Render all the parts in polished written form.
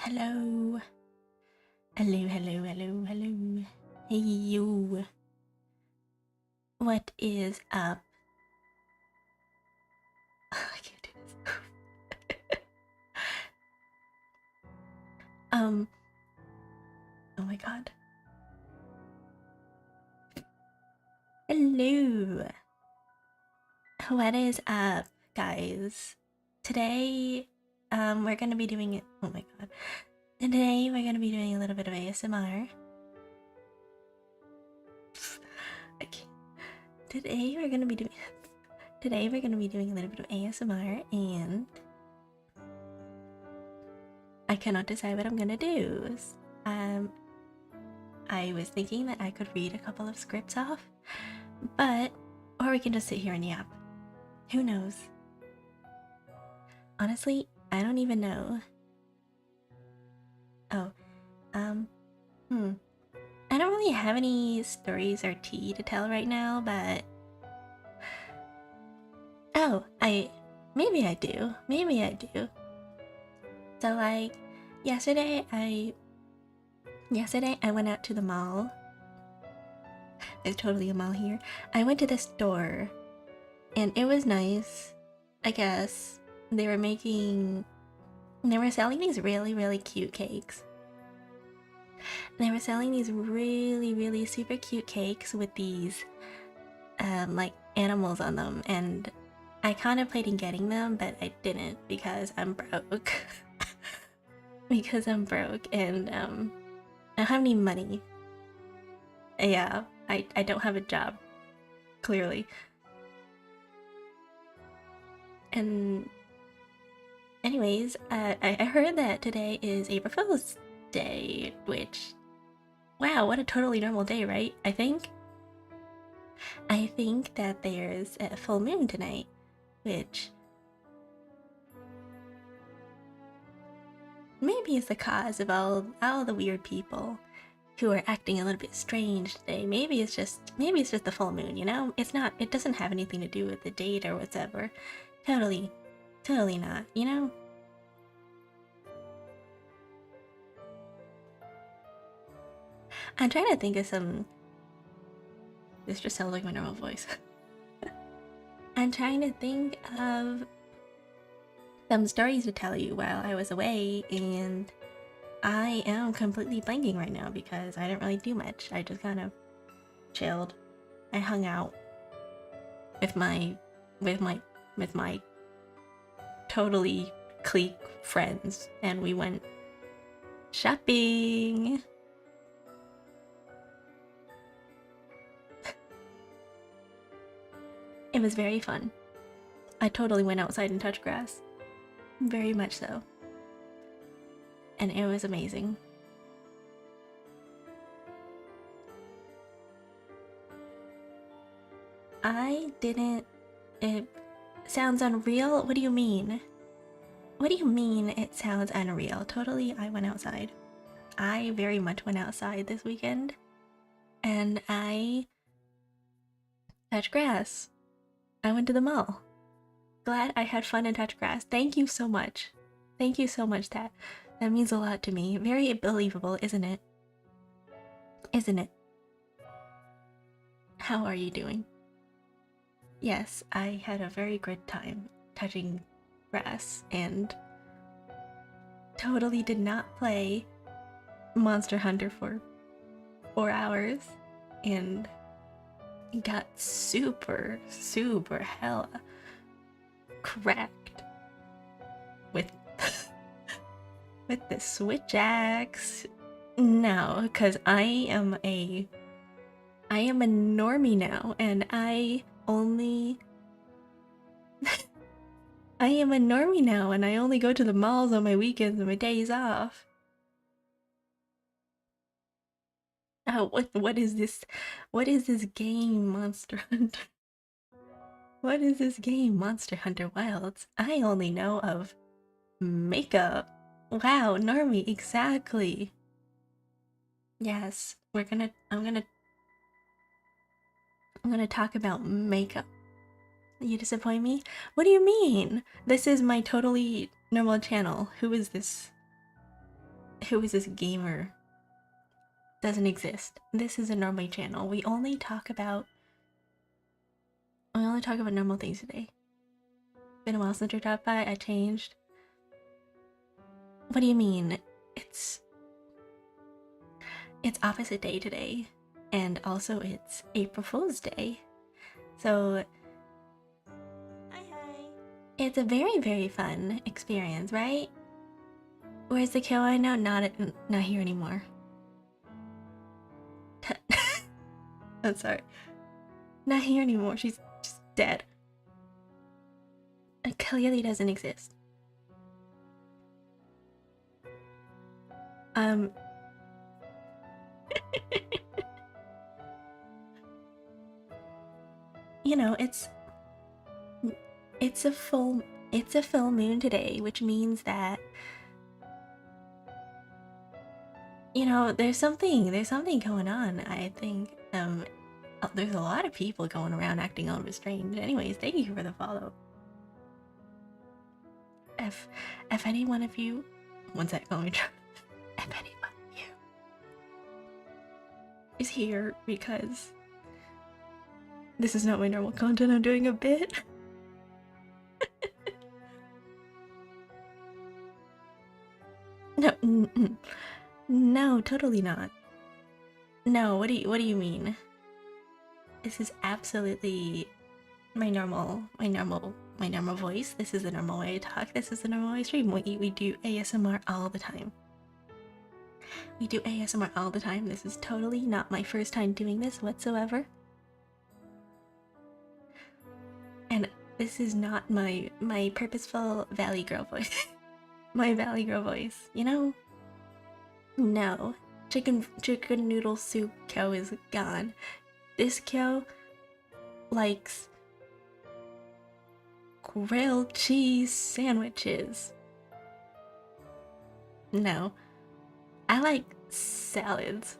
Hello. Hello. Hey you. What is up? I can't do this. Oh my god. Hello. What is up, guys? Today, we're gonna be doing it. Oh my god. Today, we're gonna be doing a little bit of ASMR. Okay. Today, we're gonna be doing a little bit of ASMR, and I cannot decide what I'm gonna do. I was thinking that I could read a couple of scripts off, or we can just sit here and yap. Who knows? Honestly, I don't even know. Oh, I don't really have any stories or tea to tell right now, but maybe I do. So like, yesterday I went out to the mall. There's totally a mall here. I went to the store, and it was nice. I guess they were selling these really cute cakes. They were selling these really super cute cakes with these like animals on them, and I contemplated getting them, but I didn't because I'm broke. And I don't have any money. Yeah, I don't have a job, clearly. And anyways, I heard that today is April Fool's Day, which, wow, what a totally normal day, right? I think that there's a full moon tonight, which maybe is the cause of all the weird people who are acting a little bit strange today. Maybe it's just the full moon, you know? It doesn't have anything to do with the date or whatever. Totally not, you know? I'm trying to think of some... This just sounds like my normal voice. I'm trying to think of some stories to tell you while I was away, and I am completely blanking right now because I didn't really do much. I just kind of chilled. I hung out with my totally clique friends, and we went shopping. It was very fun. I totally went outside and touched grass. Very much so. And it was amazing. It sounds unreal? What do you mean? What do you mean it sounds unreal? Totally, I went outside. I very much went outside this weekend. And I touched grass. I went to the mall. Glad I had fun and touched grass. Thank you so much. That means a lot to me. Very believable, isn't it? How are you doing? Yes, I had a very good time touching grass and totally did not play Monster Hunter for 4 hours and got super hella cracked with the switch axe. No, because I am a normie now, and I only go to the malls on my weekends and my days off. Oh, what is this? What is this game, Monster Hunter? What is this game, Monster Hunter Wilds? I only know of makeup. Wow, normie, exactly. Yes, I'm gonna talk about makeup. You disappoint me? What do you mean? This is my totally normal channel. Who is this? who is this gamer doesn't exist. This is a normal channel. We only talk about normal things today. Been a while since I dropped by. I changed. What do you mean? It's opposite day today, and also it's April Fool's Day. So hi. It's a very, very fun experience, right? Where's the kill? I know not here anymore. I'm sorry. Not here anymore. She's just dead. It clearly doesn't exist. You know, it's a full moon today, which means that, you know, there's something going on. I think there's a lot of people going around acting unrestrained. Anyways, thank you for the follow. If any one of you, one sec, let me try. If any one of you is here because this is not my normal content, I'm doing a bit. No, totally not. No, what do you mean? This is absolutely my normal voice. This is the normal way I talk. This is the normal way I stream. We do ASMR all the time. This is totally not my first time doing this whatsoever. And this is not my purposeful Valley Girl voice. My Valley Girl voice, you know? No. Chicken noodle soup Kyo is gone. This Kyo likes grilled cheese sandwiches. No. I like salads.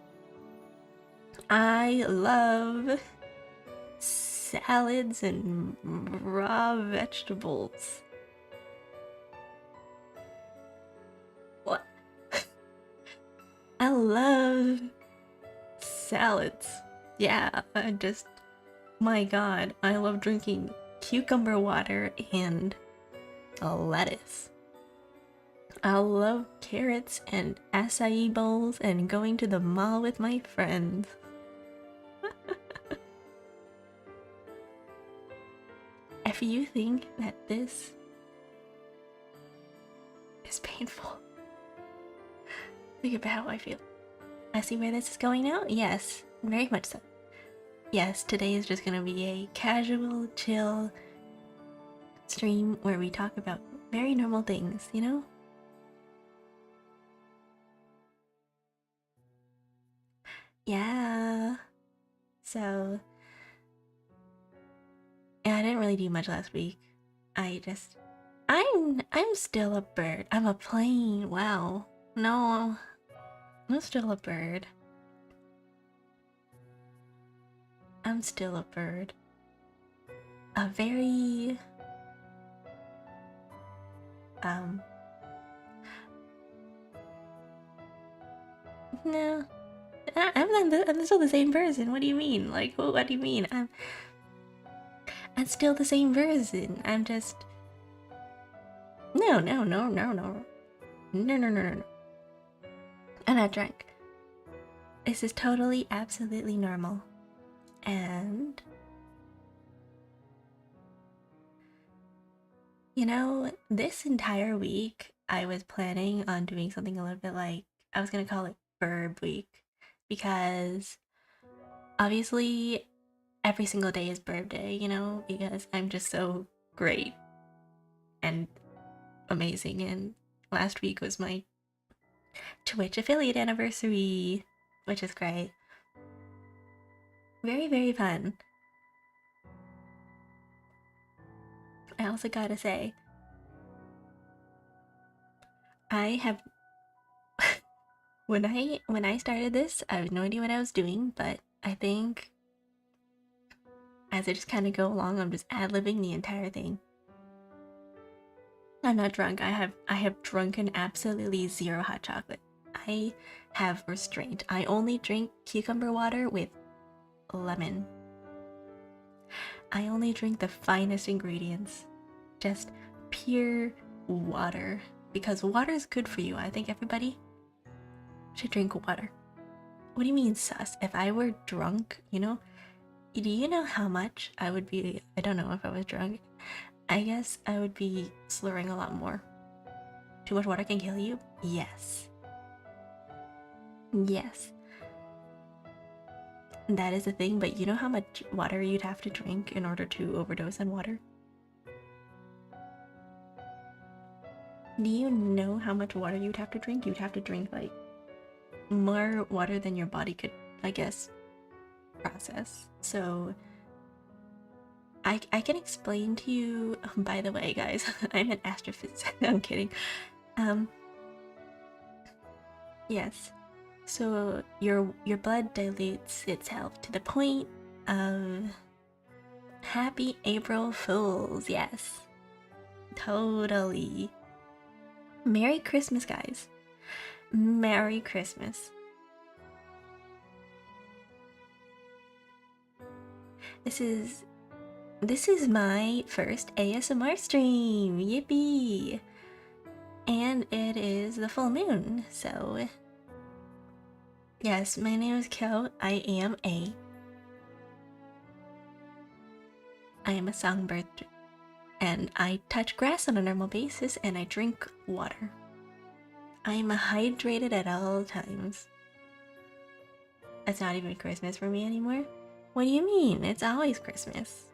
I love salads and raw vegetables. What? I love salads. Yeah, my god, I love drinking cucumber water and lettuce. I love carrots and acai bowls and going to the mall with my friends. If you think that this is painful, think about how I feel. I see where this is going now? Yes, very much so. Yes, today is just gonna be a casual, chill stream where we talk about very normal things, you know? Yeah. So yeah, I didn't really do much last week. I'm still a bird. I'm a plane. Wow. No. I'm still a bird. I'm still a bird. A very no. I'm still the same person. What do you mean? Like, what do you mean? I'm still the same person. I'm just... No. No. I'm not drunk. This is totally, absolutely normal. And... you know, this entire week, I was planning on doing something a little bit like... I was gonna call it Burb Week. Because... obviously... every single day is Burb Day, you know, because I'm just so great and amazing. And last week was my Twitch affiliate anniversary, which is great. Very, very fun. I also gotta say, I have when I started this, I had no idea what I was doing, but I think as I just kind of go along, I'm just ad-libbing the entire thing. I'm not drunk. I have drunken absolutely zero hot chocolate. I have restraint. I only drink cucumber water with lemon. I only drink the finest ingredients. Just pure water. Because water is good for you. I think everybody should drink water. What do you mean sus? If I were drunk, you know? Do you know how much I would be? I don't know if I was drunk. I guess I would be slurring a lot more. Too much water can kill you? Yes. Yes. That is a thing, but you know how much water you'd have to drink in order to overdose on water? Do you know how much water you'd have to drink? You'd have to drink like more water than your body could, I guess, process. So I can explain to you, by the way, guys, I'm an astrophysicist. No, I'm kidding. Yes. So your blood dilutes itself to the point of happy April Fools. Yes. Totally. Merry Christmas, guys. Merry Christmas. This is my first ASMR stream. Yippee. And it is the full moon, so yes, my name is Kyo. I am a songbird, and I touch grass on a normal basis, and I drink water. I am hydrated at all times. It's not even Christmas for me anymore. What do you mean? It's always Christmas.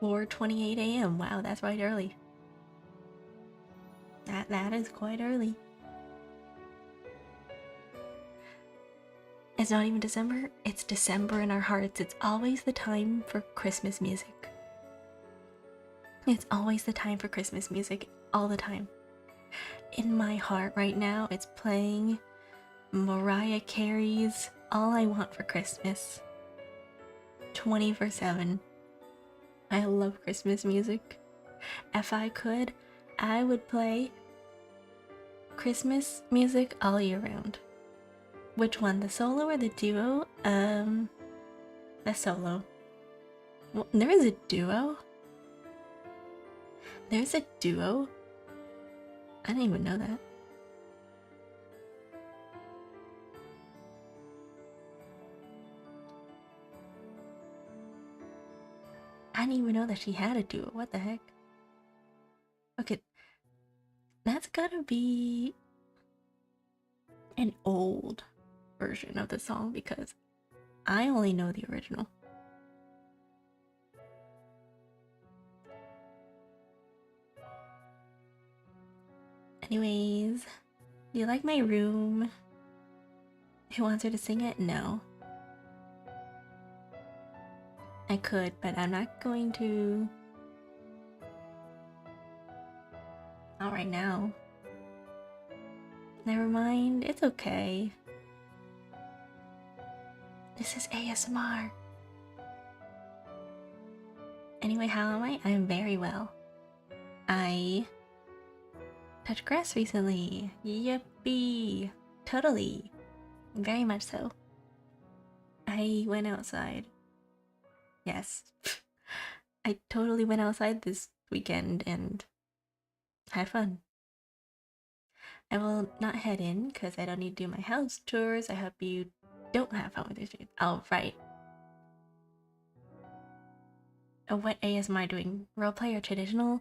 4:28 a.m. Wow, that's right early. That is quite early. It's not even December. It's December in our hearts. It's always the time for Christmas music. It's always the time for Christmas music. All the time. In my heart right now, it's playing Mariah Carey's All I Want for Christmas. 24/7. I love Christmas music. If I could, I would play Christmas music all year round. Which one, the solo or the duo? The solo. Well, there is a duo? There's a duo? I didn't even know that. I didn't even know that she had a duo. What the heck? Okay, that's gotta be an old version of the song because I only know the original. Anyways, do you like my room? Who wants her to sing it? No. I could, but I'm not going to. Not right now. Never mind, it's okay. This is ASMR. Anyway, how am I? I'm very well. I touched grass recently. Yippee! Totally. Very much so. I went outside. Yes. I totally went outside this weekend and had fun. I will not head in because I don't need to do my house tours. I hope you don't have fun with your stream. Oh, right. Oh, what ASMR am I doing? Roleplay or traditional?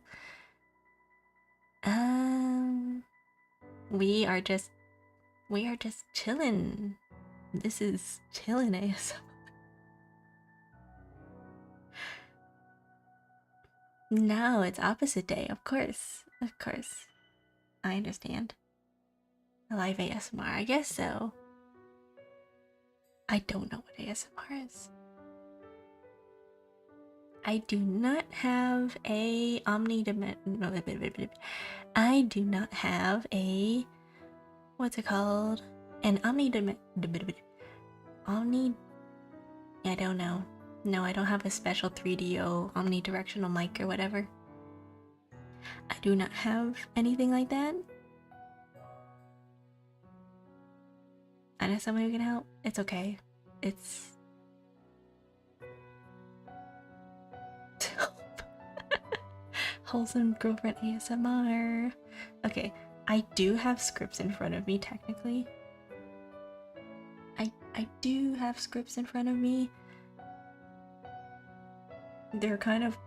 We are just chilling. This is chilling ASMR. No, it's opposite day, of course. Of course. I understand. A live ASMR, I guess so. I don't know what ASMR is. I do not have a I do not have a what's it called? An I don't know. No, I don't have a special 3DO omnidirectional mic or whatever. I do not have anything like that. I know someone who can help. It's okay. It's wholesome girlfriend ASMR. Okay, I do have scripts in front of me technically. I do have scripts in front of me. They're kind of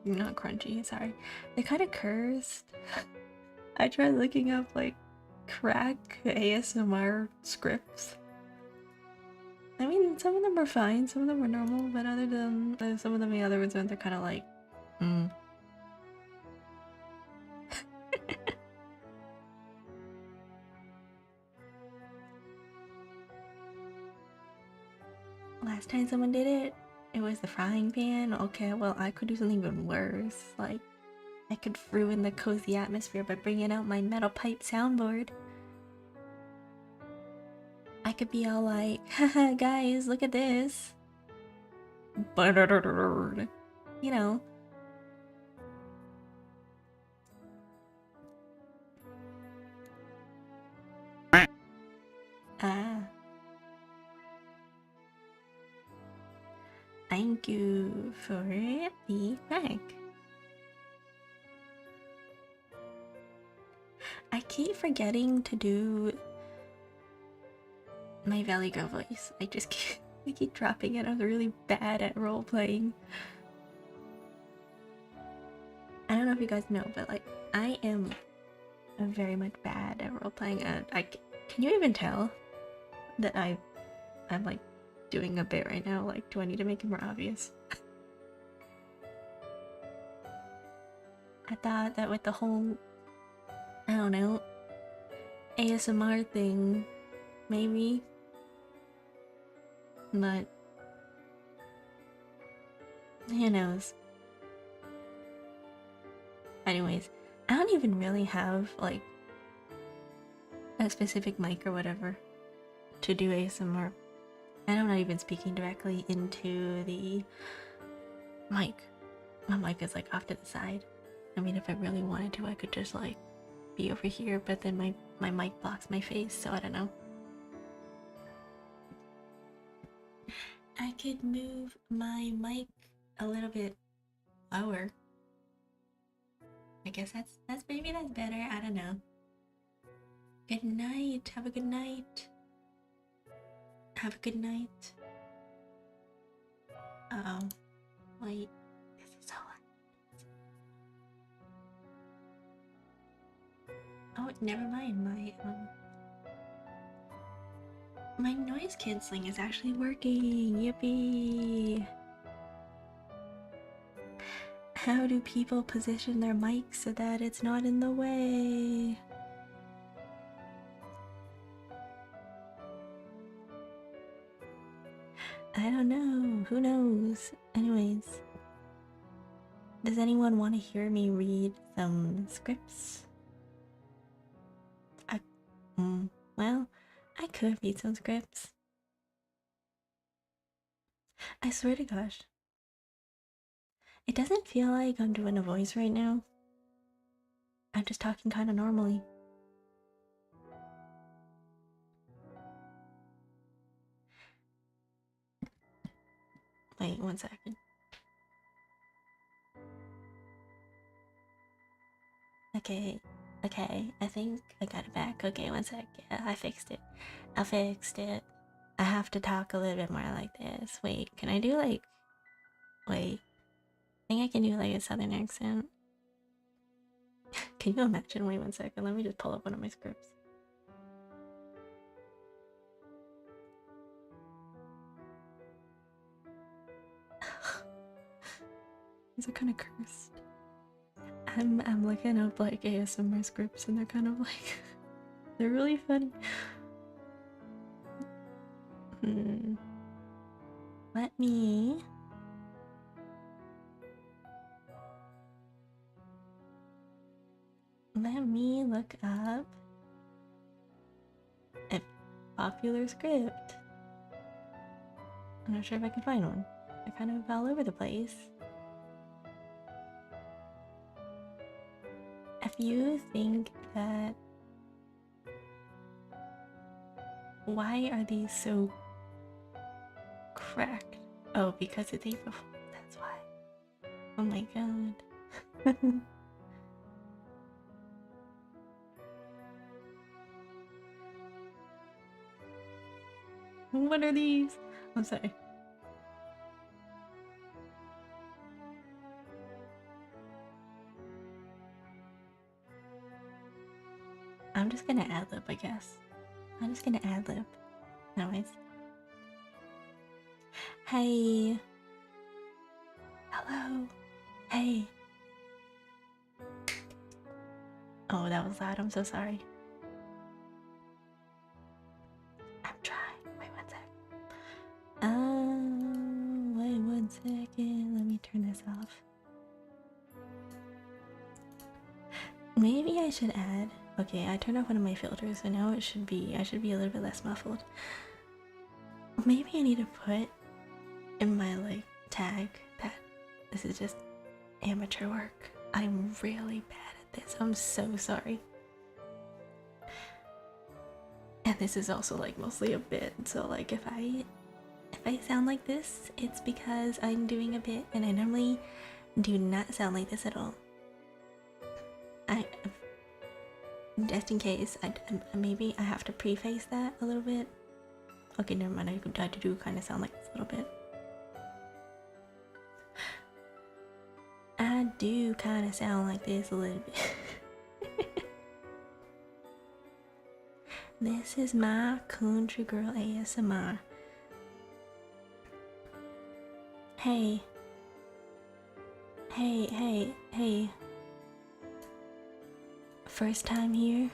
not crunchy, sorry. They're kind of cursed. I tried looking up like crack ASMR scripts. I mean, some of them are fine, some of them are normal, but other than some of the other ones, they're kind of like, Last time someone did it, it was the frying pan. Okay, well, I could do something even worse. Like, I could ruin the cozy atmosphere by bringing out my metal pipe soundboard. I could be all like, haha, guys, look at this. You know. Thank you for the prank. I keep forgetting to do my Valley Girl voice. I keep dropping it. I'm really bad at role playing. I don't know if you guys know, but like I am very much bad at role playing. Can you even tell that I'm like doing a bit right now? Like, do I need to make it more obvious? I thought that with the whole, I don't know, ASMR thing, maybe, but who knows. Anyways, I don't even really have like a specific mic or whatever to do ASMR. And I'm not even speaking directly into the mic. My mic is like off to the side. I mean, if I really wanted to, I could just like be over here, but then my mic blocks my face, so I don't know. I could move my mic a little bit lower. I guess maybe that's better. I don't know. Good night. Have a good night. Have a good night. Uh-oh. Wait. This is so loud. Oh, never mind. My noise canceling is actually working. Yippee. How do people position their mics so that it's not in the way? I don't know. Who knows? Anyways. Does anyone want to hear me read some scripts? Well, I could read some scripts. I swear to gosh. It doesn't feel like I'm doing a voice right now. I'm just talking kind of normally. Wait, 1 second. Okay, I think I got it back. Okay, 1 sec. Yeah, I fixed it. I have to talk a little bit more like this. Wait, can I do like... Wait. I think I can do like a southern accent. Can you imagine? Wait 1 second. Let me just pull up one of my scripts. These are kind of cursed. I'm looking up like ASMR scripts and they're kind of like... they're really funny. Let me look up a popular script. I'm not sure if I can find one. They're kind of all over the place. If you think that Why are these so cracked? Oh, because it's April Fool's, that's why. Oh my god. What are these? I'm sorry. I'm just gonna ad-lib, I guess. I'm just gonna ad-lib. Anyways. Hey. Hello. Hey. Oh, that was loud. I'm so sorry. I'm trying. Wait one sec. Wait 1 second. Let me turn this off. Maybe I should add. Okay, I turned off one of my filters, so now I should be a little bit less muffled. Maybe I need to put in my like tag that this is just amateur work. I'm really bad at this. I'm so sorry. And this is also like mostly a bit, so like if I sound like this, it's because I'm doing a bit and I normally do not sound like this at all. Just in case, maybe I have to preface that a little bit. Okay, never mind, I do kind of sound like this a little bit. I do kind of sound like this a little bit. This is my country girl ASMR. Hey. Hey. First time here?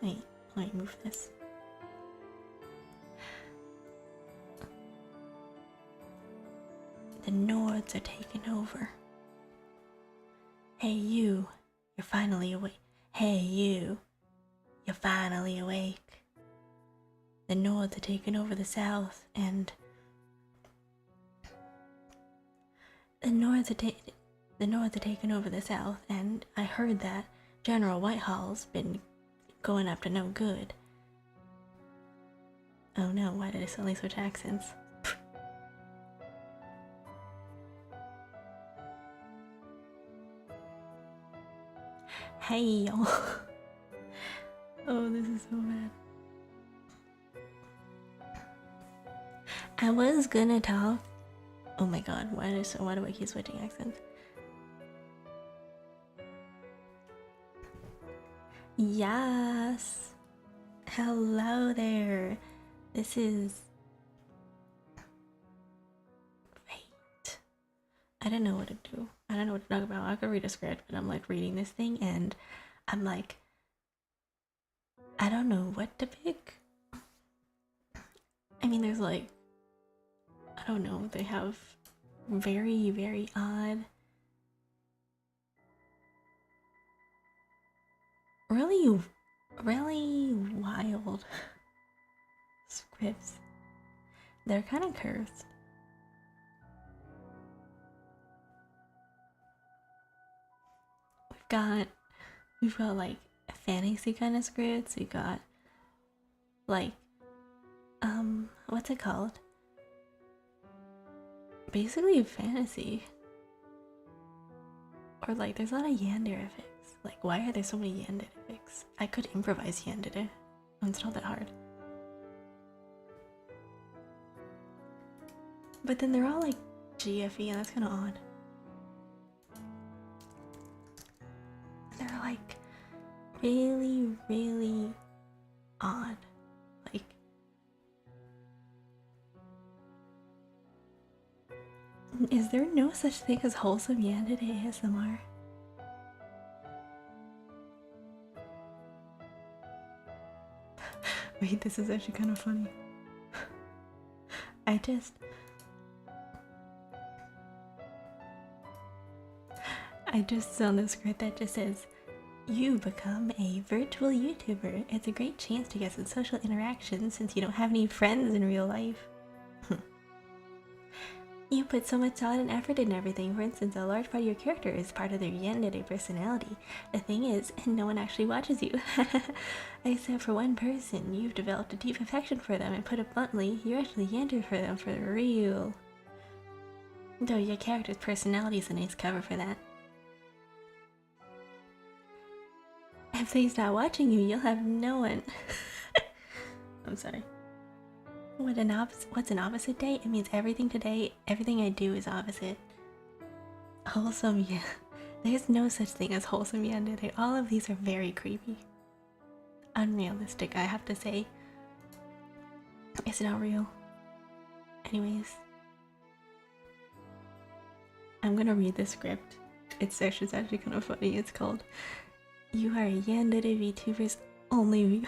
Wait, let me move this. The Nords are taking over. Hey you, you're finally awake. Hey you, you're finally awake. The Nords are taking over the South, and the Nords are taking over the South, and I heard that General Whitehall's been going up to no good. Oh no, why did I suddenly switch accents? Hey y'all. Oh, this is so bad. I was gonna talk. Oh my god, why do I keep switching accents? Yes. Hello there. This is great. I don't know what to do. I don't know what to talk about. I could read a script, but I'm like reading this thing and I'm like, I don't know what to pick. I mean, there's like, I don't know, they have very, very odd, really wild scripts. They're kind of cursed. We've got like fantasy kind of scripts. We got like what's it called? Basically fantasy. Or like there's a lot of yandere-fics. Like why are there so many yandere-fics? I could improvise yandere. It's not that hard. But then they're all like GFE and that's kind of odd. They're like really, really odd. Like is there no such thing as wholesome yandere ASMR? Wait, this is actually kind of funny. I just saw the script that just says, you become a virtual YouTuber. It's a great chance to get some social interaction since you don't have any friends in real life. You put so much thought and effort in everything. For instance, a large part of your character is part of their yandere personality. The thing is, no one actually watches you. Except for one person. You've developed a deep affection for them, and put it bluntly, you're actually yandere for them for real. Though your character's personality is a nice cover for that. If they stop watching you, you'll have no one. I'm sorry. What's an opposite day? It means everything today, everything I do is opposite. Wholesome, yeah. There's no such thing as wholesome yandere. All of these are very creepy. Unrealistic, I have to say. It's not real. Anyways. I'm gonna read the script. It's actually kind of funny. It's called You Are a Yandere VTubers Only Viewer.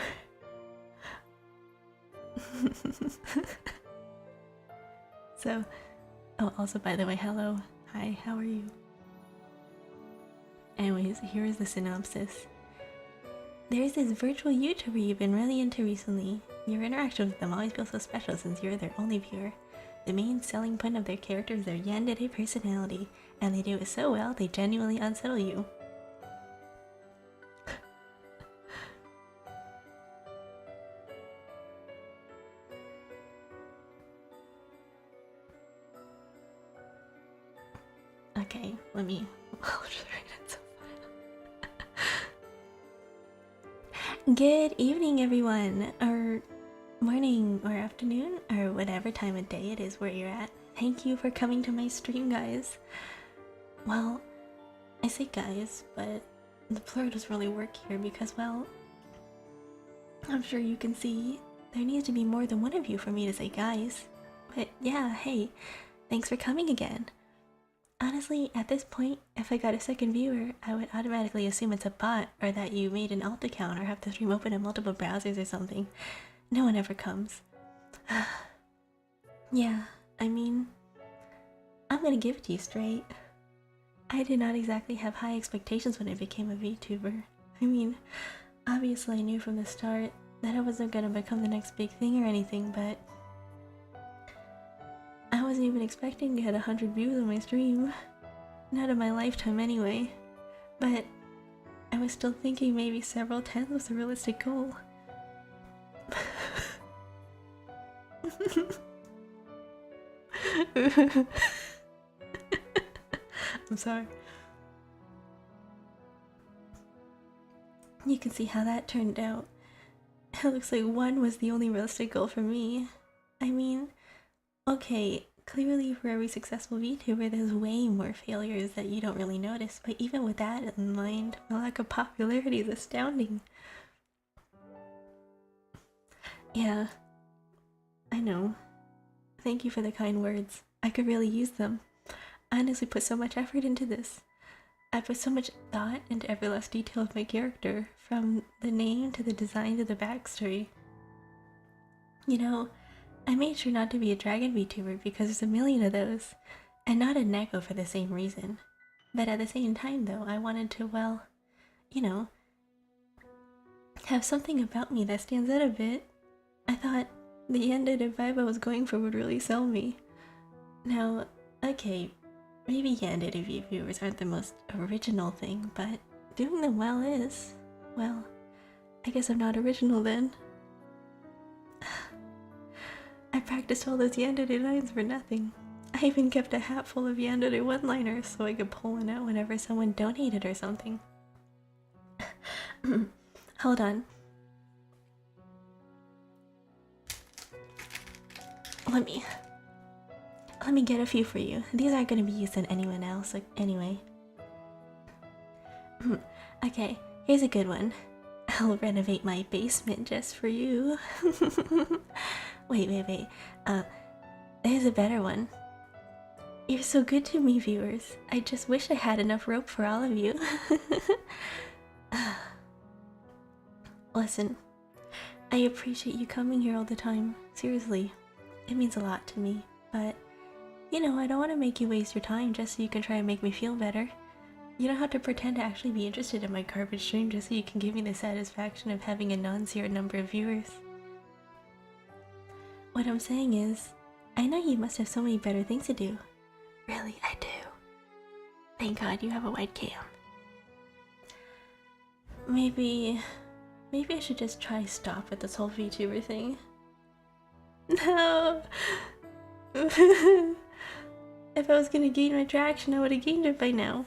So, oh, also by the way, hello. Hi, how are you? Anyways, here is the synopsis. There's this virtual YouTuber you've been really into recently. Your interactions with them always feel so special since you're their only viewer. The main selling point of their character is their yandere personality, and they do it so well they genuinely unsettle you. Okay, let me... I'll just write it so fun. Good evening, everyone, or morning, or afternoon, or whatever time of day it is where you're at. Thank you for coming to my stream, guys. Well, I say guys, but the plural doesn't really work here because, well, I'm sure you can see there needs to be more than one of you for me to say guys. But yeah, hey, thanks for coming again. Honestly, at this point, if I got a second viewer, I would automatically assume it's a bot, or that you made an alt account or have the stream open in multiple browsers or something. No one ever comes. Yeah, I mean, I'm gonna give it to you straight. I did not exactly have high expectations when I became a VTuber. I mean, obviously I knew from the start that I wasn't gonna become the next big thing or anything, but I wasn't even expecting to get 100 views on my stream. Not in my lifetime anyway. But I was still thinking maybe several tens was a realistic goal. I'm sorry. You can see how that turned out. It looks like 1 was the only realistic goal for me. I mean, okay, clearly for every successful VTuber there's way more failures that you don't really notice, but even with that in mind, my lack of popularity is astounding. Yeah, I know. Thank you for the kind words. I could really use them. I honestly put so much effort into this. I put so much thought into every last detail of my character, from the name to the design to the backstory. You know, I made sure not to be a dragon VTuber because there's a million of those, and not a Neko for the same reason. But at the same time though, I wanted to, well, you know, have something about me that stands out a bit. I thought the yandere vibe I was going for would really sell me. Now, okay, maybe yandere VTubers aren't the most original thing, but doing them well is, well, I guess I'm not original then. I practiced all those yandere lines for nothing. I even kept a hat full of yandere one-liners so I could pull one out whenever someone donated or something. Hold on. Let me get a few for you. These aren't gonna be used on anyone else, like, anyway. Okay, here's a good one. I'll renovate my basement just for you. Wait. There's a better one. You're so good to me, viewers. I just wish I had enough rope for all of you. Listen, I appreciate you coming here all the time. Seriously, it means a lot to me. But, you know, I don't want to make you waste your time just so you can try and make me feel better. You don't have to pretend to actually be interested in my garbage stream just so you can give me the satisfaction of having a non-zero number of viewers. What I'm saying is, I know you must have so many better things to do. Really, I do. Thank God you have a wide cam. Maybe I should just try stop with this whole VTuber thing. No! If I was gonna gain my traction, I would have gained it by now.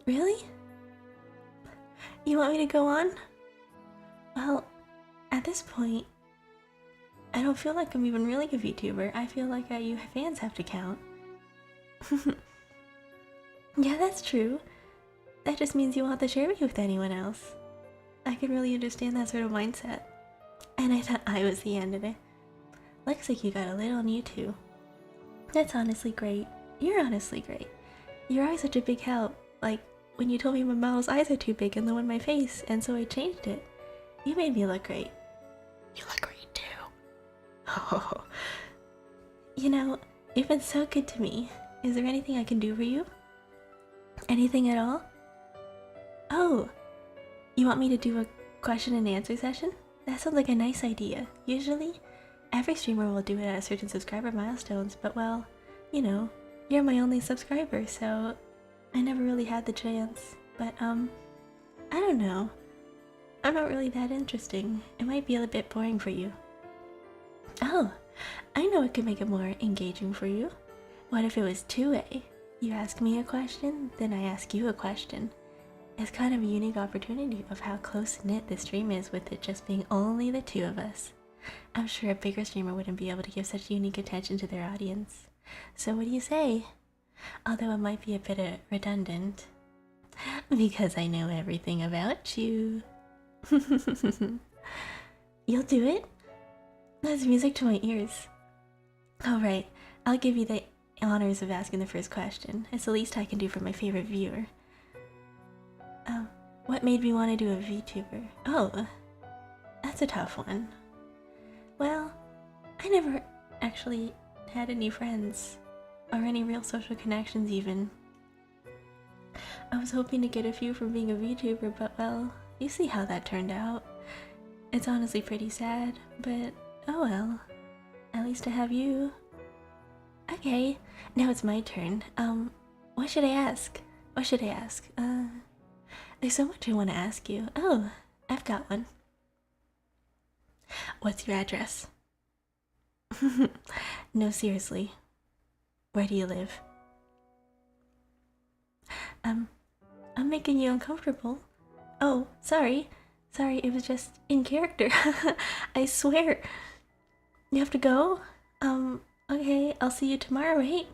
Really? You want me to go on? Well, at this point, I don't feel like I'm even really a VTuber. I feel like you fans have to count. Yeah, that's true. That just means you won't have to share me with anyone else. I can really understand that sort of mindset. And I thought I was the end of it. Looks like you got a lid on you too. That's honestly great. You're honestly great. You're always such a big help. Like, when you told me my model's eyes are too big and low in my face, and so I changed it. You made me look great. You look great too. Oh. You know, you've been so good to me. Is there anything I can do for you? Anything at all? Oh, you want me to do a question and answer session? That sounds like a nice idea. Usually, every streamer will do it at a certain subscriber milestones, but well, you know, you're my only subscriber, so I never really had the chance. But, I don't know. I'm not really that interesting. It might be a bit boring for you. Oh, I know it could make it more engaging for you. What if it was two-way? You ask me a question, then I ask you a question. It's kind of a unique opportunity of how close-knit this stream is with it just being only the two of us. I'm sure a bigger streamer wouldn't be able to give such unique attention to their audience. So what do you say? Although it might be a bit redundant. Because I know everything about you. You'll do it? That's music to my ears. Alright, I'll give you the honors of asking the first question. It's the least I can do for my favorite viewer. What made me want to do a VTuber? Oh, that's a tough one. Well, I never actually had any friends, or any real social connections even. I was hoping to get a few from being a VTuber, but well, you see how that turned out. It's honestly pretty sad, but oh well. At least I have you. Okay, now it's my turn. What should I ask? What should I ask? There's so much I want to ask you. Oh, I've got one. What's your address? No, seriously. Where do you live? I'm making you uncomfortable. Oh, sorry. Sorry, it was just in character. I swear. You have to go? Okay, I'll see you tomorrow, right?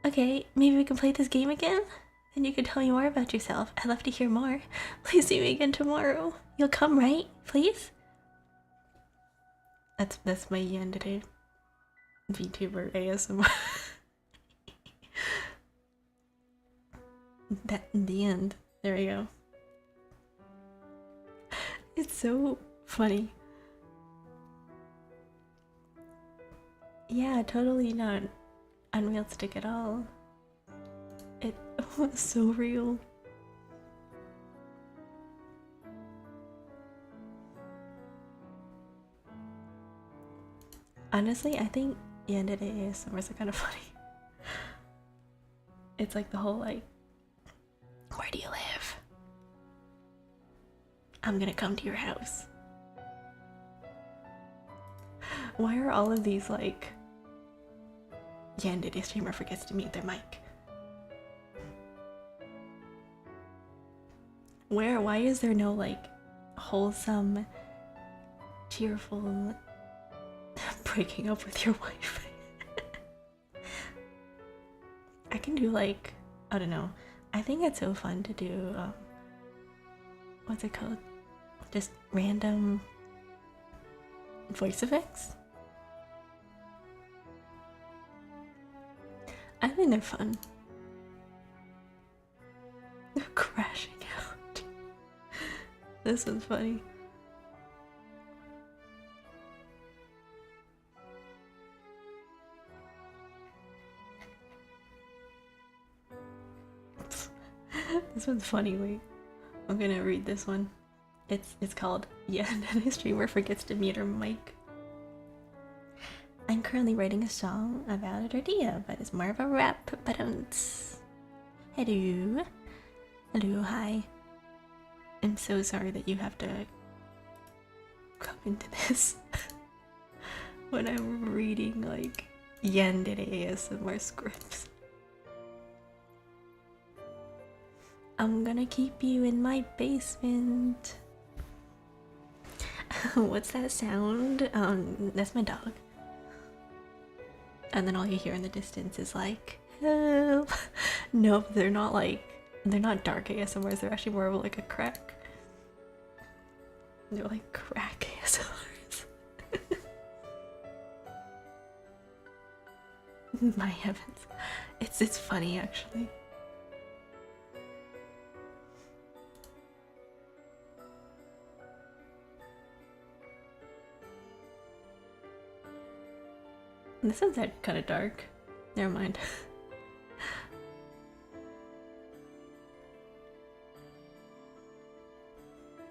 Okay, maybe we can play this game again? Then you can tell me more about yourself. I'd love to hear more. Please see me again tomorrow. You'll come, right? Please? That's my end today. VTuber ASMR. That in the end. There we go. It's so funny. Yeah, totally not unrealistic at all. It was so real. Honestly, I think the end of the ASMRs are kind of funny. It's like the whole like, where do you live? I'm gonna come to your house. Why are all of these like, yeah, and the streamer forgets to mute their mic? Why is there no like wholesome, cheerful breaking up with your wife? I can do like, I don't know. I think it's so fun to do, what's it called? Just random voice effects. I think they're fun. They're crashing out. This is funny. This one's funny. Wait, I'm gonna read this one. It's called, yeah, and then a streamer forgets to mute her mic. I I'm currently writing a song about a tortilla, but it's more of a rap. But hello, hello, hi. I'm so sorry that you have to come into this when I'm reading like yandere ASMR scripts. I'm gonna keep you in my basement. What's that sound? That's my dog. And then all you hear in the distance is like, help. Nope, they're not dark ASMRs, they're actually more of like a crack. They're like crack ASMRs. My heavens. It's funny actually. This one's kind of dark. Never mind.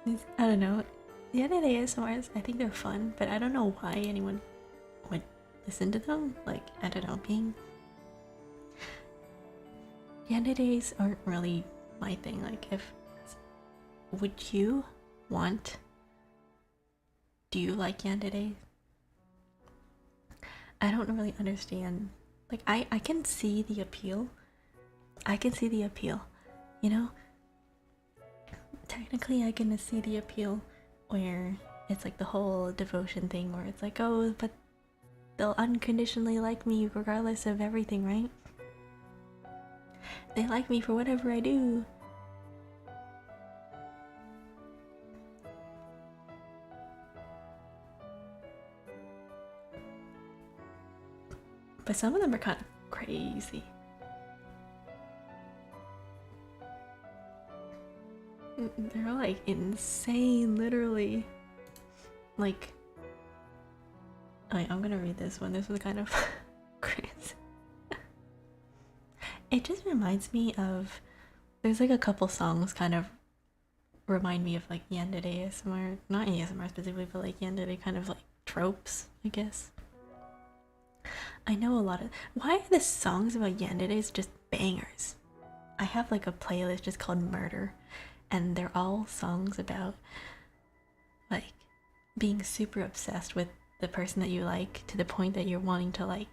I don't know. The other ASMRs, I think they're fun, but I don't know why anyone would listen to them. Like, I don't know, yanderes aren't really my thing. Like, would you want? Do you like yandere? I don't really understand. Like, I can see the appeal. You know? Technically, I can see the appeal where it's like the whole devotion thing where it's like, oh, but they'll unconditionally like me regardless of everything, right? They like me for whatever I do. But some of them are kind of crazy. They're like insane, literally. Like, I'm gonna read this one. This was kind of crazy. It just reminds me of, there's like a couple songs kind of remind me of like yandere ASMR. Not ASMR specifically, but like yandere kind of like tropes, I guess. I know a lot of, why are the songs about yanderes just bangers? I have like a playlist just called Murder, and they're all songs about like being super obsessed with the person that you like to the point that you're wanting to, like,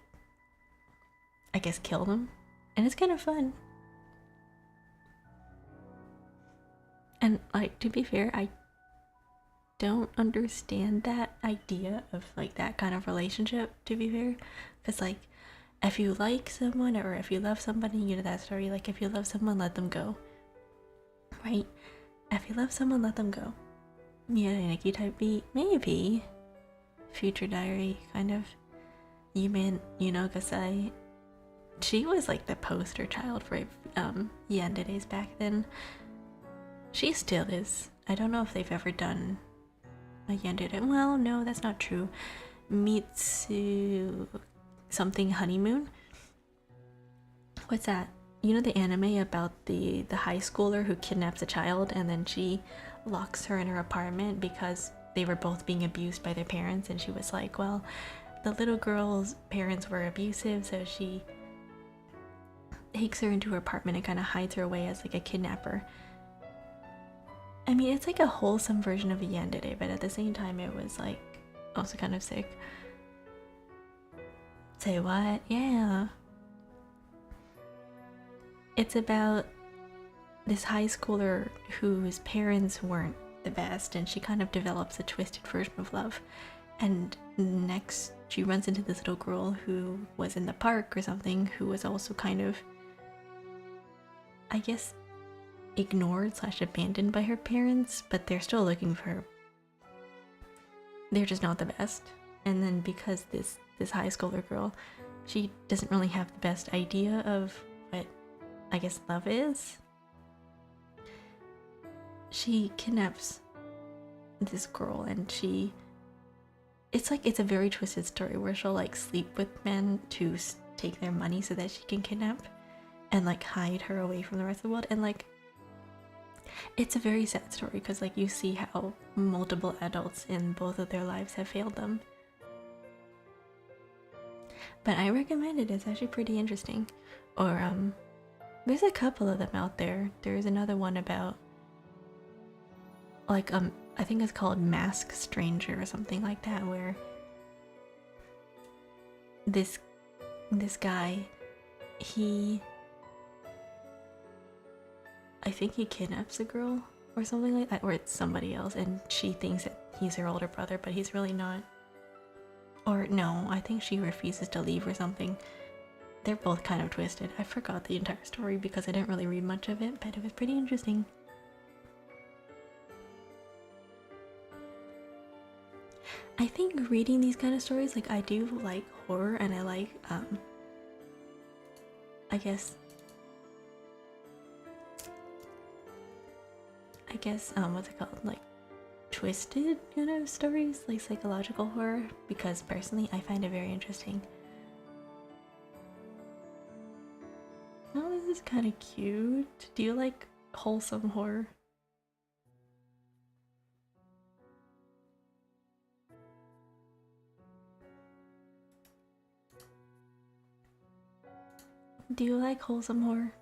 I guess, kill them. And it's kind of fun. And like, to be fair, I don't understand that idea of like that kind of relationship, to be fair, because like if you like someone or if you love somebody, you know that story, like if you love someone, let them go, right? If you love someone, let them go. Yeah, Nikki type beat, maybe Future Diary kind of. Yumin Gasai, she was like the poster child for yanderes back then. She still is. I don't know if they've ever done a yandere. Well, no, that's not true. Mitsu something honeymoon. What's that? You know the anime about the high schooler who kidnaps a child and then she locks her in her apartment because they were both being abused by their parents, and she was like, well, the little girl's parents were abusive, so she takes her into her apartment and kind of hides her away as like a kidnapper. I mean, it's like a wholesome version of a yandere, but at the same time it was like also kind of sick. Say what? Yeah. It's about this high schooler whose parents weren't the best, and she kind of develops a twisted version of love. And next she runs into this little girl who was in the park or something, who was also kind of, I guess, ignored / abandoned by her parents, but they're still looking for her. They're just not the best. And then because this high schooler girl, she doesn't really have the best idea of what, I guess, love is, she kidnaps this girl, and it's a very twisted story where she'll like sleep with men to take their money so that she can kidnap and like hide her away from the rest of the world. And like, it's a very sad story because like you see how multiple adults in both of their lives have failed them. But I recommend it. It's actually pretty interesting. Or there's a couple of them out there. There's another one about like I think it's called Mask Stranger or something like that, where this guy, I think he kidnaps a girl or something like that, or it's somebody else, and she thinks that he's her older brother, but he's really not. Or no, I think she refuses to leave or something. They're both kind of twisted. I forgot the entire story because I didn't really read much of it, but it was pretty interesting. I think reading these kind of stories, like I do like horror, and I like I guess what's it called, like twisted kind of stories, like psychological horror, because personally I find it very interesting. Oh, this is kind of cute. Do you like wholesome horror? Do you like wholesome horror?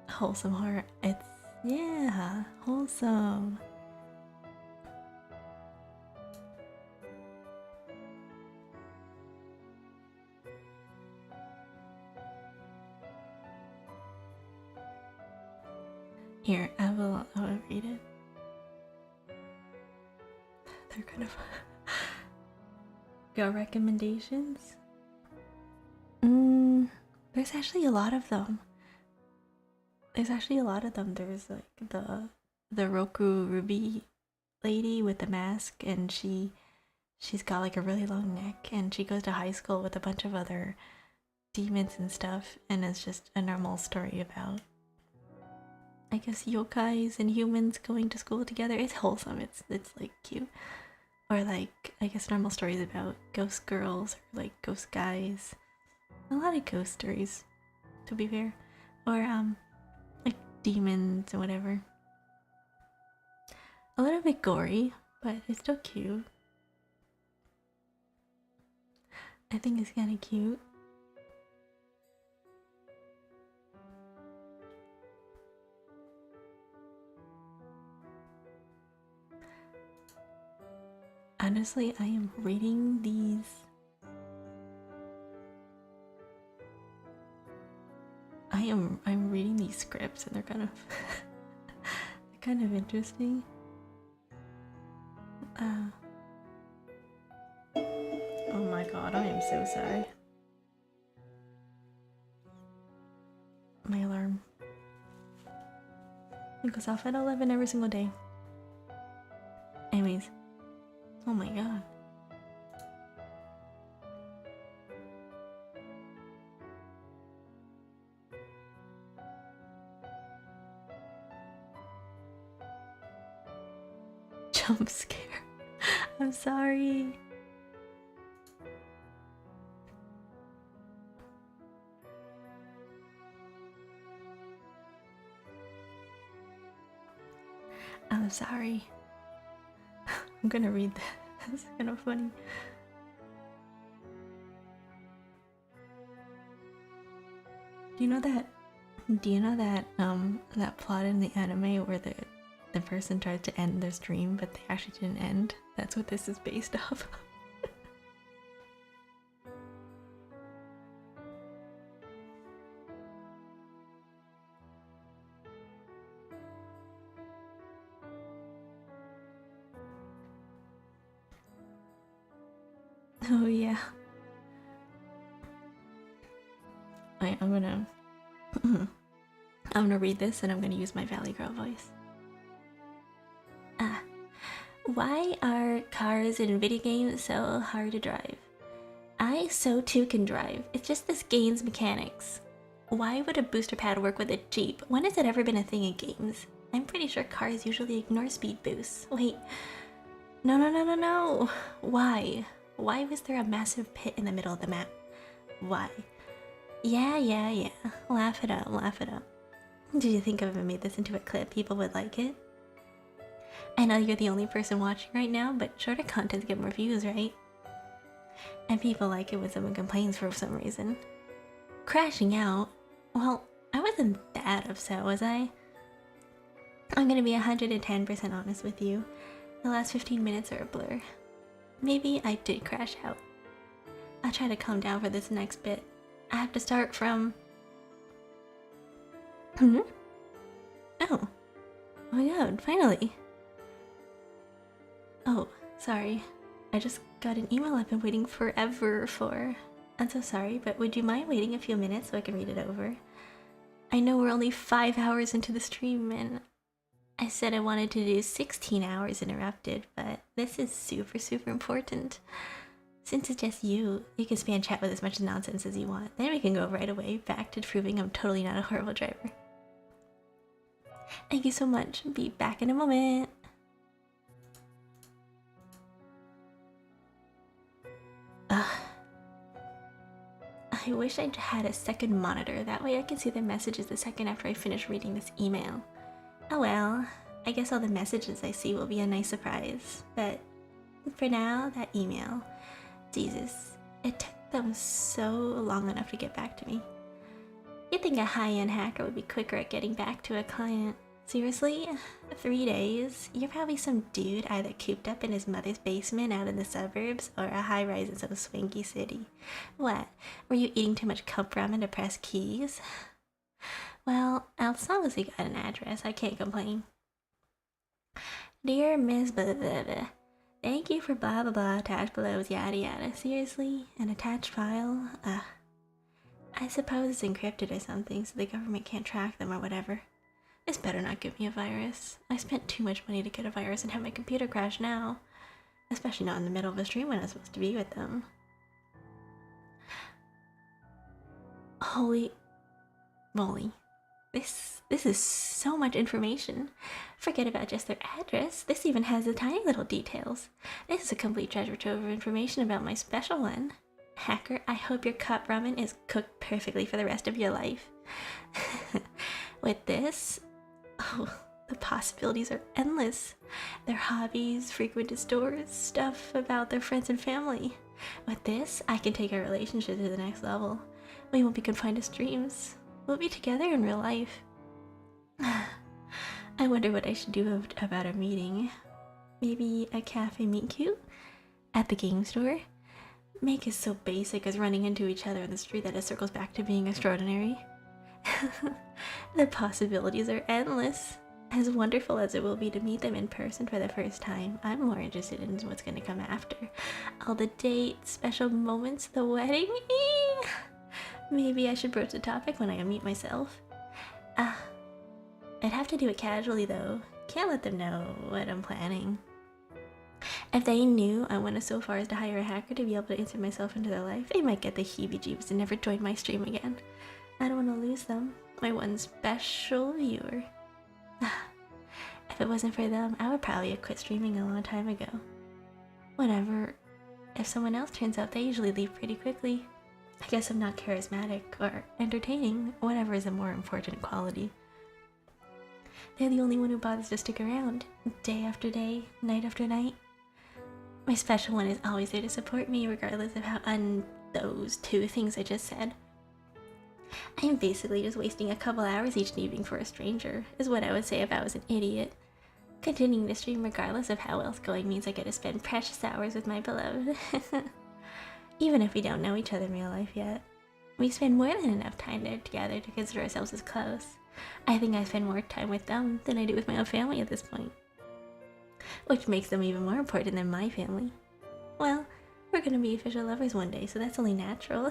Wholesome horror. It's, yeah, wholesome. Here, I will read it. They're kind of got recommendations? There's actually a lot of them. There's like the Roku Ruby lady with the mask, and she's got like a really long neck, and she goes to high school with a bunch of other demons and stuff, and it's just a normal story about, I guess, yokais and humans going to school together. It's wholesome. It's like cute. Or like, I guess, normal stories about ghost girls or like ghost guys. A lot of ghost stories, to be fair. Or like demons or whatever. A little bit gory, but it's still cute. I think it's kind of cute. Honestly, I am reading these. I'm reading these scripts, and they're kind of they're kind of interesting. Oh my god, I am so sorry. My alarm. It goes off at 11 every single day. Anyways. Oh my god. Jump scare. I'm sorry. I'm sorry. I'm gonna read that. That's kind of funny. Do you know that that plot in the anime where the person tried to end their stream but they actually didn't end? That's what this is based off. Oh yeah. I'm gonna read this, and I'm gonna use my Valley Girl voice. Why are cars in video games so hard to drive? I so too can drive. It's just this game's mechanics. Why would a booster pad work with a Jeep? When has it ever been a thing in games? I'm pretty sure cars usually ignore speed boosts. Wait. No. Why? Why was there a massive pit in the middle of the map? Why? Yeah. Laugh it up, laugh it up. Did you think if I made this into a clip, people would like it? I know you're the only person watching right now, but shorter contents get more views, right? And people like it when someone complains for some reason. Crashing out? Well, I wasn't that upset, was I? I'm gonna be 110% honest with you. The last 15 minutes are a blur. Maybe I did crash out. I'll try to calm down for this next bit. I have to start from... Oh my god, finally. Oh, sorry. I just got an email I've been waiting forever for. I'm so sorry, but would you mind waiting a few minutes so I can read it over? I know we're only 5 hours into the stream and I said I wanted to do 16 hours interrupted, but this is super important. Since it's just you can spam chat with as much nonsense as you want. Then we can go right away back to proving I'm totally not a horrible driver. Thank you so much. Be back in a moment. I wish I had a second monitor. That way I can see the messages the second after I finish reading this email. Oh well, I guess all the messages I see will be a nice surprise. But for now, that email. Jesus, it took them so long enough to get back to me. You'd think a high-end hacker would be quicker at getting back to a client. Seriously? 3 days? You're probably some dude either cooped up in his mother's basement out in the suburbs or a high-rise in some swanky city. What? Were you eating too much cup ramen to press keys? Well, as long as you got an address, I can't complain. Dear Miss blah blah blah, thank you for blah blah blah attached below yada yada. Seriously? An attached file? I suppose it's encrypted or something so the government can't track them or whatever. This better not give me a virus. I spent too much money to get a virus and have my computer crash now. Especially not in the middle of a stream when I was supposed to be with them. Holy moly. This is so much information. Forget about just their address. This even has the tiny little details. This is a complete treasure trove of information about my special one. Hacker, I hope your cup ramen is cooked perfectly for the rest of your life. With this, oh, the possibilities are endless. Their hobbies, frequented stores, stuff about their friends and family. With this, I can take our relationship to the next level. We won't be confined to streams. We'll be together in real life. I wonder what I should do about a meeting. Maybe a cafe meet cute? At the game store? Make it so basic as running into each other in the street that it circles back to being extraordinary. The possibilities are endless. As wonderful as it will be to meet them in person for the first time, I'm more interested in what's going to come after. All the dates, special moments, the wedding. Maybe I should broach the topic when I meet myself. I'd have to do it casually though. Can't let them know what I'm planning. If they knew I went so far as to hire a hacker to be able to insert myself into their life, they might get the heebie-jeebies and never join my stream again. I don't want to lose them, my one special viewer. If it wasn't for them, I would probably have quit streaming a long time ago. Whatever. If someone else turns out, they usually leave pretty quickly. I guess I'm not charismatic or entertaining, whatever is a more important quality. They're the only one who bothers to stick around, day after day, night after night. My special one is always there to support me, regardless of how those two things I just said. I am basically just wasting a couple hours each evening for a stranger, is what I would say if I was an idiot. Continuing to stream regardless of how well it's going means I get to spend precious hours with my beloved. Even if we don't know each other in real life yet. We spend more than enough time there together to consider ourselves as close. I think I spend more time with them than I do with my own family at this point. Which makes them even more important than my family. Well, we're gonna be official lovers one day, so that's only natural.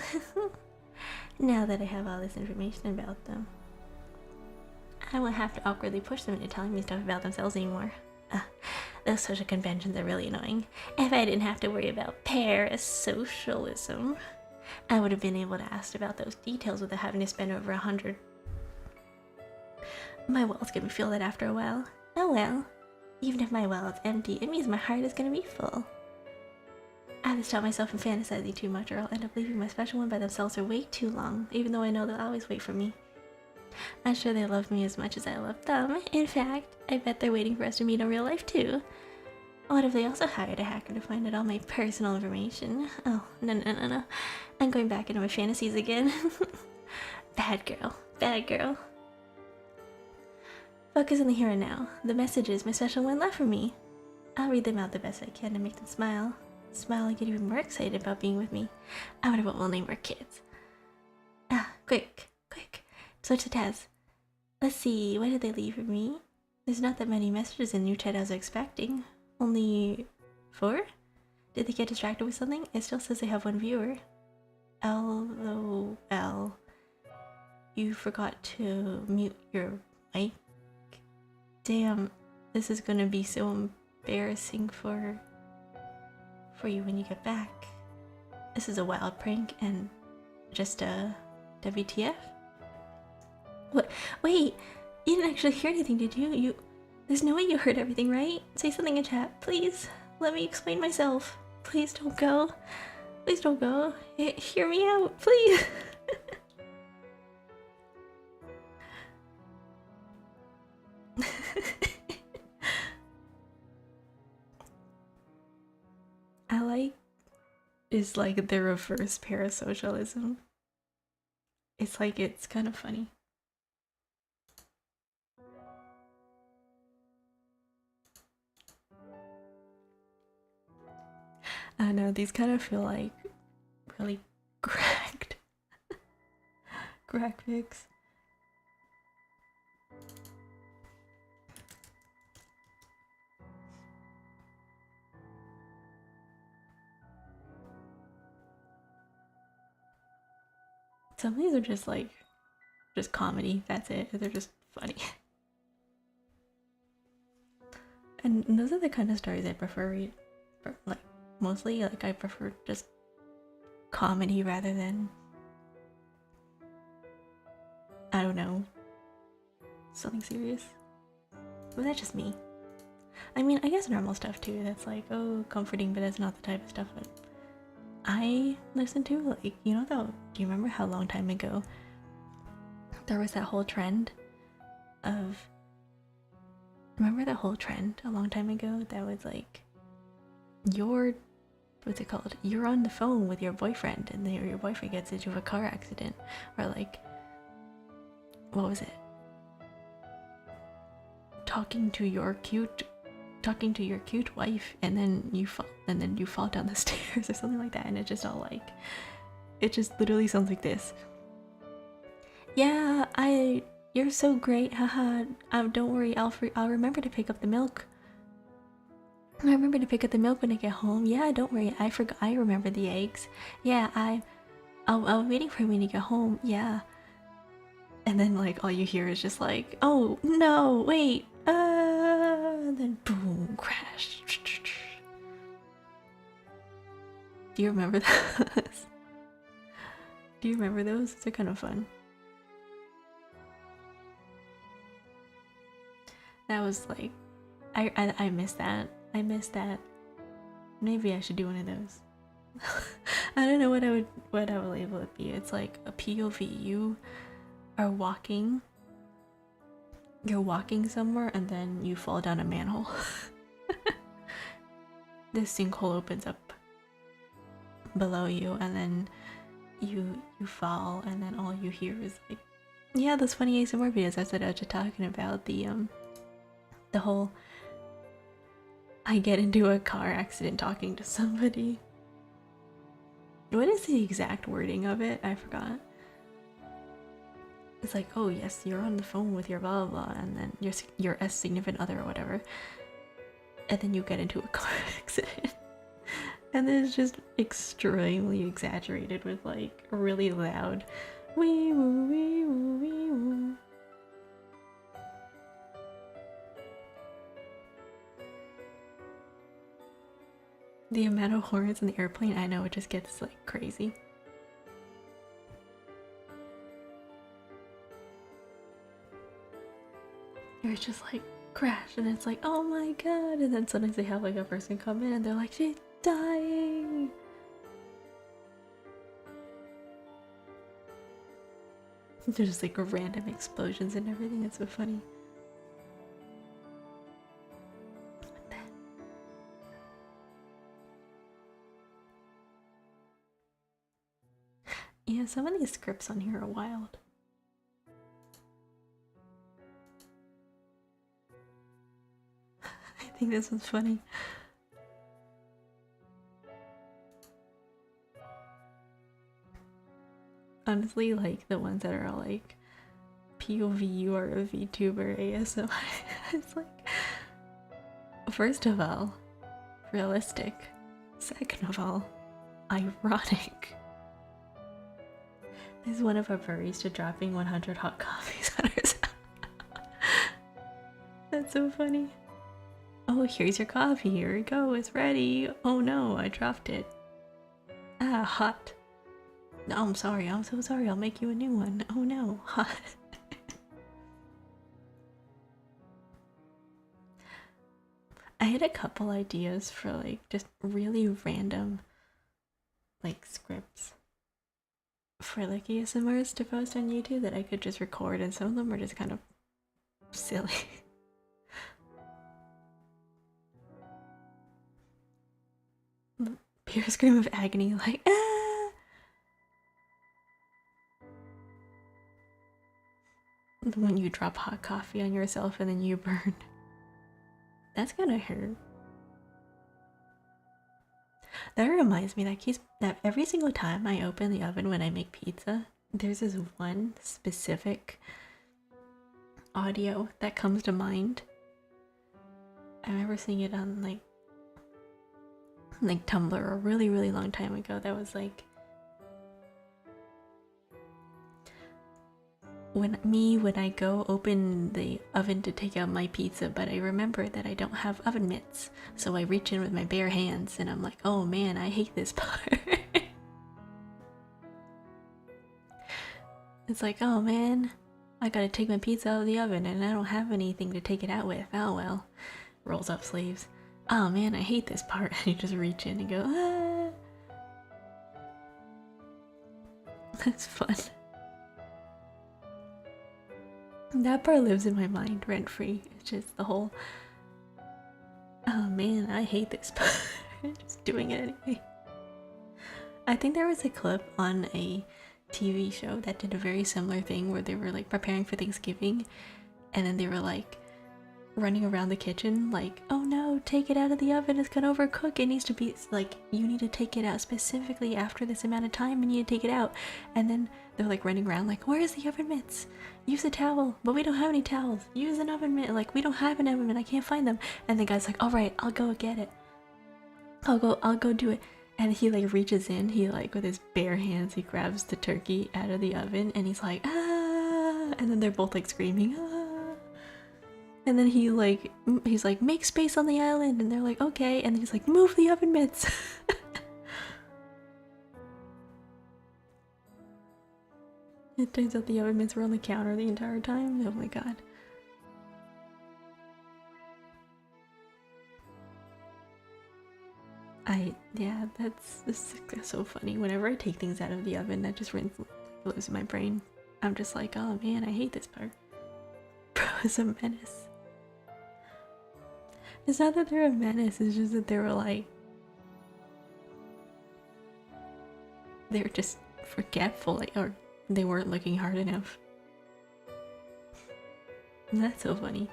Now that I have all this information about them. I won't have to awkwardly push them into telling me stuff about themselves anymore. Those social conventions are really annoying. If I didn't have to worry about parasocialism, I would have been able to ask about those details without having to spend over 100. My well's gonna feel that after a while. Oh well. Even if my well is empty, it means my heart is gonna be full. I have to stop myself from fantasizing too much, or I'll end up leaving my special one by themselves for way too long, even though I know they'll always wait for me. I'm sure they love me as much as I love them. In fact, I bet they're waiting for us to meet in real life too. What if they also hired a hacker to find out all my personal information? Oh, no. I'm going back into my fantasies again. Bad girl, bad girl. Focus on the here and now. The messages my special one left for me. I'll read them out the best I can to make them smile. Smile and get even more excited about being with me. I wonder what we'll name our kids. Quick. Switch the tabs. Let's see, what did they leave for me? There's not that many messages in the new chat as I was expecting. Only 4? Did they get distracted with something? It still says they have 1 viewer. LOL. You forgot to mute your mic? Damn, this is gonna be so embarrassing for you when you get back. This is a wild prank and just a WTF? What? Wait, you didn't actually hear anything, did you? There's no way you heard everything, right? Say something in chat, please. Let me explain myself. Please don't go. Please don't go. Hear me out, please. I like is like the reverse parasocialism. It's like it's kind of funny. I know these kind of feel like really cracked graphics. Some of these are just like just comedy, that's it. They're just funny. And those are the kind of stories I prefer read, like mostly like I prefer just comedy rather than, I don't know, something serious. But that's just me. I mean, I guess normal stuff too, that's like, oh, comforting, but that's not the type of stuff that I listen to. Like, you know, though, do you remember how long time ago there was that whole trend of, remember that whole trend a long time ago that was like, what's it called? You're on the phone with your boyfriend and your boyfriend gets into a car accident, or like, what was it? Talking to your cute wife, and then you fall down the stairs or something like that, and it's just all like, it just literally sounds like this. Yeah, you're so great, haha. Don't worry, I'll remember to pick up the milk. I remember to pick up the milk when I get home. Yeah, don't worry, I remember the eggs. Yeah, I'll be waiting for me to get home. Yeah. And then like all you hear is just like, oh no, wait, and then boom, crash. Do you remember those? Do you remember those? They're kind of fun. That was like, I miss that. I miss that. Maybe I should do one of those. I don't know what I would label it be. It's like a POV. You are walking. You're walking somewhere and then you fall down a manhole. This sinkhole opens up below you and then you fall, and then all you hear is like, yeah, those funny ASMR videos I was just talking about, the whole I get into a car accident talking to somebody. What is the exact wording of it? I forgot. It's like, oh yes, you're on the phone with your blah blah blah, and then your significant other or whatever, and then you get into a car accident. And then it's just extremely exaggerated with like really loud wee woo wee woo wee woo. The amount of horns in the airplane, I know, it just gets like crazy. It's just like crash, and it's like, oh my god, and then sometimes they have like a person come in and they're like, she's dying. There's just like random explosions and everything. It's so funny. What the? Yeah, some of these scripts on here are wild. I think this one's funny. Honestly, like the ones that are like POV, you are a VTuber ASMR. It's like, first of all, realistic. Second of all, ironic. This is one of our barista dropping 100 hot coffees on herself. That's so funny. Oh, here's your coffee. Here we go. It's ready. Oh no, I dropped it. Ah, hot. No, I'm sorry. I'm so sorry. I'll make you a new one. Oh no, hot. I had a couple ideas for like just really random like scripts for like ASMRs to post on YouTube that I could just record, and some of them are just kind of silly. Pure scream of agony, like ah! When you drop hot coffee on yourself and then you burn. That's gonna hurt. That reminds me that every single time I open the oven when I make pizza, there's this one specific audio that comes to mind. I remember seeing it on like Tumblr a really, really long time ago. That was like when I go open the oven to take out my pizza, but I remember that I don't have oven mitts, so I reach in with my bare hands and I'm like, oh man, I hate this part. It's like, oh man, I gotta take my pizza out of the oven and I don't have anything to take it out with. Oh well. Rolls up sleeves. Oh man, I hate this part. And you just reach in and go, ah. That's fun. That part lives in my mind rent free. It's just the whole, oh man, I hate this part. Just doing it anyway. I think there was a clip on a TV show that did a very similar thing where they were like preparing for Thanksgiving and then they were like running around the kitchen like, oh no, take it out of the oven, it's gonna overcook, it needs to be like, you need to take it out specifically after this amount of time, and you need to take it out. And then they're like running around like, where's the oven mitts? Use a towel. But we don't have any towels. Use an oven mitt. Like, we don't have an oven mitt, I can't find them. And the guy's like, all right, I'll go get it. I'll go do it. And he like reaches in, he like with his bare hands, he grabs the turkey out of the oven and he's like, ah, and then they're both like screaming, ah. And then he's like, make space on the island, and they're like, okay, and then he's like, move the oven mitts. It turns out the oven mitts were on the counter the entire time. Oh my god. Yeah, that's so funny. Whenever I take things out of the oven, that just lives in my brain. I'm just like, oh man, I hate this part. Bro is a menace. It's not that they're a menace, it's just that they were like, they were just forgetful, like, or they weren't looking hard enough. And that's so funny.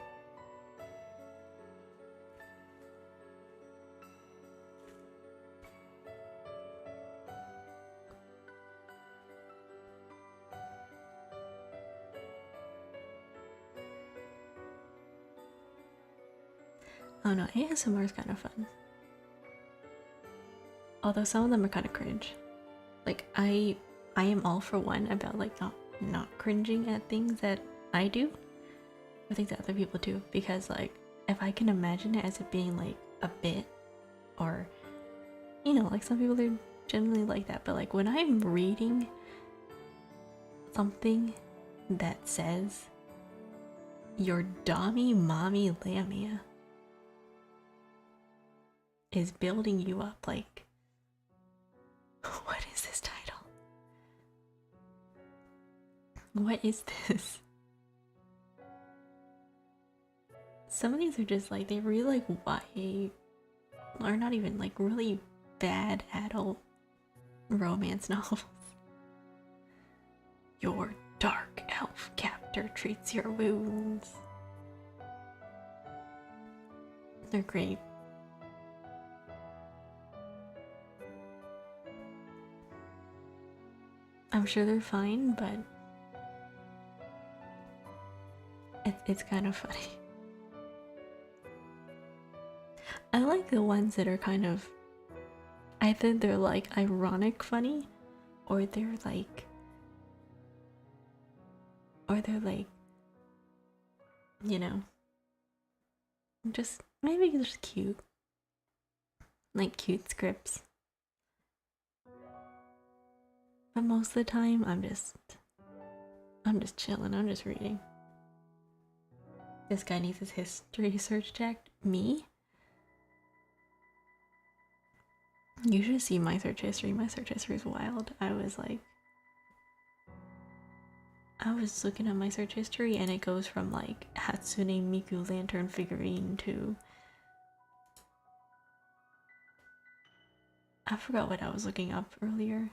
Oh no, ASMR is kind of fun. Although some of them are kind of cringe. Like I am all for one about like not cringing at things that I do or things that other people do, because like if I can imagine it as it being like a bit, or you know, like some people are generally like that, but like when I'm reading something that says your dommy mommy lamia is building you up, like, what is this title? What is this? Some of these are just like, they really like YA, or not even like really bad adult romance novels. Your dark elf captor treats your wounds. They're great. I'm sure they're fine, but it's kind of funny. I like the ones that are kind of, either they're like ironic funny, or they're like, you know, just maybe just cute, like cute scripts. But most of the time, I'm just chilling. I'm just reading. This guy needs his history search checked. Me? You should see my search history. My search history is wild. I was looking at my search history, and it goes from like Hatsune Miku lantern figurine to, I forgot what I was looking up earlier.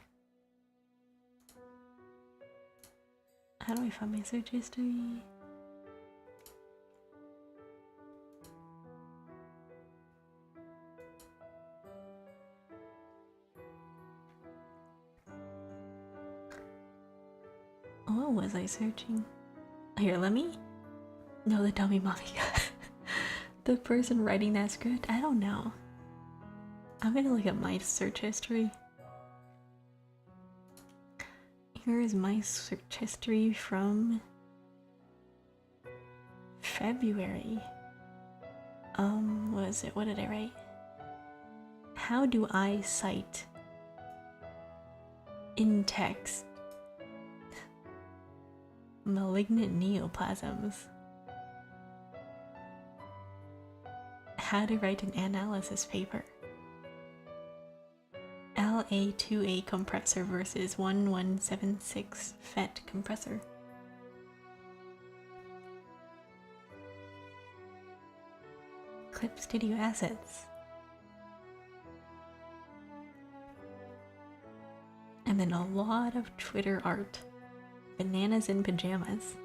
How do I find my search history? What was I searching? Here, let me. No, the dummy mommy. The person writing that script? I don't know. I'm gonna look at my search history. Here is my search history from February. What is it? What did I write? How do I cite in text malignant neoplasms? How to write an analysis paper. LA2A compressor versus 1176 FET compressor. Clip Studio assets. And then a lot of Twitter art. Bananas in pajamas.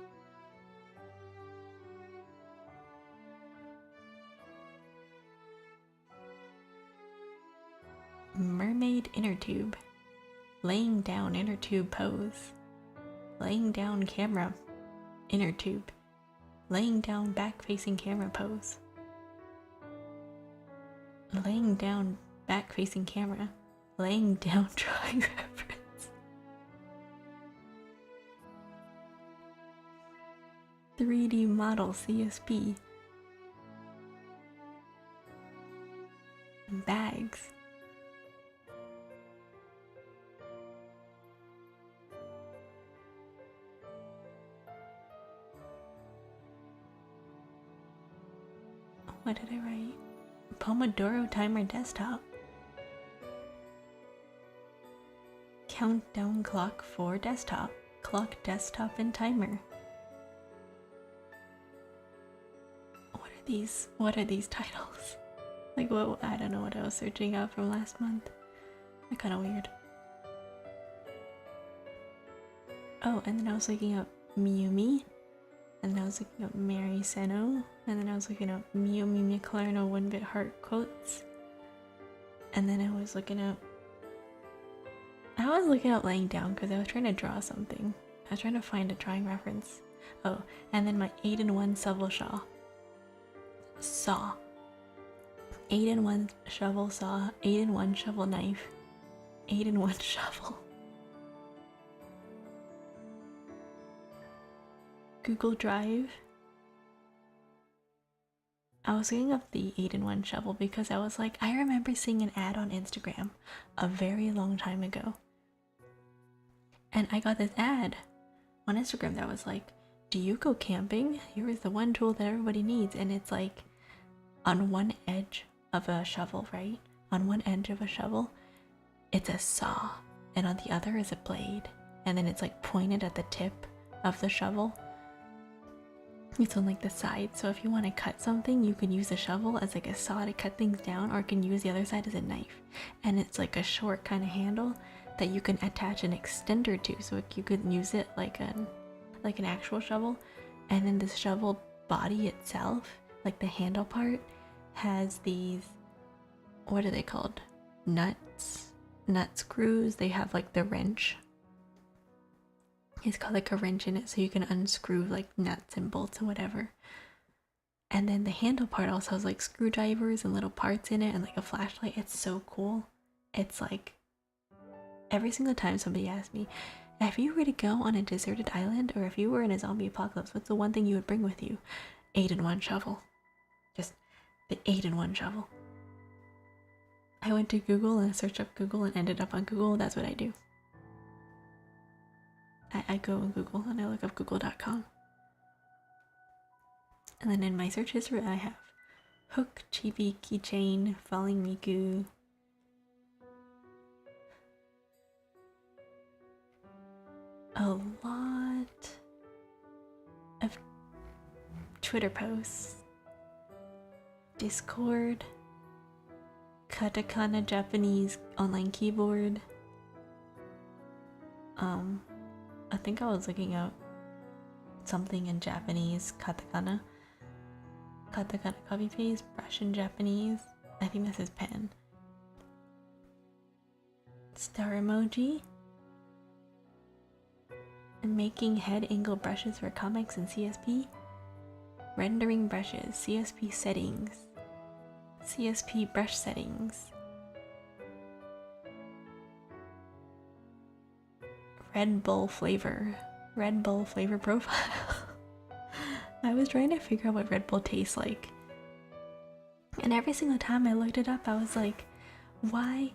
Mermaid inner tube. Laying down inner tube pose. Laying down camera inner tube. Laying down back facing camera pose. Laying down back facing camera. Laying down drawing reference. 3D model CSP. Bags. What did I write? Pomodoro timer desktop. Countdown clock for desktop. Clock desktop and timer. What are these titles? Like what? I don't know what I was searching up from last month. They're kind of weird. Oh, and then I was looking up Miyumi, and then I was looking up Mary Seno, and then I was looking up Miyumi McLaren 1-bit heart quotes, and then I was looking up laying down because I was trying to draw something. I was trying to find a drawing reference. Oh, and then my 8-in-1 shovel saw. 8-in-1 shovel saw, 8-in-1 shovel knife, 8-in-1 shovel. Google Drive. I was looking up the 8-in-1 shovel because I was like, I remember seeing an ad on Instagram a very long time ago. And I got this ad on Instagram that was like, do you go camping? Here is the one tool that everybody needs. And it's like on one edge of a shovel, right? On one edge of a shovel, it's a saw. And on the other is a blade. And then it's like pointed at the tip of the shovel. It's on like the side, so if you want to cut something, you can use a shovel as like a saw to cut things down, or you can use the other side as a knife. And it's like a short kind of handle that you can attach an extender to, so you could use it like an actual shovel. And then the shovel body itself, like the handle part, has these, what are they called? Nut screws. They have like the wrench. It's got like a wrench in it, so you can unscrew like nuts and bolts and whatever. And then the handle part also has like screwdrivers and little parts in it and like a flashlight. It's so cool. It's like every single time somebody asks me, if you were to go on a deserted island or if you were in a zombie apocalypse, what's the one thing you would bring with you? 8-in-1 shovel. Just the 8-in-1 shovel. I went to Google and searched up Google and ended up on Google. That's what I do. I go on Google and I look up google.com. And then in my search history I have hook, chibi, keychain, falling Miku, a lot of Twitter posts, Discord, katakana Japanese online keyboard. I think I was looking up something in Japanese, katakana copy paste, brush in Japanese. I think this is pen. Star emoji. And making head angle brushes for comics and CSP. Rendering brushes, CSP settings. CSP brush settings. Red Bull flavor profile. I was trying to figure out what Red Bull tastes like, and every single time I looked it up I was like, why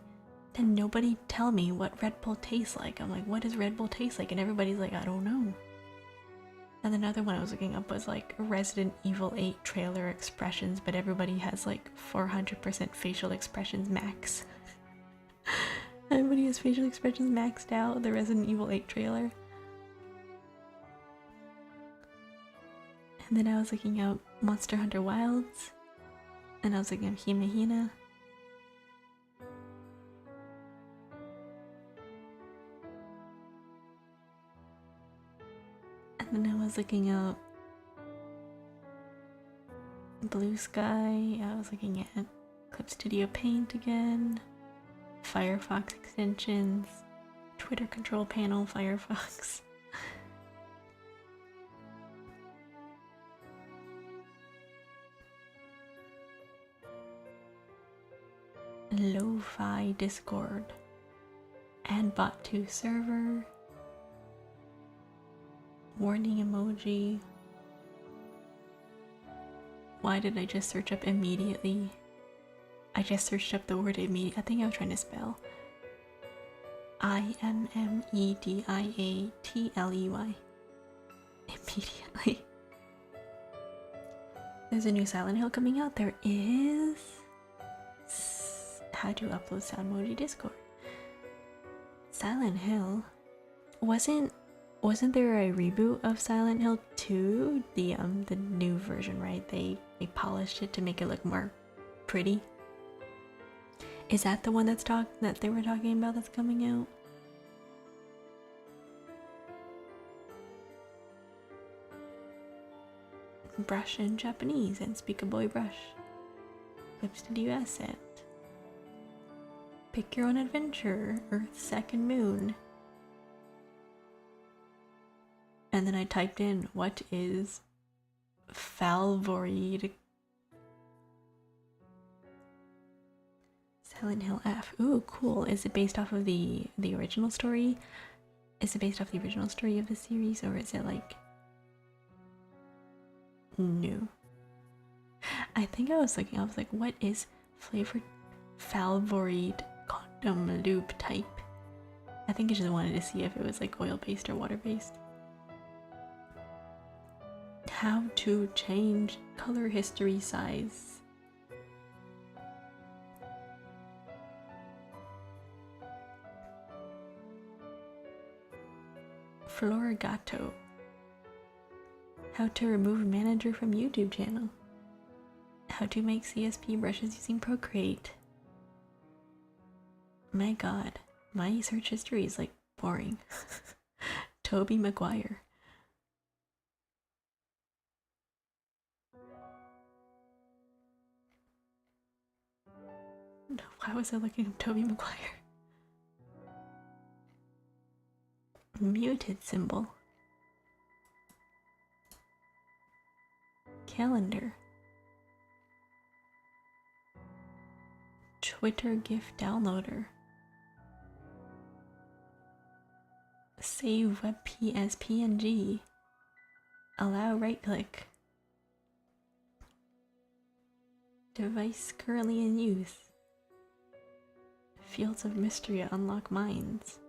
did nobody tell me what Red Bull tastes like? I'm like, what does Red Bull taste like? And everybody's like, I don't know. And another one I was looking up was like Resident Evil 8 trailer expressions, but everybody has like 400% facial expressions max. Everybody has facial expressions maxed out, the Resident Evil 8 trailer. And then I was looking up Monster Hunter Wilds, and I was looking up Hina. And then I was looking up Blue Sky, I was looking at Clip Studio Paint again, Firefox extensions, Twitter control panel, Firefox. Lo-fi Discord, add bot to server, warning emoji. Why did I just search up immediately? I just searched up the word immediately. I think I was trying to spell IMMEDIATLEY. Immediately. There's a new Silent Hill coming out. There is. How to upload Soundmoji Discord. Silent Hill. Wasn't there a reboot of Silent Hill 2? The new version, right? They polished it to make it look more pretty. Is that the one that they were talking about that's coming out? Brush in Japanese and Speak a Boy Brush. Clip Studio Asset. Pick your own adventure. Earth's second moon. And then I typed in, what is Falvorid? Silent Hill F. Ooh, cool. Is it based off of the original story? Is it based off the original story of the series, or is it like new? I think I was like, what is flavored Falvorid condom lube type? I think I just wanted to see if it was like oil-based or water-based. How to change color history size. Florigato. How to remove manager from YouTube channel. How to make CSP brushes using Procreate. My god, my search history is like boring. Toby Maguire. Why was I looking up Toby Maguire? Muted symbol. Calendar. Twitter GIF downloader. Save WebP as PNG. Allow right click. Device currently in use. Fields of mystery unlock minds.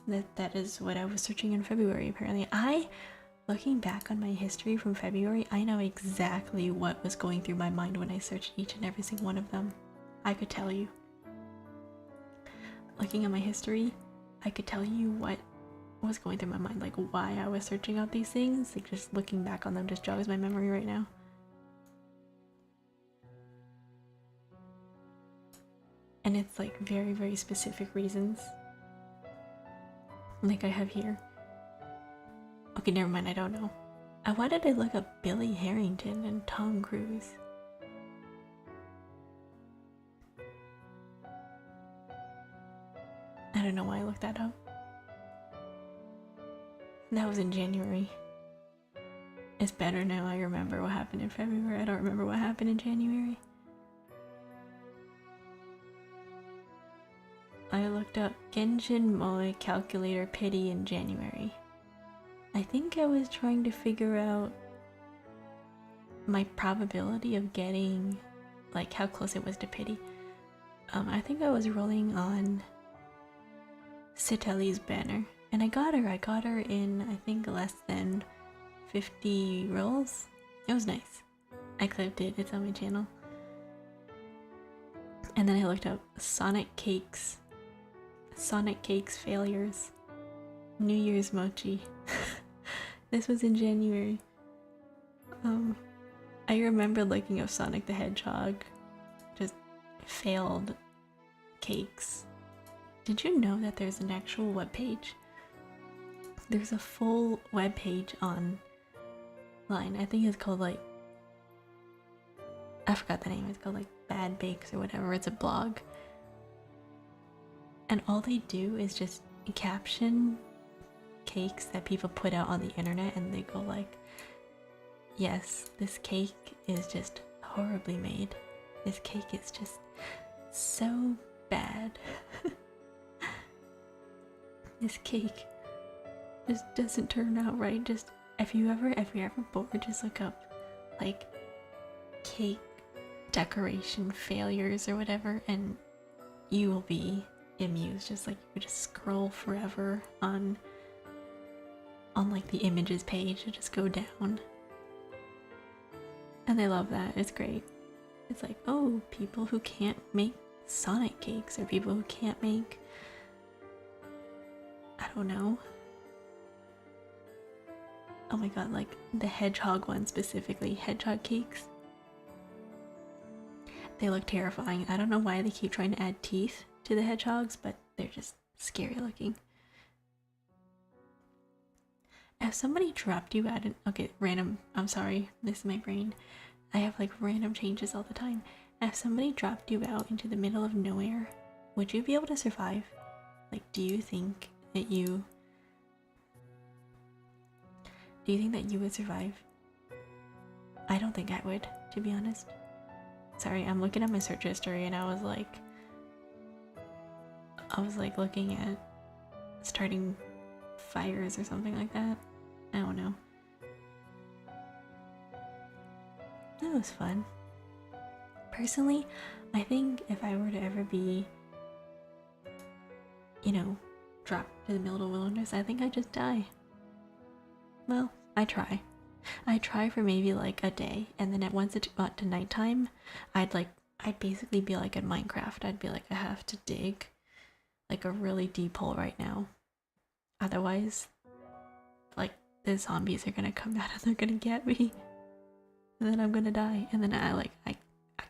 That is what I was searching in February apparently. Looking back on my history from February, I know exactly what was going through my mind when I searched each and every single one of them. I could tell you. Looking at my history, I could tell you what was going through my mind, like why I was searching out these things. Like just looking back on them just jogs my memory right now. And it's like very, very specific reasons. Like I have here. Okay, never mind, I don't know. Why did I look up Billy Harrington and Tom Cruise? I don't know why I looked that up. That was in January. It's better now. I remember what happened in February. I don't remember what happened in January. I looked up Genshin Moi calculator pity in January. I think I was trying to figure out my probability of getting, like how close it was to pity. I think I was rolling on Citeli's banner, and I got her in I think less than 50 rolls. It was nice. I clipped it, it's on my channel. And then I looked up Sonic Cakes failures, New Year's mochi. This was in January. I remember looking up Sonic the Hedgehog just failed cakes. Did you know that there's an actual webpage? There's a full webpage online. I think it's called like, I forgot the name. It's called like Bad Bakes or whatever. It's a blog. And all they do is just caption cakes that people put out on the internet, and they go like, yes, this cake is just horribly made. This cake is just so bad. This cake just doesn't turn out right. Just if you're ever bored, just look up like cake decoration failures or whatever, and you will be amused. Just like you could just scroll forever on like the images page to just go down. And they love that. It's great. It's like, oh, people who can't make Sonic cakes, or people who can't make, I don't know. Oh my god, like the hedgehog one specifically, hedgehog cakes. They look terrifying. I don't know why they keep trying to add teeth to the hedgehogs, but they're just scary looking. If somebody dropped you at an, okay, random, I'm sorry, this is my brain. I have like random changes all the time. If somebody dropped you out into the middle of nowhere, would you be able to survive? Like, do you think that you would survive? I don't think I would, to be honest. Sorry, I'm looking at my search history and I was like looking at starting fires or something like that. I don't know. That was fun. Personally, I think if I were to ever be, you know, dropped to the middle of the wilderness, I think I'd just die. Well, I try. I try for maybe like a day, and then once it got to nighttime, I'd basically be like in Minecraft. I'd be like, I have to dig like a really deep hole right now. Otherwise, like the zombies are gonna come out and they're gonna get me. And then I'm gonna die. And then I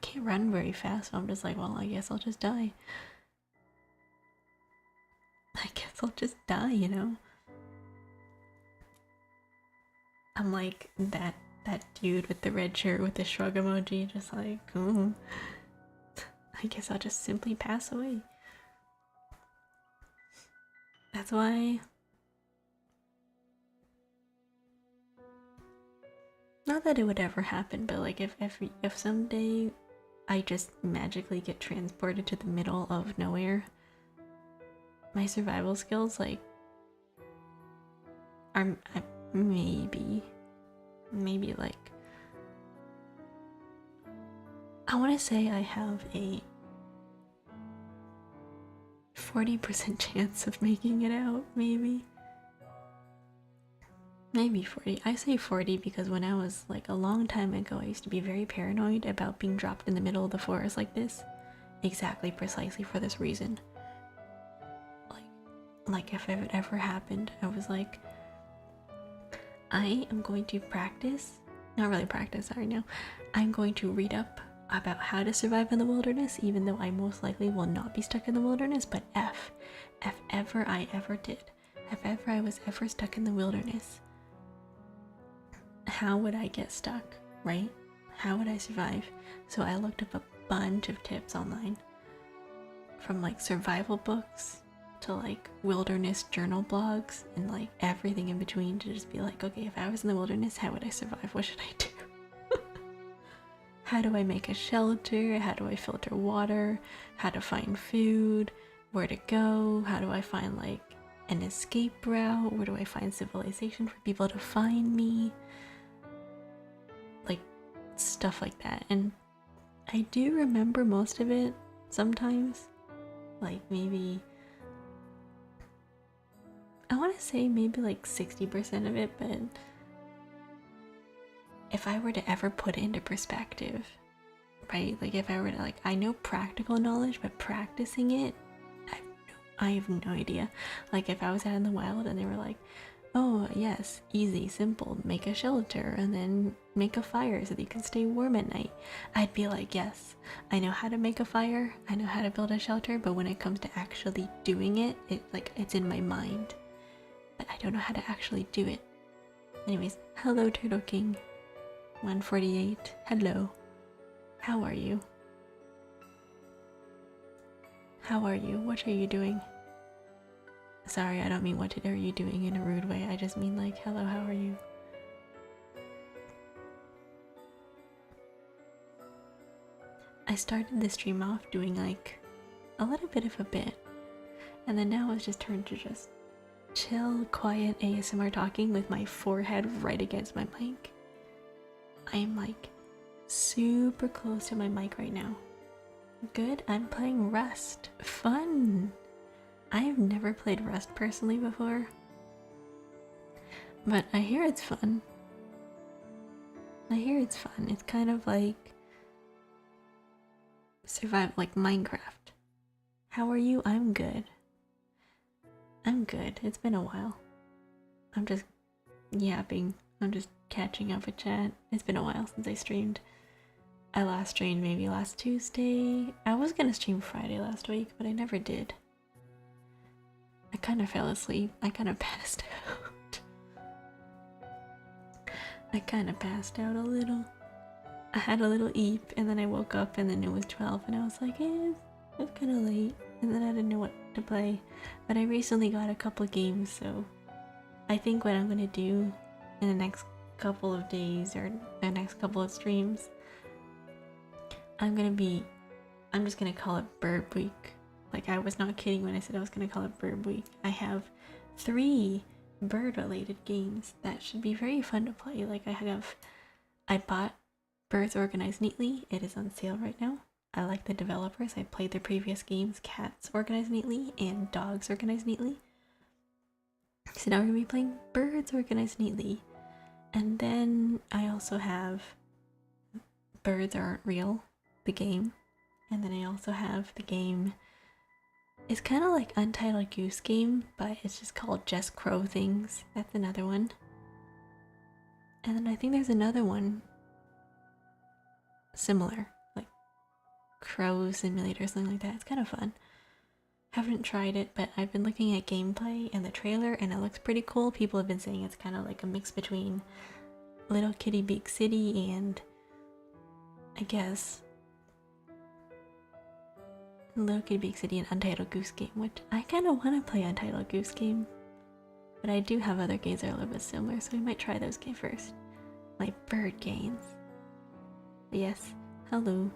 can't run very fast, so I'm just like, well, I guess I'll just die. I guess I'll just die, you know? I'm like that dude with the red shirt with the shrug emoji, just like, ooh. I guess I'll just simply pass away. That's why... Not that it would ever happen, but like if someday I just magically get transported to the middle of nowhere, my survival skills like are maybe like, I want to say I have a 40% chance of making it out, maybe 40. I say 40 because when I was like a long time ago, I used to be very paranoid about being dropped in the middle of the forest like this, precisely for this reason. Like if it ever happened, I was like, I am going to practice, not really practice, sorry, no, I'm going to read up about how to survive in the wilderness, even though I most likely will not be stuck in the wilderness, but if ever I was ever stuck in the wilderness, how would I get stuck, right? How would I survive? So I looked up a bunch of tips online, from like survival books to like wilderness journal blogs and like everything in between, to just be like, okay, if I was in the wilderness, how would I survive? What should I do? How do I make a shelter? How do I filter water? How to find food? Where to go? How do I find like an escape route? Where do I find civilization for people to find me? Like stuff like that. And I do remember most of it sometimes. Like maybe, I want to say maybe like 60% of it, but if I were to ever put it into perspective, right? Like if I were to, like, I know practical knowledge, but practicing it, I have no idea. Like if I was out in the wild and they were like, oh yes, easy, simple, make a shelter and then make a fire so that you can stay warm at night, I'd be like, yes, I know how to make a fire, I know how to build a shelter, but when it comes to actually doing it, it's in my mind, but I don't know how to actually do it. Anyways, hello Turtle King 148, hello, how are you? How are you? What are you doing? Sorry, I don't mean what are you doing in a rude way. I just mean like, hello, how are you? I started the stream off doing like a little bit of a bit, and then now it's just turned to just chill, quiet ASMR talking with my forehead right against my mic. I am like super close to my mic right now. Good, I'm playing Rust. Fun! I have never played Rust personally before, but I hear it's fun. It's kind of like like Minecraft. How are you? I'm good. It's been a while. I'm just yapping. I'm just catching up with chat. It's been a while since I streamed. I last streamed maybe last Tuesday. I was gonna stream Friday last week, but I never did. I kind of fell asleep. I kind of passed out. A little. I had a little eep and then I woke up and then it was 12 and I was like, it's kind of late. And then I didn't know what to play. But I recently got a couple games, so I think what I'm going to do in the next couple of days or the next couple of streams, I'm just going to call it Bird Week. Like, I was not kidding when I said I was going to call it Bird Week. I have 3 bird-related games that should be very fun to play. Like, I bought Birds Organized Neatly. It is on sale right now. I like the developers. I played their previous games, Cats Organized Neatly and Dogs Organized Neatly. So now we're going to be playing Birds Organized Neatly. And then I also have Birds Aren't Real, the game. And then I also have the game, it's kind of like Untitled Goose Game, but it's just called Just Crow Things. That's another one. And then I think there's another one similar, like Crow Simulator or something like that. It's kind of fun. Haven't tried it, but I've been looking at gameplay and the trailer, and it looks pretty cool. People have been saying it's kind of like a mix between Little Kitty Big City and, I guess, Little Kitty Big City and Untitled Goose Game, which I kind of want to play Untitled Goose Game. But I do have other games that are a little bit similar, so we might try those games first. My bird games. Yes, hello.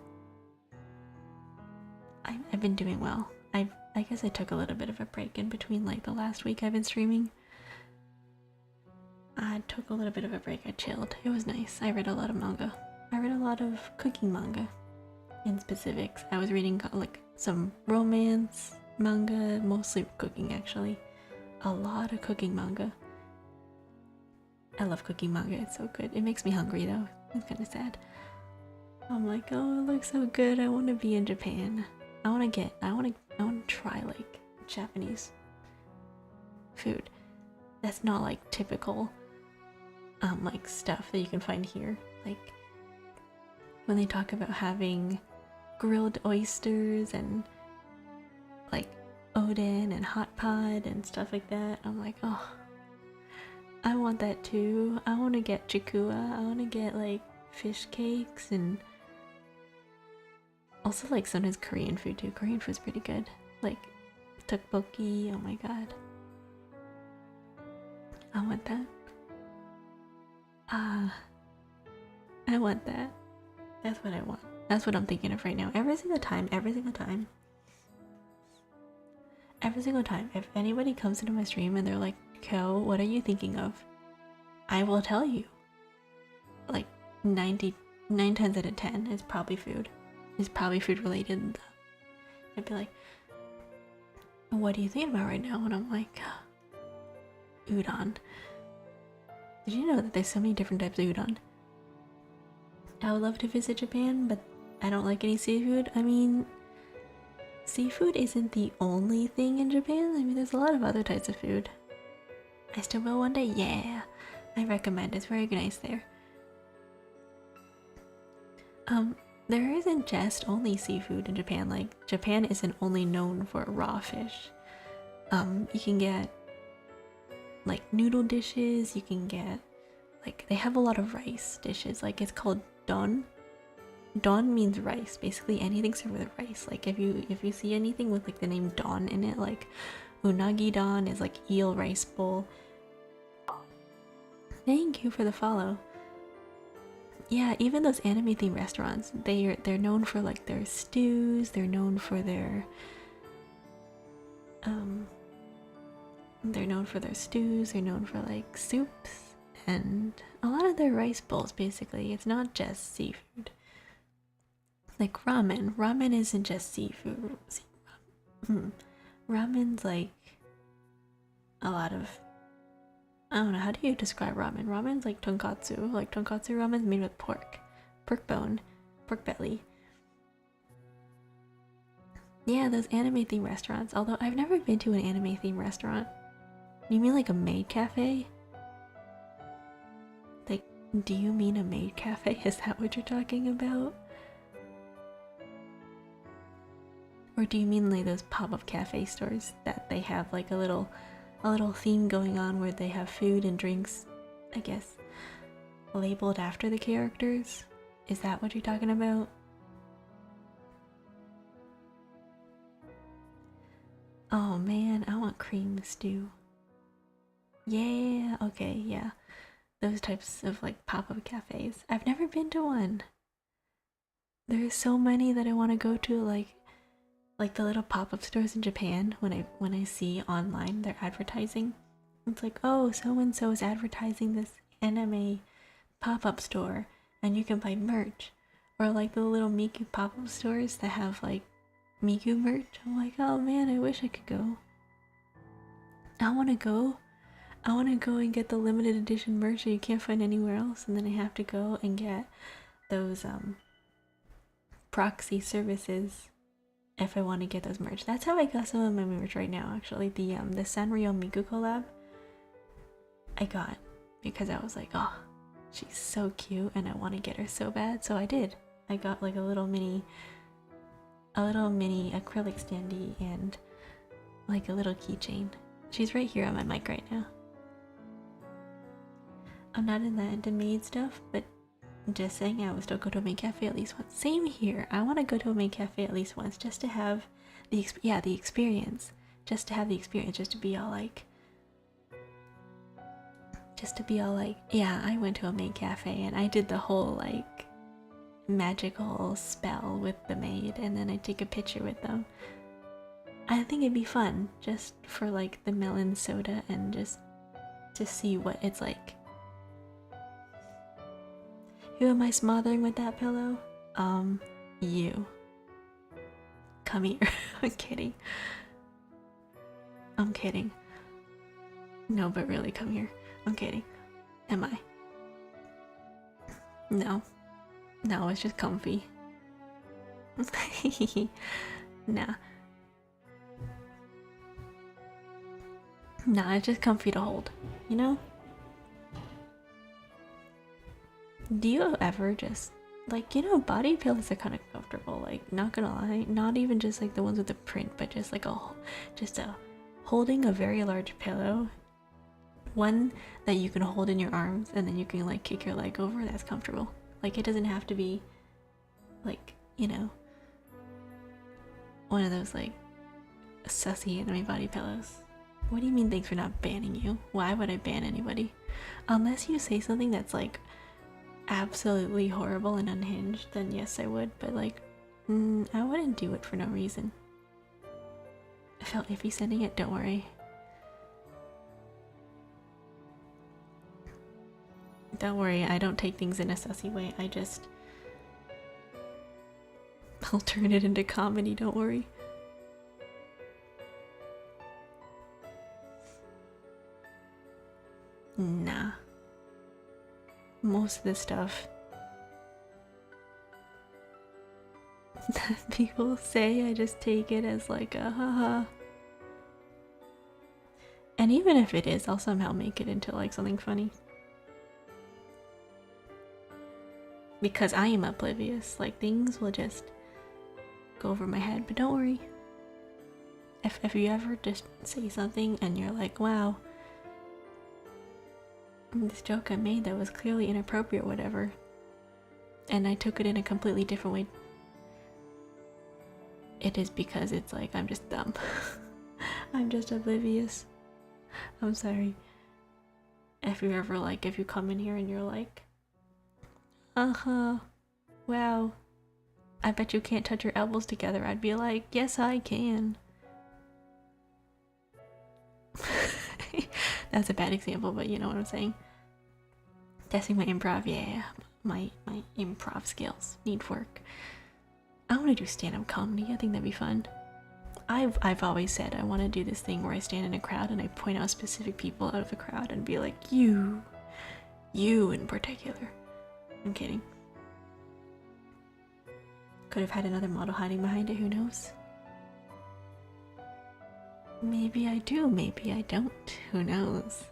I've been doing well. I guess I took a little bit of a break in between, like, the last week I've been streaming. I took a little bit of a break. I chilled. It was nice. I read a lot of manga. I read a lot of cooking manga in specifics. I was reading, like, some romance manga, mostly cooking, actually. A lot of cooking manga. I love cooking manga. It's so good. It makes me hungry, though. It's kind of sad. I'm like, oh, it looks so good. I want to be in Japan. I want to try, like, Japanese food. That's not, like, typical, like, stuff that you can find here. Like, when they talk about having grilled oysters and, like, oden and hot pot and stuff like that, I'm like, oh, I want that too. I want to get chikua. I want to get, like, fish cakes, and also, like, sometimes Korean food too. Korean food's pretty good. Like, tteokbokki, oh my god. I want that. I want that. That's what I want. That's what I'm thinking of right now. Every single time, if anybody comes into my stream and they're like, Ko, what are you thinking of? I will tell you. Like, 99 times out of 10 is probably food. It's probably food related. I'd be like, what are you thinking about right now? And I'm like, udon. Did you know that there's so many different types of udon? I would love to visit Japan, but I don't like any seafood. I mean, seafood isn't the only thing in Japan. I mean, there's a lot of other types of food. I still will one day. Yeah, I recommend. It's very nice there. There isn't just only seafood in Japan. Like, Japan isn't only known for raw fish. You can get, like, noodle dishes. You can get, like, they have a lot of rice dishes. Like, it's called don. Don means rice. Basically, anything served with rice. Like, if you see anything with, like, the name don in it, like unagi don is like eel rice bowl. Thank you for the follow. Yeah, even those anime themed restaurants, they're known for, like, their stews. They're known for their stews. They're known for, like, soups and a lot of their rice bowls. Basically, it's not just seafood. Like ramen. Ramen isn't just seafood. Ramen's like a lot of, I don't know, how do you describe ramen? Ramen's like tonkatsu. Like, tonkatsu ramen's made with pork bone, pork belly. Yeah, those anime themed restaurants. Although I've never been to an anime themed restaurant. You mean like a maid cafe? Like, do you mean a maid cafe? Is that what you're talking about? Or do you mean like those pop-up cafe stores that they have like a little theme going on where they have food and drinks, I guess, labeled after the characters? Is that what you're talking about? Oh man, I want cream stew. Yeah, okay, yeah. Those types of, like, pop-up cafes. I've never been to one. There's so many that I want to go to, like the little pop-up stores in Japan. When I see online their advertising, it's like, oh, so and so is advertising this anime pop-up store and you can buy merch. Or like the little Miku pop-up stores that have, like, Miku merch. I'm like, oh man, I wish I could go. I want to go and get the limited edition merch that you can't find anywhere else, and then I have to go and get those proxy services if I want to get those merch. That's how I got some of my merch right now, actually. The Sanrio Miku collab I got because I was like, oh, She's so cute and I want to get her so bad, so I did. I got like a little mini acrylic standee and like a little keychain. She's right here on my mic right now. I'm not in that into maid stuff, but just saying I would still go to a maid cafe at least once. Same here. I want to go to a maid cafe at least once just to have the experience. Just to have the experience, just to be all like, yeah, I went to a maid cafe and I did the whole like magical spell with the maid and then I take a picture with them. I think it'd be fun just for like the melon soda and just to see what it's like. Who am I smothering with that pillow? You. Come here. I'm kidding. I'm kidding. No, but really, come here. I'm kidding. Am I? No. No, it's just comfy. Nah. Nah, it's just comfy to hold, you know? Do you ever just, like, you know, body pillows are kind of comfortable, like, not gonna lie, not even just like the ones with the print, but just like holding a very large pillow, one that you can hold in your arms and then you can like kick your leg over, that's comfortable. Like, it doesn't have to be like, you know, one of those like sussy anime body pillows. What do you mean thanks for not banning you? Why would I ban anybody? Unless you say something that's like absolutely horrible and unhinged, then yes I would, but like I wouldn't do it for no reason. I felt iffy sending it, don't worry. Don't worry, I don't take things in a sussy way, I'll turn it into comedy, don't worry. Nah. Most of the stuff that people say, I just take it as like a haha. And even if it is, I'll somehow make it into like something funny. Because I am oblivious, like things will just go over my head, but don't worry. If you ever just say something and you're like, wow, this joke I made that was clearly inappropriate, whatever, and I took it in a completely different way, it is because it's like I'm just dumb. I'm just oblivious. I'm sorry. If you ever like, if you come in here and you're like, wow, I bet you can't touch your elbows together, I'd be like, yes I can. That's a bad example, but you know what I'm saying. Testing my improv, yeah. My improv skills need work. I want to do stand-up comedy, I think that'd be fun. I've always said I want to do this thing where I stand in a crowd and I point out specific people out of the crowd and be like, you in particular. I'm kidding. Could have had another model hiding behind it, who knows? Maybe I do, maybe I don't, who knows?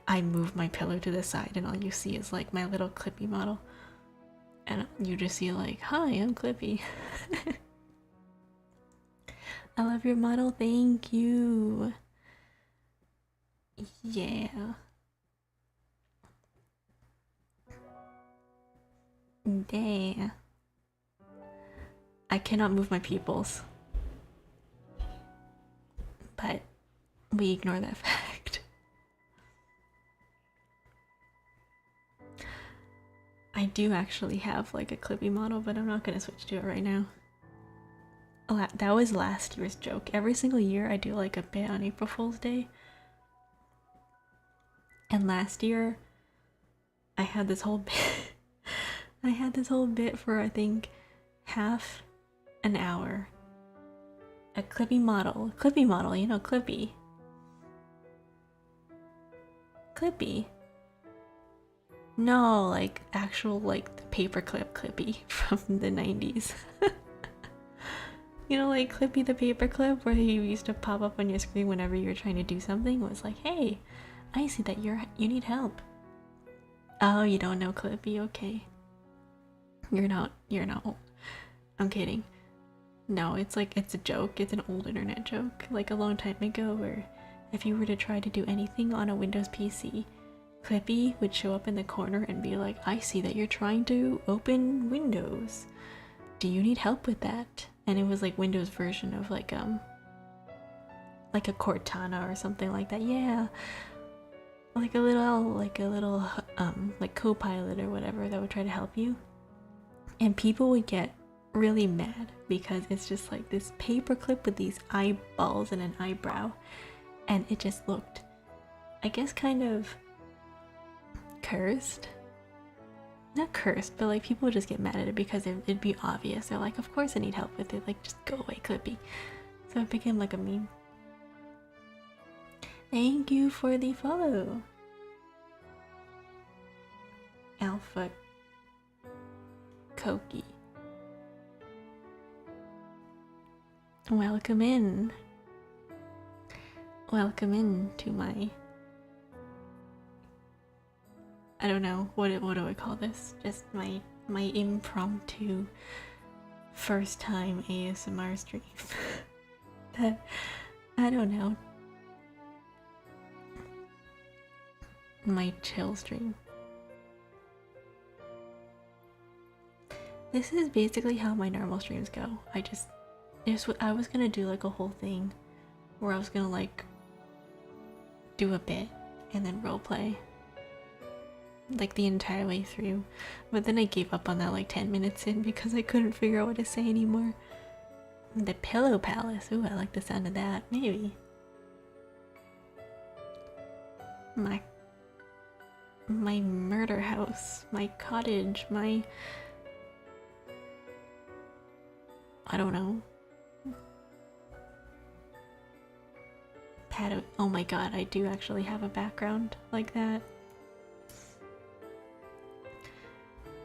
I move my pillow to the side and all you see is like my little Clippy model. And you just see like, hi, I'm Clippy. I love your model, thank you. Yeah. Damn. I cannot move my pupils. But we ignore that fact. I do actually have like a Clippy model, but I'm not gonna switch to it right now. That was last year's joke. Every single year I do like a bit on April Fool's Day. And last year I had this whole bit for I think half an hour. A Clippy model, you know, Clippy. Clippy. No, like actual like the paperclip Clippy from the 90s. You know, like Clippy the paperclip where he used to pop up on your screen whenever you were trying to do something. It was like, hey, I see that you need help. Oh, you don't know Clippy? Okay. You're not old. I'm kidding. No, it's like, it's a joke. It's an old internet joke. Like a long time ago where if you were to try to do anything on a Windows PC, Clippy would show up in the corner and be like, I see that you're trying to open Windows. Do you need help with that? And it was like Windows version of like a Cortana or something like that. Yeah. Like a little like co-pilot or whatever that would try to help you. And people would get really mad because it's just like this paperclip with these eyeballs and an eyebrow, and it just looked, I guess, kind of cursed. Not cursed, but like people would just get mad at it because it'd be obvious. They're like, of course I need help with it, like just go away, Clippy. So it became like a meme. Thank you for the follow, Alpha Koki. Welcome in. Welcome in to my, I don't know, what do I call this? Just my impromptu first time ASMR stream. That, I don't know. My chill stream. This is basically how my normal streams go. I was gonna do like a whole thing where I was gonna like do a bit and then roleplay like the entire way through, but then I gave up on that like 10 minutes in because I couldn't figure out what to say anymore. The Pillow Palace. Ooh, I like the sound of that. Maybe. My murder house, my cottage, my, I don't know. Oh my god, I do actually have a background like that.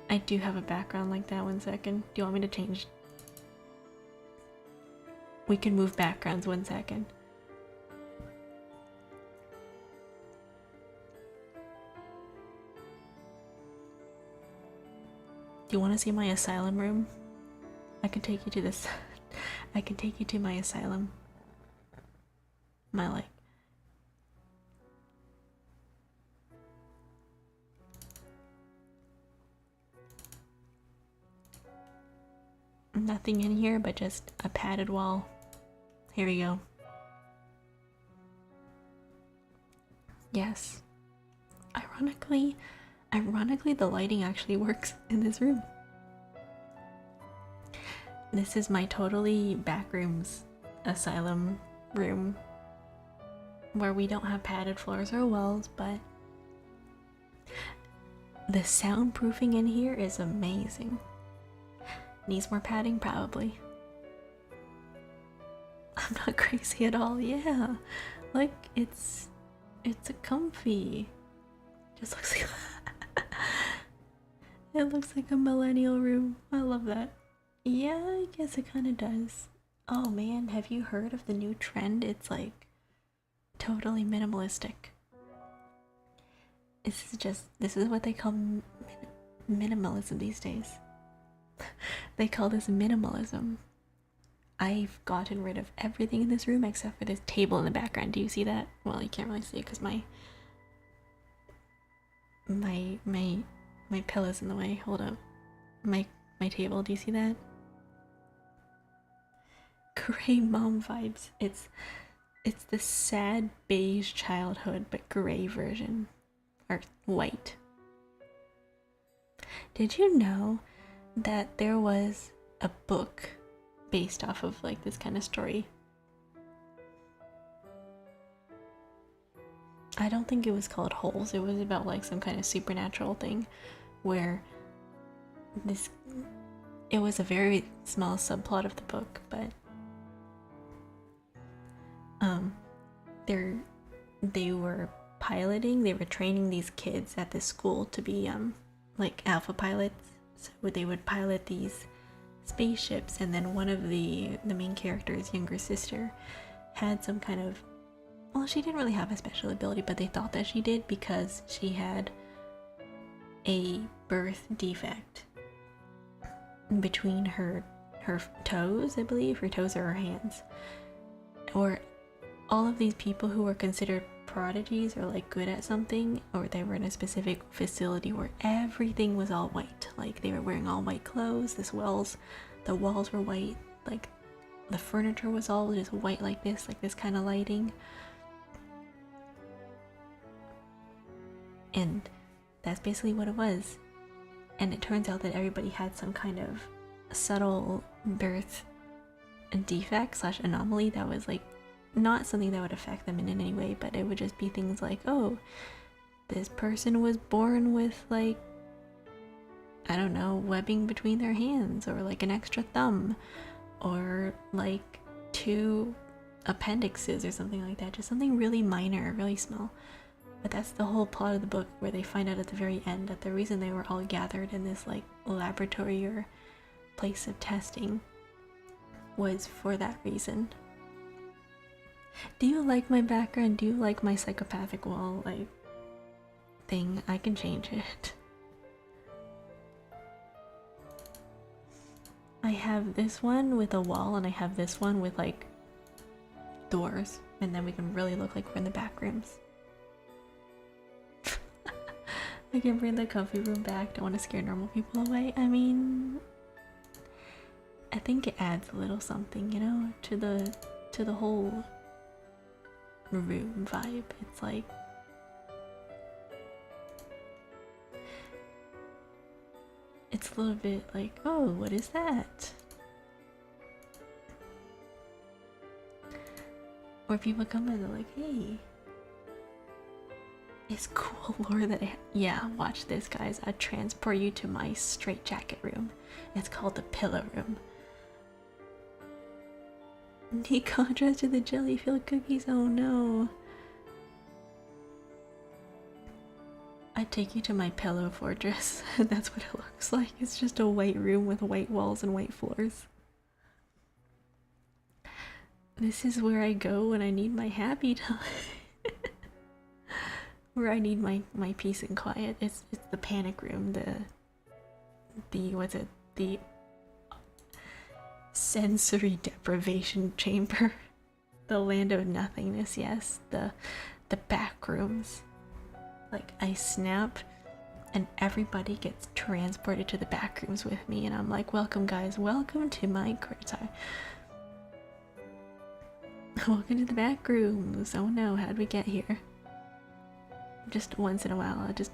I do have a background like that. 1 second. Do you want me to change? We can move backgrounds 1 second. Do you want to see my asylum room? I can take you to this. I can take you to my asylum. My like. Nothing in here but just a padded wall. Here we go. Yes. Ironically, the lighting actually works in this room. This is my totally backrooms asylum room where we don't have padded floors or walls, but the soundproofing in here is amazing. Needs more padding? Probably. I'm not crazy at all. Yeah, like it's a comfy. Just looks like it looks like a millennial room. I love that. Yeah, I guess it kind of does. Oh man, have you heard of the new trend? It's like totally minimalistic. This is what they call minimalism these days. They call this minimalism. I've gotten rid of everything in this room except for this table in the background. Do you see that? Well, you can't really see it because my pillow's in the way. Hold up. My table, do you see that? Gray mom vibes. It's the sad beige childhood but gray version. Or white. Did you know that there was a book based off of like this kind of story? I don't think it was called Holes. It was about like some kind of supernatural thing where it was a very small subplot of the book, but they were training these kids at this school to be like alpha pilots. So they would pilot these spaceships, and then one of the main character's younger sister had some kind of, well, she didn't really have a special ability, but they thought that she did because she had a birth defect between her toes, I believe. Her toes or her hands. Or all of these people who were considered prodigies or like good at something, or they were in a specific facility where everything was all white. Like they were wearing all white clothes, the walls were white, like the furniture was all just white like this kind of lighting. And that's basically what it was. And it turns out that everybody had some kind of subtle birth defect / anomaly that was like not something that would affect them in any way, but it would just be things like, oh, this person was born with like, I don't know, webbing between their hands, or like an extra thumb, or like 2 appendixes or something like that. Just something really minor, really small. But that's the whole plot of the book, where they find out at the very end that the reason they were all gathered in this like laboratory or place of testing was for that reason. Do you like my background? Do you like my psychopathic wall like thing? I can change it. I have this one with a wall, and I have this one with like doors, and then we can really look like we're in the back rooms. I can bring the comfy room back. Don't want to scare normal people away. I mean, I think it adds a little something, you know, to the whole room vibe. It's like, it's a little bit like, oh, what is that? Or people come in and they're like, hey, it's cool lore that yeah, watch this, guys. I transport you to my straitjacket room. It's called the pillow room. Neat contrast to the jelly-filled cookies. Oh no. I'd take you to my pillow fortress. That's what it looks like. It's just a white room with white walls and white floors. This is where I go when I need my happy time. Where I need my peace and quiet. It's the panic room, the what's it? The sensory deprivation chamber. The land of nothingness, yes. The back rooms. Like, I snap and everybody gets transported to the back rooms with me, and I'm like, welcome guys, welcome to my quarter. Welcome to the back rooms. Oh no, how'd we get here? Just once in a while, I'll just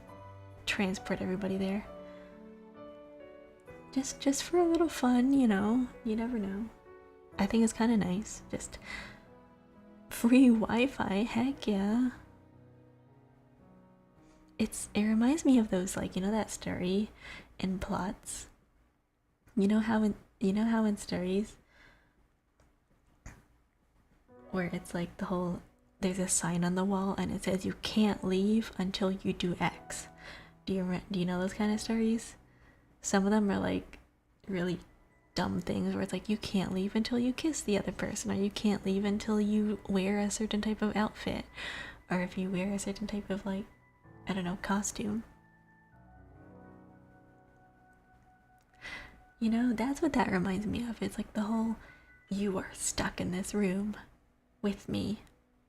transport everybody there. Just for a little fun, you know? You never know. I think it's kind of nice. Just free Wi-Fi, heck yeah. It reminds me of those, like, you know, that story in plots. You know how in stories where it's like the whole, there's a sign on the wall and it says you can't leave until you do X. Do you know those kind of stories? Some of them are like really dumb things where it's like you can't leave until you kiss the other person, or you can't leave until you wear a certain type of outfit, or if you wear a certain type of, like, I don't know, costume. You know, that's what that reminds me of. It's like the whole, you are stuck in this room with me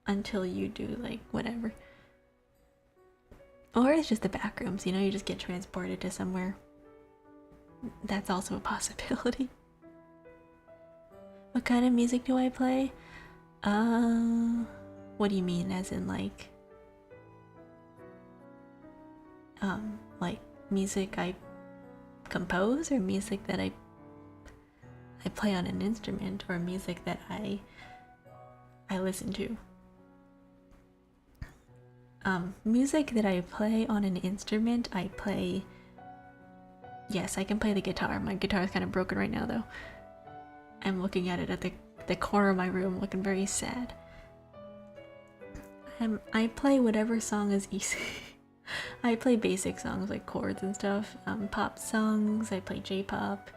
until you do, like, whatever. Or it's just the back rooms, you know, you just get transported to somewhere. That's also a possibility. What kind of music do I play? What do you mean, as in like music I compose, or music that I play on an instrument, or music that I listen to? Music that I play on an instrument, I play. Yes, I can play the guitar. My guitar is kind of broken right now, though. I'm looking at it at the corner of my room, looking very sad. I play whatever song is easy. I play basic songs like chords and stuff. Pop songs. I play J-pop.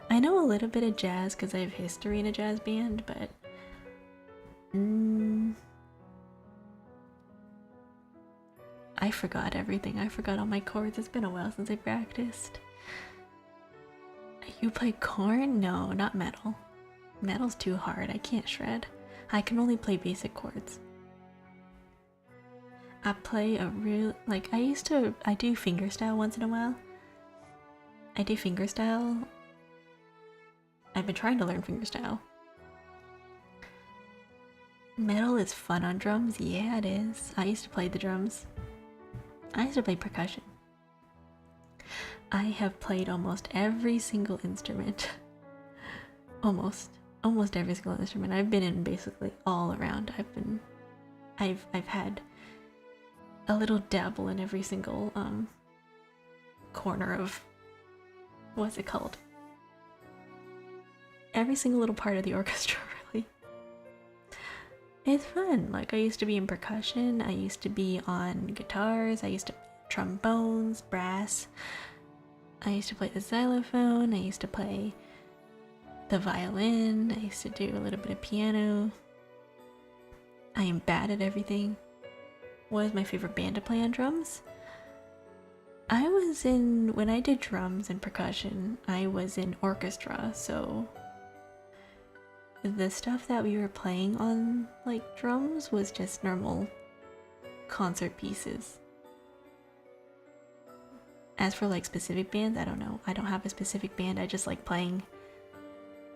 I know a little bit of jazz because I have history in a jazz band, but I forgot everything. I forgot all my chords. It's been a while since I practiced. You play corn? No, not metal. Metal's too hard. I can't shred. I can only play basic chords. I play a real, like, I do fingerstyle once in a while. I do fingerstyle. I've been trying to learn fingerstyle. Metal is fun on drums. Yeah, it is. I used to play the drums. I used to play percussion. I have played almost every single instrument. almost every single instrument. I've been in basically all around. I've had a little dabble in every single corner of, what's it called? Every single little part of the orchestra, really. It's fun. Like, I used to be in percussion, I used to be on guitars, I used to play trombones, brass, I used to play the xylophone, I used to play the violin, I used to do a little bit of piano. I am bad at everything. What is my favorite band to play on drums? When I did drums and percussion, I was in orchestra, so the stuff that we were playing on, like, drums was just normal concert pieces. As for, like, specific bands, I don't know. I don't have a specific band. I just like playing.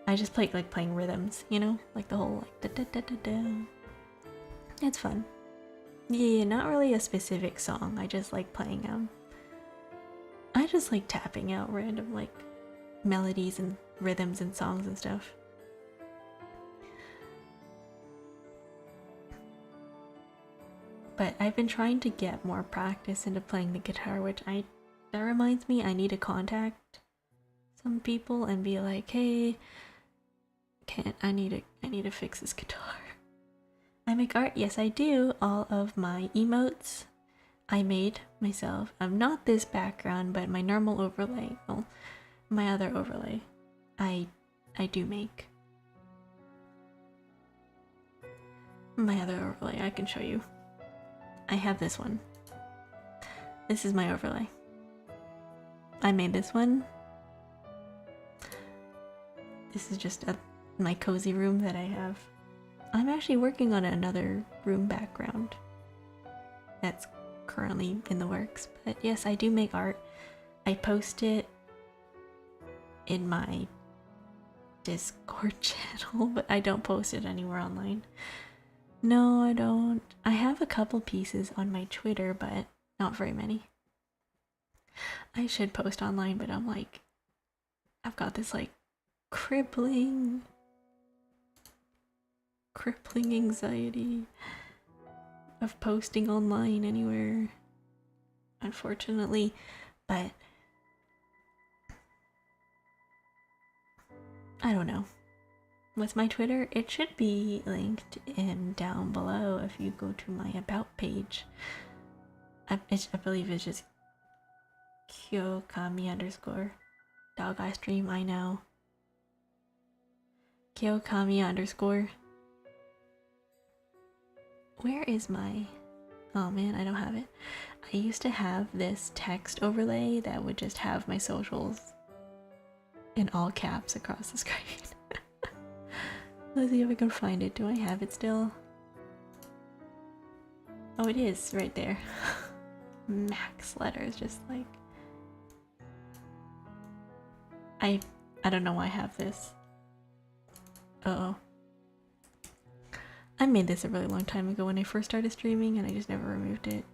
I just like playing rhythms, you know? Like the whole, like, da-da-da-da-da. It's fun. Yeah, not really a specific song. I just like playing them. I just like tapping out random, like, melodies and rhythms and songs and stuff. But I've been trying to get more practice into playing the guitar, that reminds me, I need to contact some people and be like, hey, I need to fix this guitar. I make art, yes I do. All of my emotes I made myself. Not this background, but my normal overlay, well, my other overlay, I do make. My other overlay, I can show you. I have this one. This is my overlay. I made this one. This is just my cozy room that I have. I'm actually working on another room background that's currently in the works. But yes, I do make art. I post it in my Discord channel, but I don't post it anywhere online. No, I don't. I have a couple pieces on my Twitter, but not very many. I should post online, but I'm like, I've got this like crippling anxiety of posting online anywhere, unfortunately. But I don't know. What's my Twitter? It should be linked in down below if you go to my about page. I believe it's just Kyokami_ dog eye stream, I know. Kyokami_. Where is my... Oh man, I don't have it. I used to have this text overlay that would just have my socials in all caps across the screen. Let's see if I can find it. Do I have it still? Oh, it is right there. Max letters, just like... I don't know why I have this. Uh-oh. I made this a really long time ago when I first started streaming and I just never removed it.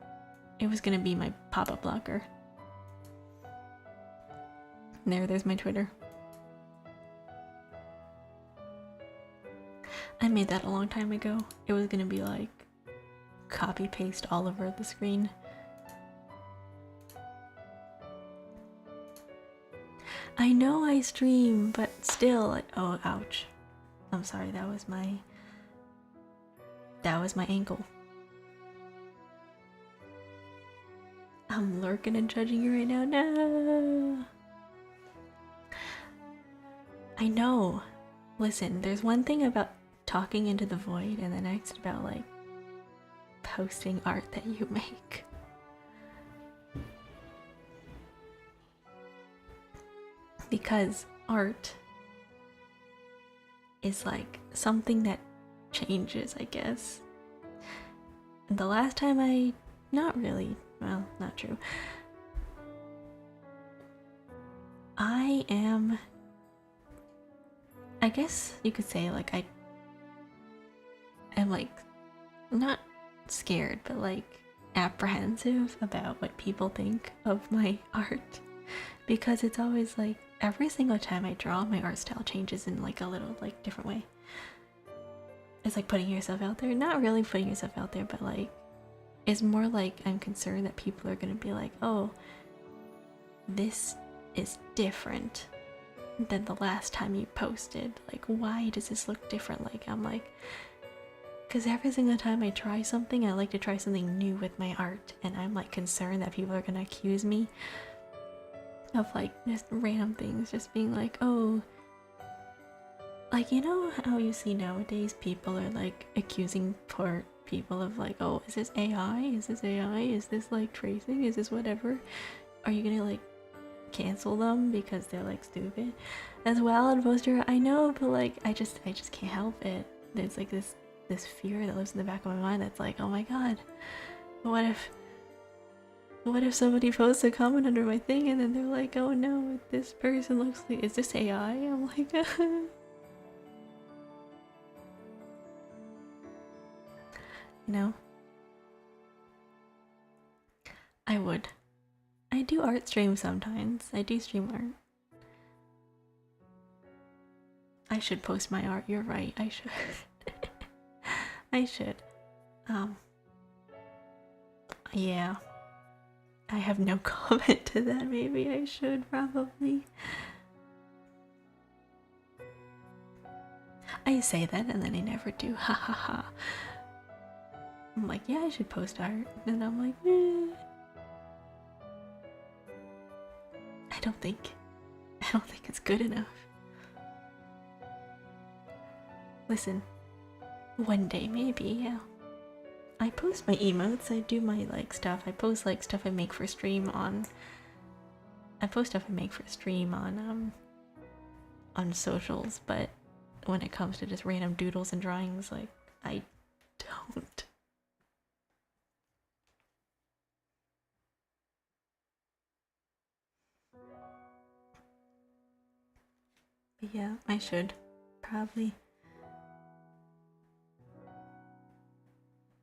It was gonna be my pop-up blocker. There's my Twitter. I made that a long time ago. It was gonna be like copy paste all over the screen. I know I stream, but still, oh ouch. I'm sorry, that was my ankle. I'm lurking and judging you right now. No. I know. Listen, there's one thing about talking into the void and the next about like posting art that you make. because art is like something that changes, I guess. And the last time not really, well, not true. I guess you could say like I am like not scared, but like apprehensive about what people think of my art, because it's always like every single time I draw, my art style changes in like a little like different way. It's like putting yourself out there, not really putting yourself out there, but like it's more like I'm concerned that people are gonna be like, oh, this is different than the last time you posted. Like, why does this look different? Like, I'm like, because every single time I try something, I like to try something new with my art, and I'm like concerned that people are gonna accuse me of like just random things, just being like, oh, like, you know how you see nowadays people are like accusing poor people of like, oh, is this AI? Is this AI? Is this like tracing? Is this whatever? Are you gonna like cancel them because they're like stupid? That's valid, poster, I know, but like I just can't help it. There's like this fear that lives in the back of my mind that's like, oh my god, what if somebody posts a comment under my thing and then they're like, oh no, this person looks like, is this AI? I'm like you know, I do art streams sometimes. I do stream art. I should post my art, you're right, I should. I should. Yeah. I have no comment to that. Maybe I should, probably. I say that and then I never do. Ha ha ha. I'm like, yeah, I should post art. And I'm like, eh. I don't think it's good enough. Listen, one day maybe, yeah. I post my emotes, I do my like stuff. I post like stuff I make for stream on. I post stuff I make for stream on socials, but when it comes to just random doodles and drawings, like I don't. But yeah, I should probably.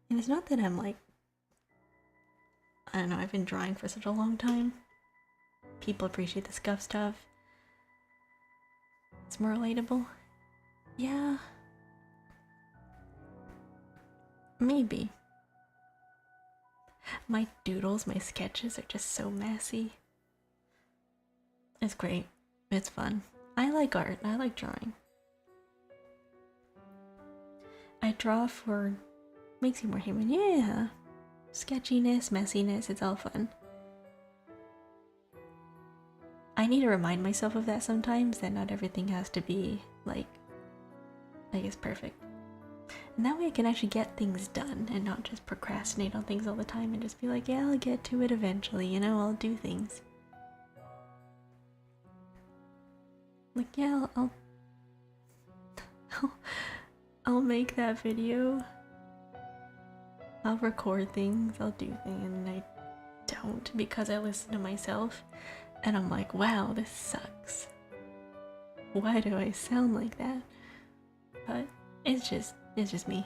And it's not that I'm like, I don't know, I've been drawing for such a long time. People appreciate the scuff stuff. It's more relatable. Yeah. Maybe. My doodles, my sketches are just so messy. It's great. It's fun. I like art. I like drawing. I draw for... makes you more human. Yeah. Sketchiness, messiness, it's all fun. I need to remind myself of that sometimes, that not everything has to be, like, I guess, perfect. And that way I can actually get things done and not just procrastinate on things all the time and just be like, yeah, I'll get to it eventually, you know, I'll do things. Like, yeah, I'll make that video. I'll record things, I'll do things, and I don't because I listen to myself and I'm like, wow, this sucks. Why do I sound like that? But it's just me.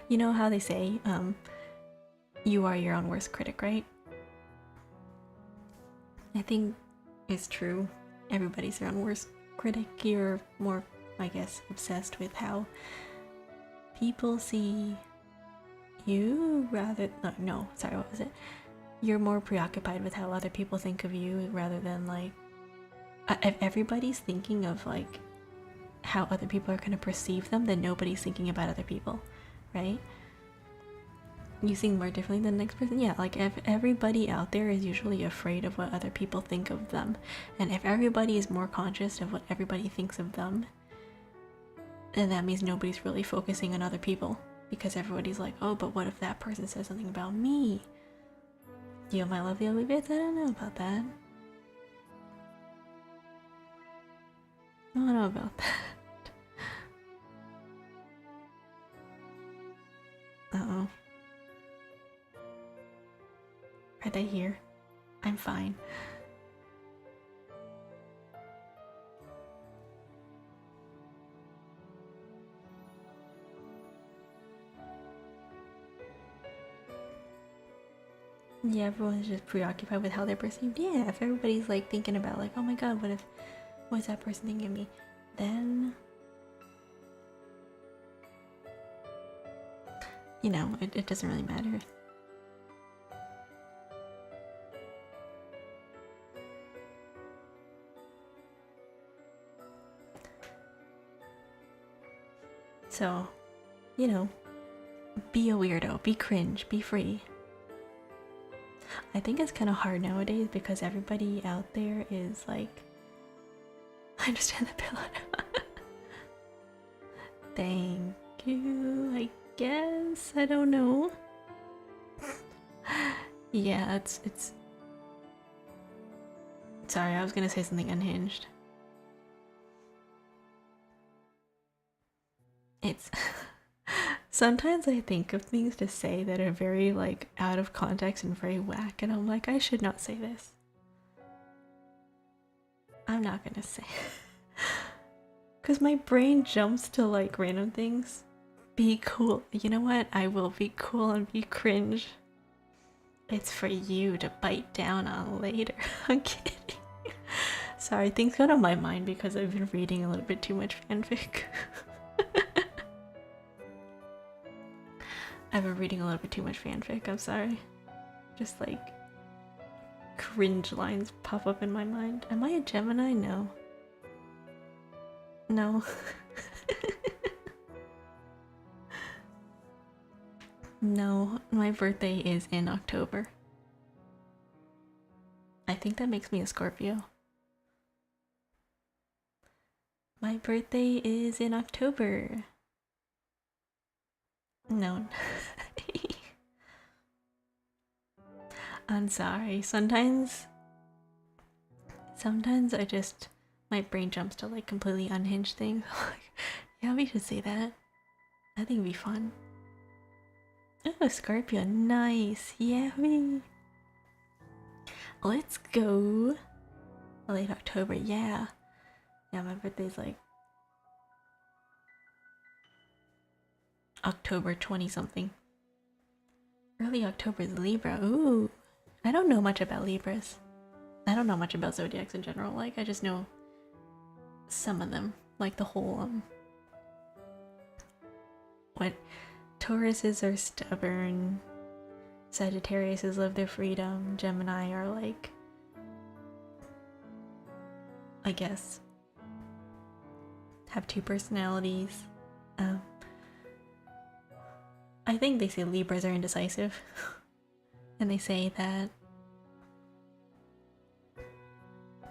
You know how they say, you are your own worst critic, right? I think it's true. Everybody's their own worst critic. You're more, I guess, obsessed with how people see you rather... No, sorry, what was it? You're more preoccupied with how other people think of you rather than, like... if everybody's thinking of, like, how other people are going to perceive them, then nobody's thinking about other people, right? You think more differently than the next person? Yeah, like if everybody out there is usually afraid of what other people think of them, and if everybody is more conscious of what everybody thinks of them, then that means nobody's really focusing on other people, because everybody's like, oh, but what if that person says something about me? You, my lovely Olivia's? I don't know about that. I don't know about that. Uh-oh. Are they here? I'm fine. Yeah, everyone's just preoccupied with how they're perceived. Yeah, if everybody's like thinking about like, oh my god, what's that person thinking of me? Then, you know, it doesn't really matter. So, you know, be a weirdo, be cringe, be free. I think it's kind of hard nowadays because everybody out there is like, I understand the pillow. Thank you, I guess. I don't know. Yeah, it's. Sorry, I was gonna say something unhinged. It's. Sometimes I think of things to say that are very like out of context and very whack, and I'm like, I should not say this. I'm not gonna say it. Cause my brain jumps to like random things. Be cool. You know what? I will be cool and be cringe. It's for you to bite down on later. I'm kidding. Sorry, things got on my mind because I've been reading a little bit too much fanfic. I've been reading a little bit too much fanfic, I'm sorry. Just like cringe lines pop up in my mind. Am I a Gemini? No. No. No, my birthday is in October. I think that makes me a Scorpio. My birthday is in October. No. I'm sorry. Sometimes I just, my brain jumps to like completely unhinged things. Yeah, we should say that. I think it'd be fun. Oh, Scorpio, nice. Yeah, let's go. Late October, yeah. Yeah, my birthday's like October 20 something. Early October is Libra. Ooh. I don't know much about Libras. I don't know much about zodiacs in general. Like, I just know some of them. Like the whole, what? Tauruses are stubborn. Sagittariuses love their freedom. Gemini are like, I guess, have two personalities. I think they say Libras are indecisive. And they say that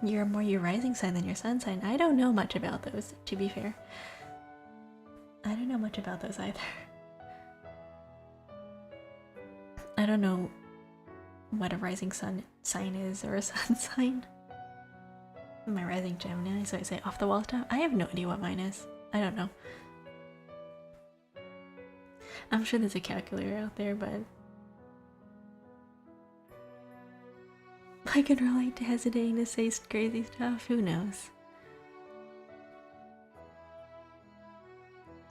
you're more your rising sign than your sun sign. I don't know much about those, to be fair. I don't know much about those either. I don't know what a rising sun sign is or a sun sign. My rising Gemini, so I say off the wall stuff. I have no idea what mine is. I don't know. I'm sure there's a calculator out there, but I can relate to hesitating to say crazy stuff. Who knows?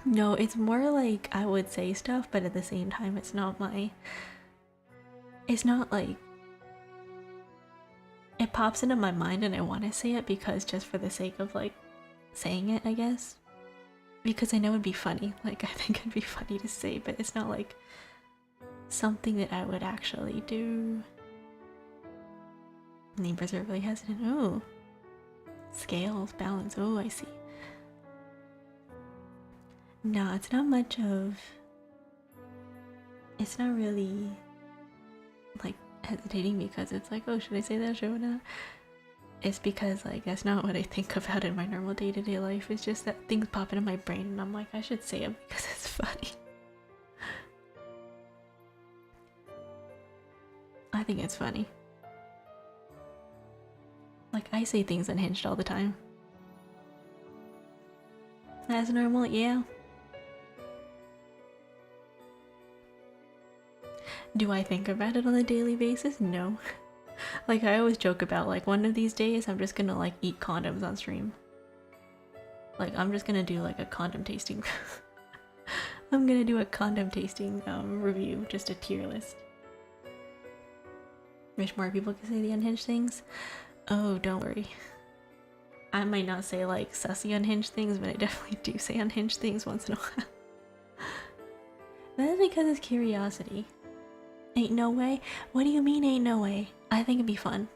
No, it's more like I would say stuff, but at the same time, it's not my. It's not like. It pops into my mind and I want to say it because just for the sake of like saying it, I guess. Because I know it'd be funny. Like, I think it'd be funny to say, but it's not like something that I would actually do. Neighbors are really hesitant. Ooh. Scales, balance. Oh, I see. No, it's not much of. It's not really like hesitating because it's like, oh, should I say that? Should I not? It's because like that's not what I think about in my normal day-to-day life. It's just that things pop into my brain and I'm like, I should say it because it's funny. I think it's funny. Like, I say things unhinged all the time. That's normal, yeah. Do I think about it on a daily basis? No. Like, I always joke about, like, one of these days I'm just gonna, like, eat condoms on stream. Like, I'm just gonna do, like, a condom tasting. I'm gonna do a condom tasting review, just a tier list. Wish more people could say the unhinged things. Oh, don't worry. I might not say, like, sussy unhinged things, but I definitely do say unhinged things once in a while. That's because it's curiosity. Ain't no way? What do you mean ain't no way? I think it'd be fun.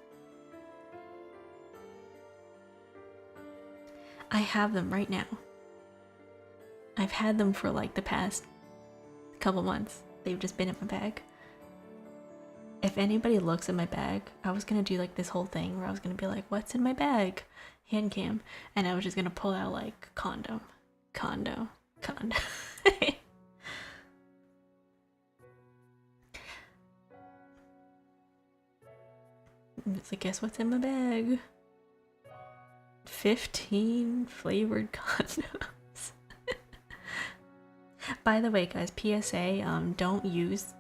I have them right now. I've had them for like the past couple months. They've just been in my bag. If anybody looks at my bag, I was gonna do like this whole thing where I was gonna be like, what's in my bag? Hand cam. And I was just gonna pull out like condom. It's like, guess what's in my bag? 15 flavored condoms. By the way, guys, PSA, don't use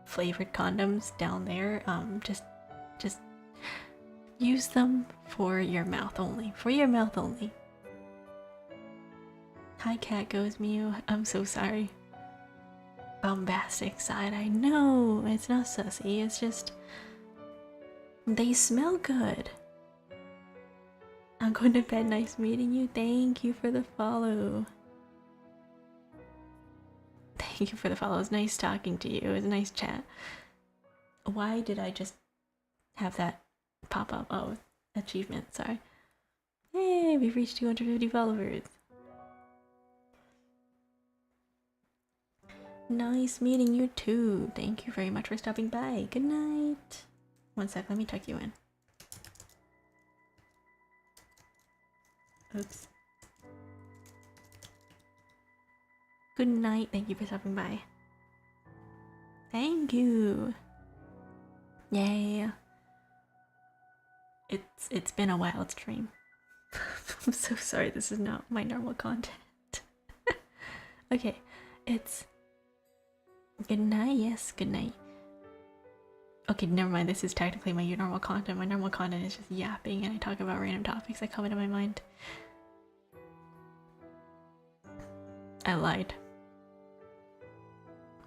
flavored condoms down there. Just use them for your mouth only. For your mouth only. Hi, cat goes Mew. I'm so sorry. Bombastic side. I know it's not sussy. It's just they smell good. I'm going to bed. Nice meeting you. Thank you for the follow. Thank you for the follow. It was nice talking to you. It was a nice chat. Why did I just have that pop up? Oh, achievement. Sorry. Hey, we've reached 250 followers. Nice meeting you too. Thank you very much for stopping by. Good night. One sec, let me tuck you in. Oops. Good night. Thank you for stopping by. Thank you. Yay. It's been a wild stream. I'm so sorry, this is not my normal content. Okay, it's good night. Yes, good night. Okay, never mind. This is technically my normal content. My normal content is just yapping and I talk about random topics that come into my mind. I lied.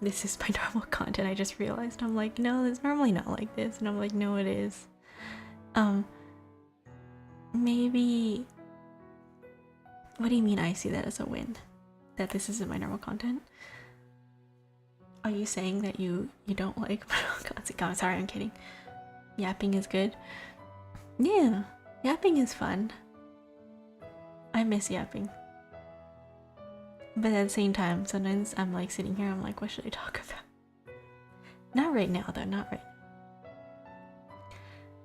This is my normal content. I just realized. I'm like, no, it's normally not like this. And I'm like, no, it is. Maybe... What do you mean I see that as a win? That this isn't my normal content? Are you saying that you don't like... God, sorry, I'm kidding. Yapping is good? Yeah, yapping is fun. I miss yapping. But at the same time, sometimes I'm like sitting here, I'm like, what should I talk about? Not right now though, not right now.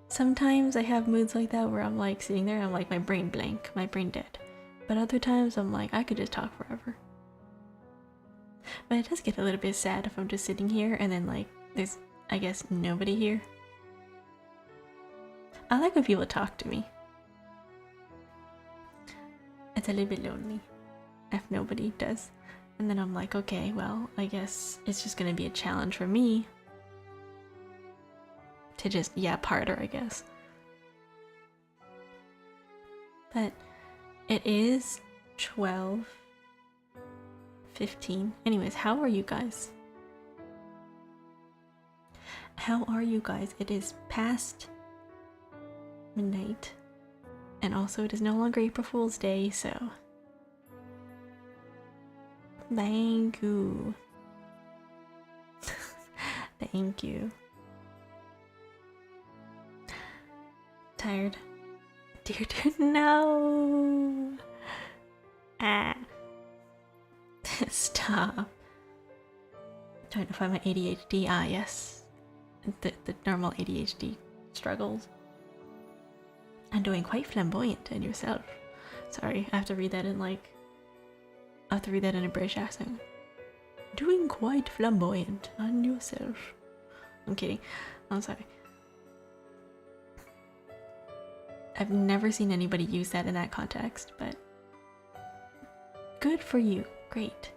Sometimes I have moods like that where I'm like sitting there, I'm like my brain blank, my brain dead. But other times I'm like, I could just talk forever. But it does get a little bit sad if I'm just sitting here and then like there's, I guess, nobody here. I like when people talk to me. It's a little bit lonely if nobody does. And then I'm like, okay, well, I guess it's just gonna be a challenge for me to just yap harder, I guess. But it is 12:15. Anyways, how are you guys? How are you guys? It is past midnight. And also it is no longer April Fool's Day, so thank you. Thank you. Tired? Dear, no. Ah. Stop. Trying to find my ADHD. Ah, yes. The normal ADHD struggles. I'm doing quite flamboyant in yourself. Sorry, I have to read that in like... I have to read that in a British accent. Doing quite flamboyant on yourself. I'm kidding. I'm sorry. I've never seen anybody use that in that context, but good for you. Great.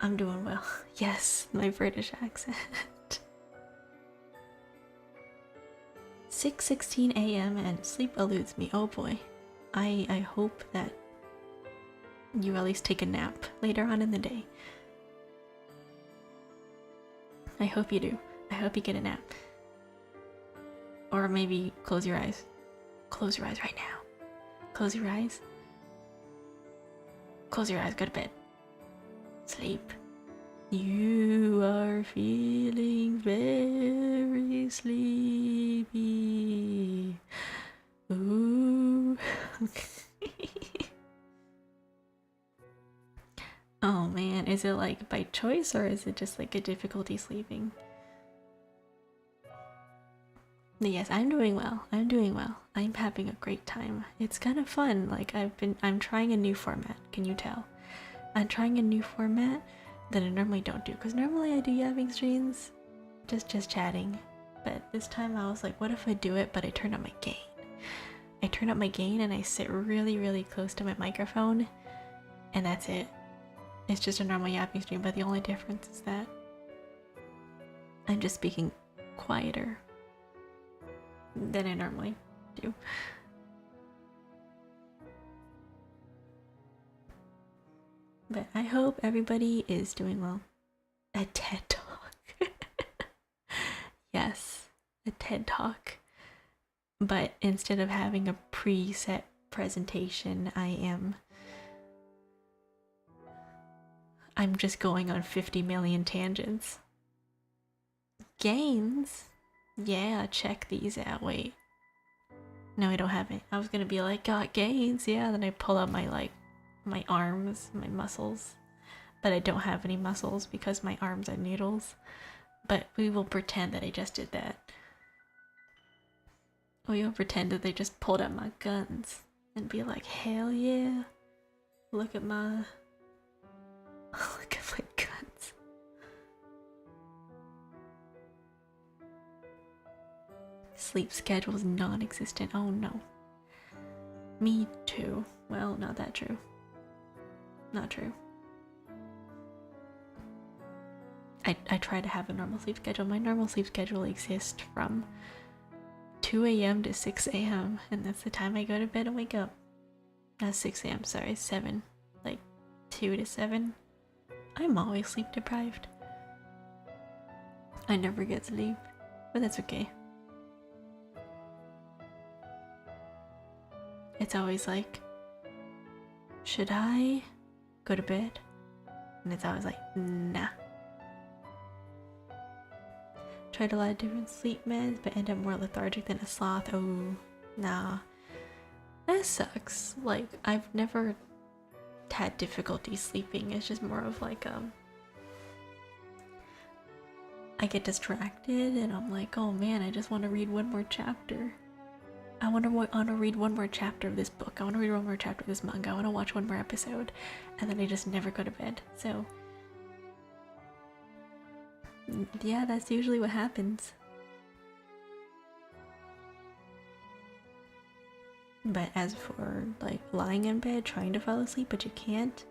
I'm doing well. Yes, my British accent. 6:16 a.m. and sleep eludes me. Oh boy. I hope that you at least take a nap later on in the day. I hope you do. I hope you get a nap. Or maybe close your eyes. Close your eyes right now. Close your eyes. Close your eyes. Go to bed. Sleep. You are feeling very sleepy. Ooh. Oh man, is it like by choice or is it just like a difficulty sleeping? Yes, I'm doing well. I'm doing well. I'm having a great time. It's kind of fun. Like I'm trying a new format. Can you tell? I'm trying a new format that I normally don't do. Because normally I do yapping streams, just chatting. But this time I was like, what if I do it, but I turn up my gain? I turn up my gain and I sit really, really close to my microphone, and that's it. It's just a normal yapping stream, but the only difference is that I'm just speaking quieter than I normally do. But I hope everybody is doing well. A TED Talk. Yes, a TED Talk. But instead of having a preset presentation, I'm just going on 50 million tangents. Gains? Yeah, check these out. Wait. No, I don't have it. I was gonna be like, got gains, yeah, then I pull out my arms, my muscles. But I don't have any muscles because my arms are noodles. But we will pretend that I just did that. We will pretend that they just pulled out my guns and be like, hell yeah. Look at my guns. Sleep schedule is non-existent. Oh no. Me too. Well, not that true. Not true. I try to have a normal sleep schedule. My normal sleep schedule exists from 2 a.m. to 6 a.m. and that's the time I go to bed and wake up. Not 6 a.m. sorry, 7. Like 2 to 7. I'm always sleep deprived. I never get sleep, but that's okay. It's always like, should I go to bed? And it's always like, nah. Tried a lot of different sleep meds, but end up more lethargic than a sloth. Oh, nah. That sucks. Like, I've never had difficulty sleeping. It's just more of like, I get distracted and I'm like, oh man, I just want to read one more chapter. I want to read one more chapter of this book. I want to read one more chapter of this manga. I want to watch one more episode. And then I just never go to bed. So yeah, that's usually what happens. But as for like lying in bed trying to fall asleep but you can't,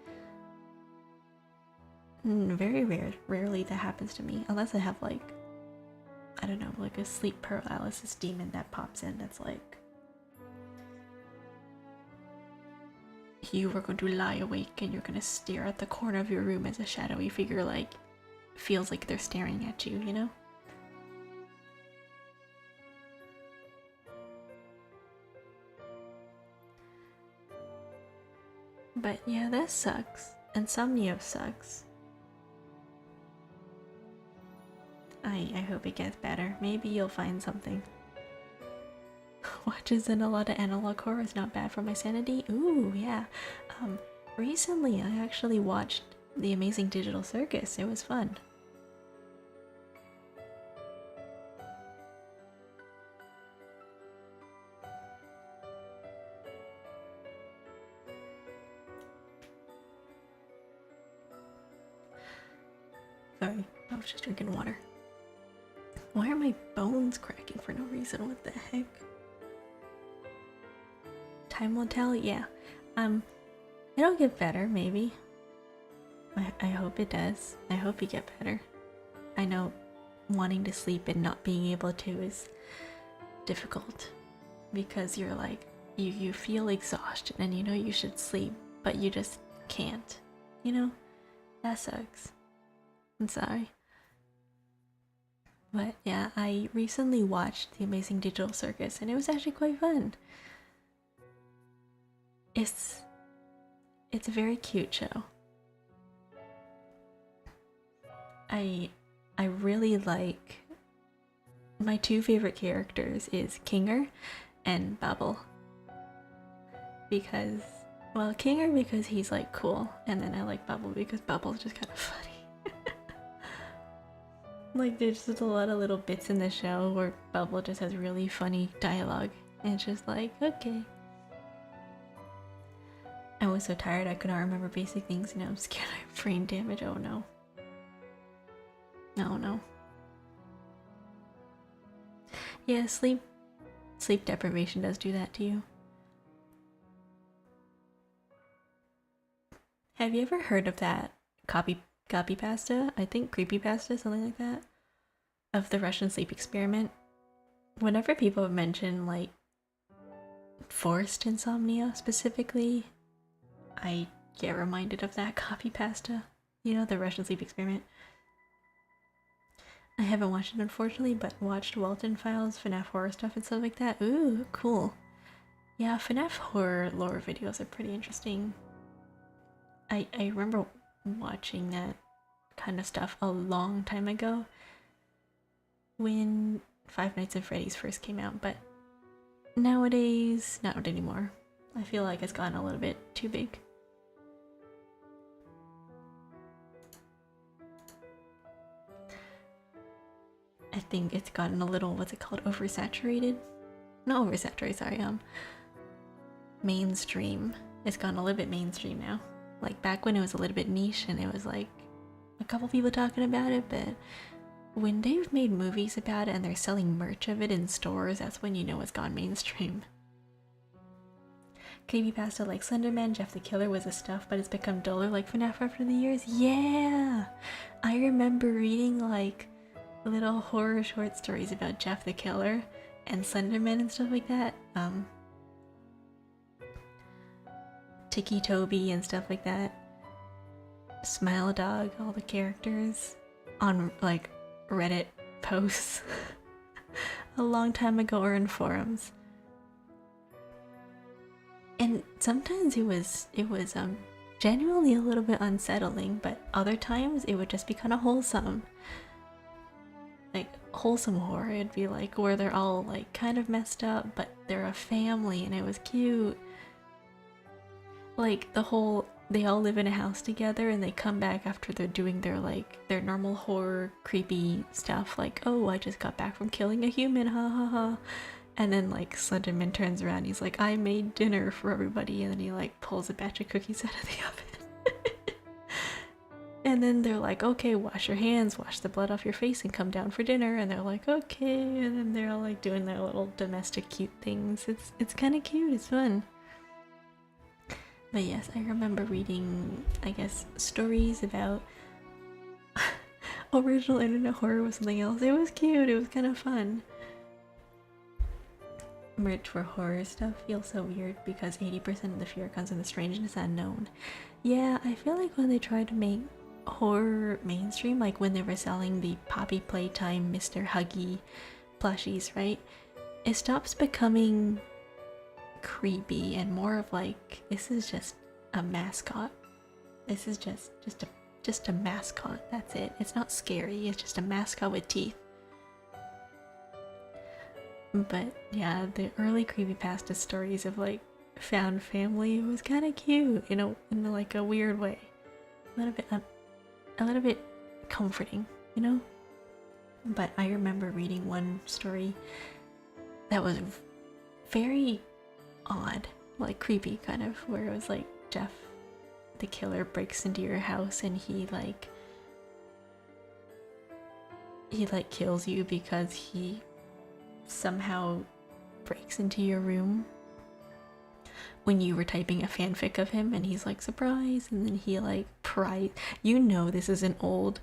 very rarely that happens to me, unless I have like, I don't know, like a sleep paralysis demon that pops in that's like, you are going to lie awake and you're going to stare at the corner of your room as a shadowy figure like feels like they're staring at you, you know? But yeah, that sucks. Insomnia sucks. I hope it gets better. Maybe you'll find something. Watches in a lot of analog horror is not bad for my sanity. Ooh, yeah. Recently I actually watched The Amazing Digital Circus. It was fun. Sorry, I was just drinking water. Why are my bones cracking for no reason? What the heck? Time will tell. Yeah. It'll get better, maybe. I hope it does. I hope you get better. I know wanting to sleep and not being able to is difficult because you're like, you feel exhaustion and you know you should sleep, but you just can't. You know? That sucks. I'm sorry. But yeah, I recently watched The Amazing Digital Circus and it was actually quite fun. It's a very cute show. I really like, my two favorite characters is Kinger and Bubble. Because, well, Kinger because he's like cool, and then I like Bubble because Bubble's just kind of funny. Like there's just a lot of little bits in the show where Bubble just has really funny dialogue, and it's just like, okay. I was so tired I could not remember basic things, and I'm scared I have brain damage. Oh no. Oh no. Yeah, sleep deprivation does do that to you. Have you ever heard of that copy pasta? I think creepypasta, something like that, of the Russian sleep experiment. Whenever people mention like forced insomnia specifically, I get reminded of that copy pasta. You know, the Russian sleep experiment. I haven't watched it unfortunately, but watched Walton Files, FNAF horror stuff and stuff like that. Ooh, cool. Yeah, FNAF horror lore videos are pretty interesting. I remember watching that kind of stuff a long time ago when Five Nights at Freddy's first came out, but nowadays, not anymore. I feel like it's gotten a little bit too big. I think it's gotten a little, what's it called, oversaturated? Not oversaturated, sorry, mainstream. It's gotten a little bit mainstream now. Like back when it was a little bit niche and it was like a couple people talking about it, but when they've made movies about it and they're selling merch of it in stores, that's when you know it's gone mainstream. Creepypasta like Slenderman, Jeff the Killer was a stuff, but it's become duller like FNAF after the years. Yeah! I remember reading like little horror short stories about Jeff the Killer and Slenderman and stuff like that. Tiki Toby and stuff like that. Smile Dog, all the characters on like Reddit posts a long time ago or in forums. And sometimes it was genuinely a little bit unsettling, but other times it would just be kind of wholesome. Like wholesome horror, it'd be like where they're all like kind of messed up, but they're a family and it was cute. Like the whole, they all live in a house together and they come back after they're doing their like their normal horror creepy stuff, like, oh, I just got back from killing a human, ha ha ha. And then like Slenderman turns around, he's like, I made dinner for everybody, and then he like pulls a batch of cookies out of the oven. And then they're like, okay, wash your hands, wash the blood off your face and come down for dinner. And they're like, okay, and then they're all like doing their little domestic cute things. It's kind of cute, it's fun. But yes, I remember reading, I guess, stories about original internet horror was something else. It was cute, it was kind of fun. Merch for horror stuff feels so weird because 80% of the fear comes from the strangeness unknown. Yeah, I feel like when they try to make horror mainstream, like when they were selling the Poppy Playtime Mr. Huggy plushies, right? It stops becoming creepy and more of like, this is just a mascot. This is just a mascot. That's it. It's not scary. It's just a mascot with teeth. But yeah, the early creepypasta stories of like found family was kind of cute, you know, in like a weird way. A little bit comforting, you know. But I remember reading one story that was very odd, like creepy kind of, where it was like Jeff the Killer breaks into your house and he like he like kills you because he somehow breaks into your room when you were typing a fanfic of him, and he's like, surprise, and then he like you know this is an old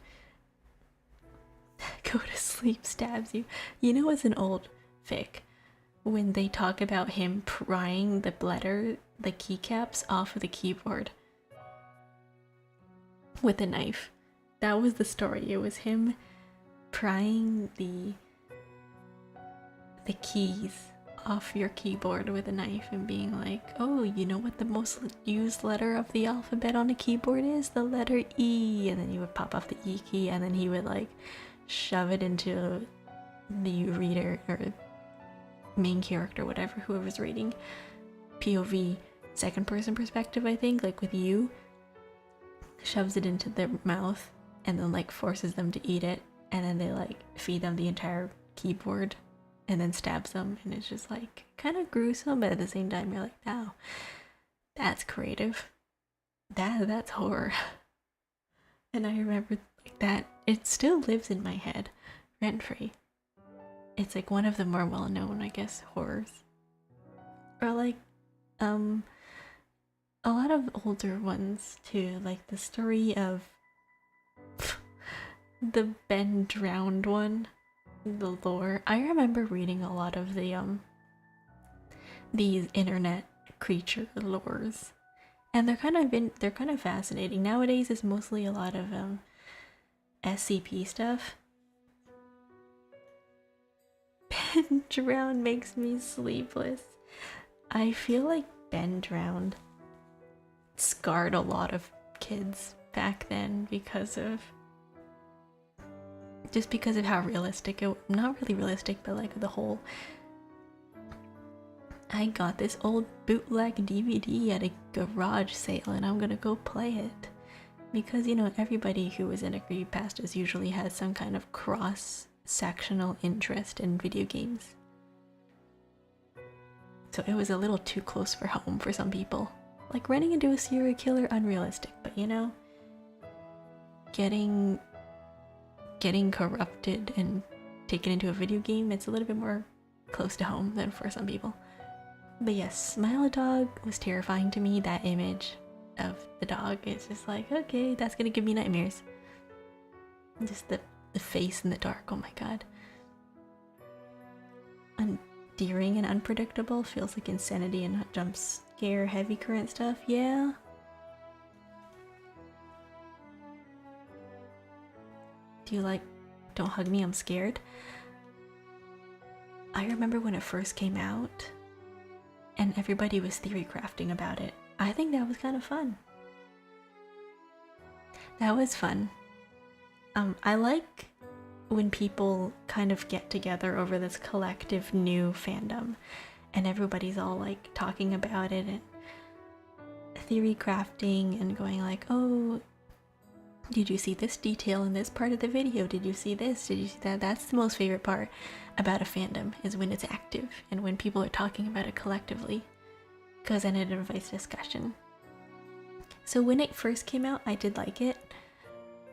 go to sleep, stabs you. You know it's an old fic when they talk about him prying the keycaps off of the keyboard with a knife. That was the story. It was him prying the keys off your keyboard with a knife and being like, oh, you know what the most used letter of the alphabet on a keyboard is? The letter E. And then he would pop off the E key, and then he would like shove it into the reader or main character, whatever, whoever's reading. POV, second person perspective, I think, like with you, shoves it into their mouth and then like forces them to eat it, and then they like feed them the entire keyboard and then stabs them, and it's just like kind of gruesome, but at the same time you're like, wow, that's creative. That's horror. And I remember like that, it still lives in my head, rent free. It's like one of the more well-known, I guess, horrors. Or like a lot of older ones too, like the story of the Ben drowned one, the lore. I remember reading a lot of these internet creature lores, and they're kind of fascinating. Nowadays it's mostly a lot of SCP stuff. Ben drowned makes me sleepless. I feel like Ben drowned scarred a lot of kids back then because of how realistic it, not really realistic, but like the whole, I got this old bootleg DVD at a garage sale and I'm gonna go play it, because you know everybody who was in a creepypastas usually has some kind of cross-sectional interest in video games, so it was a little too close for home for some people. Like running into a serial killer, unrealistic, but you know, getting corrupted and taken into a video game, it's a little bit more close to home than for some people. But yes, Smile Dog was terrifying to me. That image of the dog is just like, okay, that's gonna give me nightmares. Just the face in the dark, oh my god. Endearing and unpredictable, feels like insanity and not jump scare, heavy current stuff, yeah. Do you like Don't Hug Me, I'm Scared? I remember when it first came out and everybody was theory crafting about it. I think that was kind of fun. That was fun. I like when people kind of get together over this collective new fandom and everybody's all like talking about it and theory crafting and going like, oh, did you see this detail in this part of the video? Did you see this? Did you see that? That's the most favorite part about a fandom, is when it's active and when people are talking about it collectively, because then it invites discussion. So when it first came out, I did like it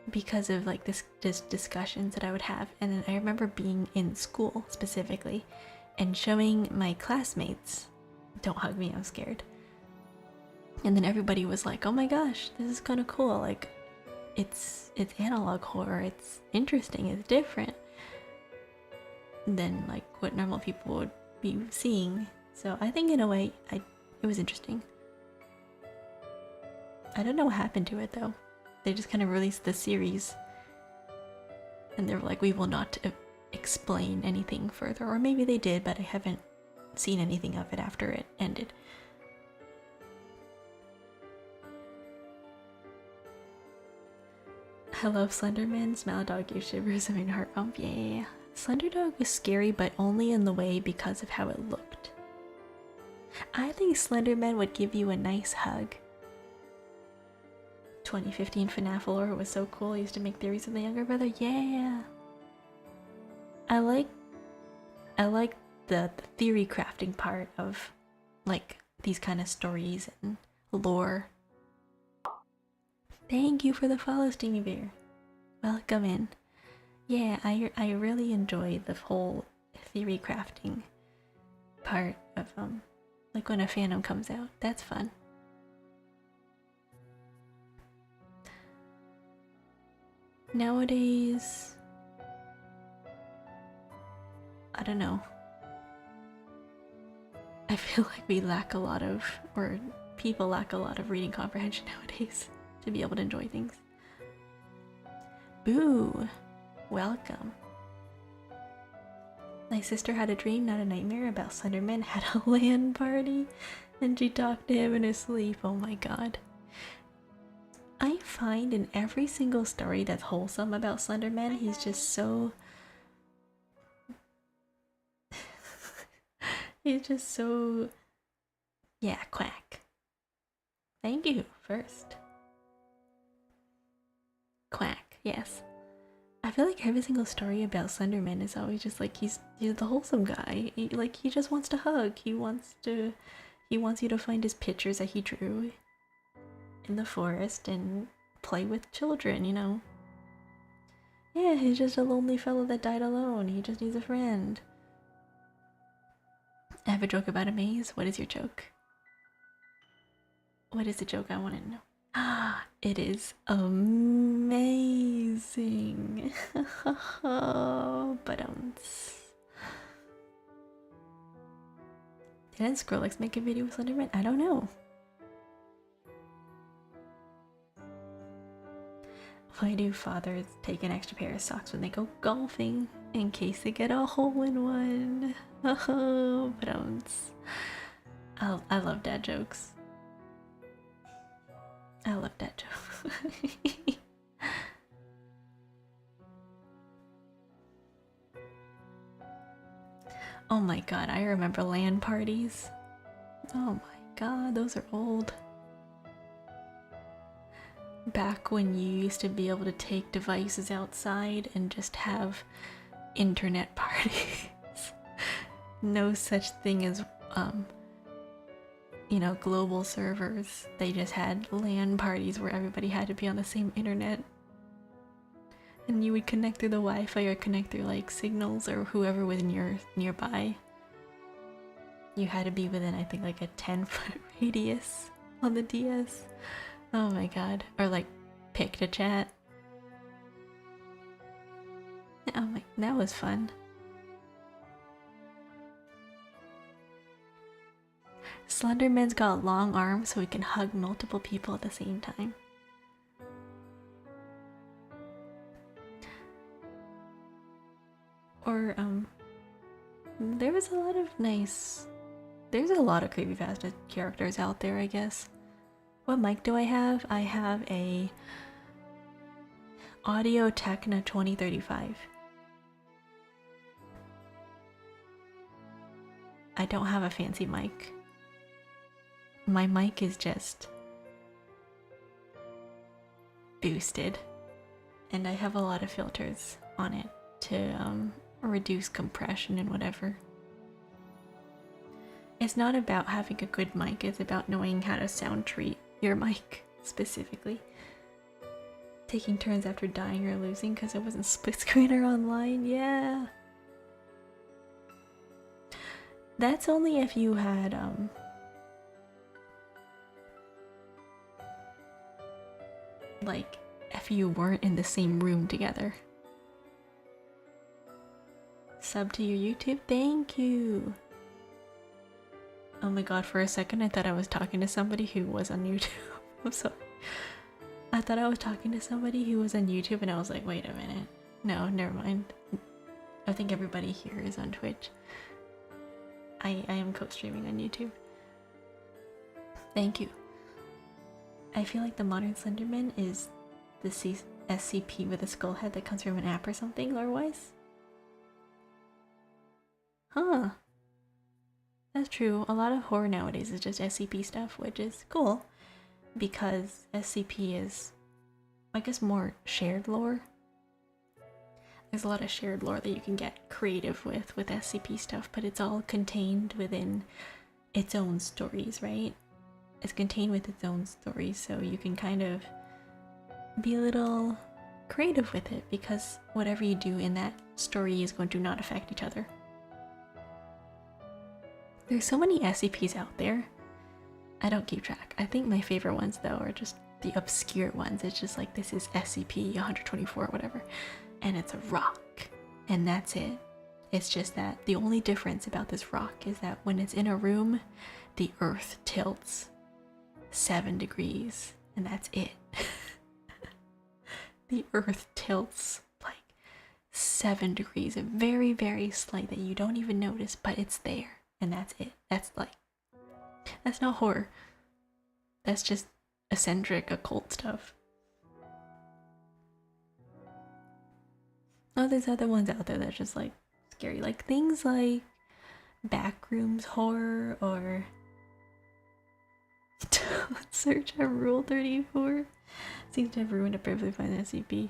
because of like this discussions that I would have. And then I remember being in school specifically and showing my classmates Don't Hug Me, I'm Scared. And then everybody was like, oh my gosh, this is kind of cool. Like, it's analog horror, it's interesting, it's different than like what normal people would be seeing. So I think in a way, it was interesting. I don't know what happened to it though. They just kind of released the series and they were like, we will not explain anything further. Or maybe they did, but I haven't seen anything of it after it ended. I love Slenderman. Smile Dog gives shivers. I mean, heart bump. Yeah. Slender Dog was scary, but only in the way because of how it looked. I think Slenderman would give you a nice hug. 2015 FNAF lore was so cool. I used to make theories of the younger brother. Yeah. I like the theory crafting part of like these kind of stories and lore. Thank you for the follow, Steamy Bear. Welcome in. Yeah, I really enjoy the whole theory crafting part of like when a fandom comes out. That's fun. Nowadays, I don't know. I feel like we lack a lot of, or people lack a lot of reading comprehension nowadays to be able to enjoy things. Boo! Welcome. My sister had a dream, not a nightmare, about Slenderman had a LAN party and she talked to him in his sleep. Oh my god. I find in every single story that's wholesome about Slenderman, he's just so... he's just so... yeah, quack. Thank you, first. Quack, yes. I feel like every single story about Slenderman is always just like he's the wholesome guy. He just wants to hug. He wants you to find his pictures that he drew in the forest and play with children, you know. Yeah, he's just a lonely fellow that died alone. He just needs a friend. I have a joke about a maze. What is your joke? What is the joke? I want to know. It is amazing. But didn't Skrillex make a video with Slenderman? I don't know. Why do fathers take an extra pair of socks when they go golfing? In case they get a hole in one. But I love dad jokes. I love that joke. Oh my god, I remember LAN parties. Oh my god, those are old. Back when you used to be able to take devices outside and just have internet parties. No such thing as you know, global servers. They just had LAN parties where everybody had to be on the same internet. And you would connect through the Wi-Fi or connect through like signals or whoever was nearby. You had to be within, I think, like a 10-foot radius on the DS. Oh my god. Or like pick to chat. Oh my, that was fun. Slenderman's got long arms so he can hug multiple people at the same time. Or, there was a lot of nice... There's a lot of creepypasta characters out there, I guess. What mic do I have? I have a Audio Techna 2035. I don't have a fancy mic. My mic is just boosted, and I have a lot of filters on it to reduce compression and whatever. It's not about having a good mic, it's about knowing how to sound treat your mic specifically. Taking turns after dying or losing because it wasn't split screen or online, yeah. That's only if you had like if you weren't in the same room together. Sub to your YouTube? Thank you! Oh my god, for a second I thought I was talking to somebody who was on YouTube. I'm sorry. I thought I was talking to somebody who was on YouTube and I was like, wait a minute. No, never mind. I think everybody here is on Twitch. I am co-streaming on YouTube. Thank you. I feel like the modern Slenderman is the SCP with a skull head that comes from an app or something, lore-wise. Huh. That's true. A lot of horror nowadays is just SCP stuff, which is cool. Because SCP is, I guess, more shared lore. There's a lot of shared lore that you can get creative with SCP stuff, but it's all contained within its own stories, right? It's contained with its own stories, so you can kind of be a little creative with it, because whatever you do in that story is going to not affect each other. There's so many SCPs out there. I don't keep track. I think my favorite ones though are just the obscure ones. It's just like, this is SCP-124 or whatever, and it's a rock, and that's it. It's just that the only difference about this rock is that when it's in a room, the earth tilts 7 degrees, and that's it. The earth tilts like 7 degrees, a very, very slight that you don't even notice, but it's there, and that's it. That's not horror. That's just eccentric occult stuff. Oh, there's other ones out there that's just like scary, like things like Backrooms horror, or search at Rule 34. Seems to have ruined a perfectly fine SCP.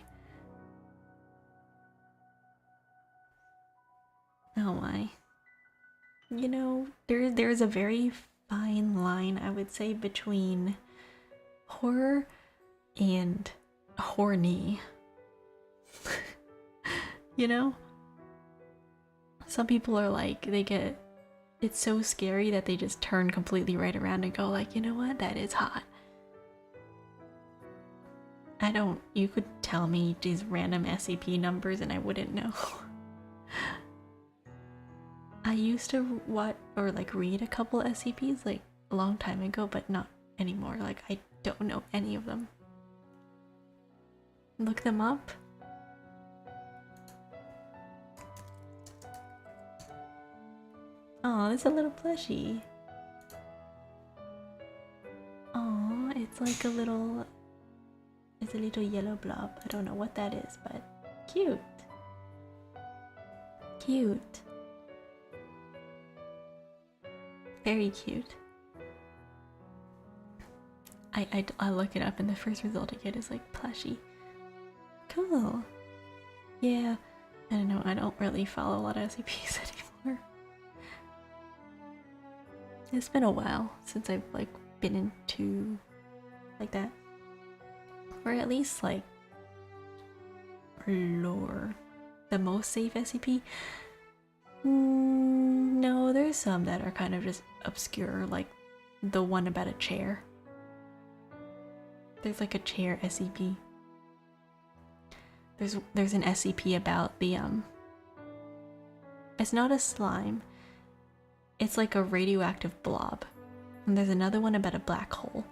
Oh my. You know, there's a very fine line, I would say, between horror and horny. You know? Some people are like, it's so scary that they just turn completely right around and go like, you know what, that is hot. You could tell me these random SCP numbers and I wouldn't know. I used to read a couple SCPs like a long time ago, but not anymore. Like, I don't know any of them. Look them up. Oh, there's a little plushie. Oh, it's like a little yellow blob. I don't know what that is, but cute. Cute. Very cute. I look it up and the first result I get is like plushie. Cool. Yeah, I don't know, I don't really follow a lot of SCPs anymore. It's been a while since I've like been into like that. Or at least like lore. The most safe SCP? No, there's some that are kind of just obscure, like the one about a chair. There's like a chair SCP. There's an SCP about the it's not a slime. It's like a radioactive blob. And there's another one about a black hole.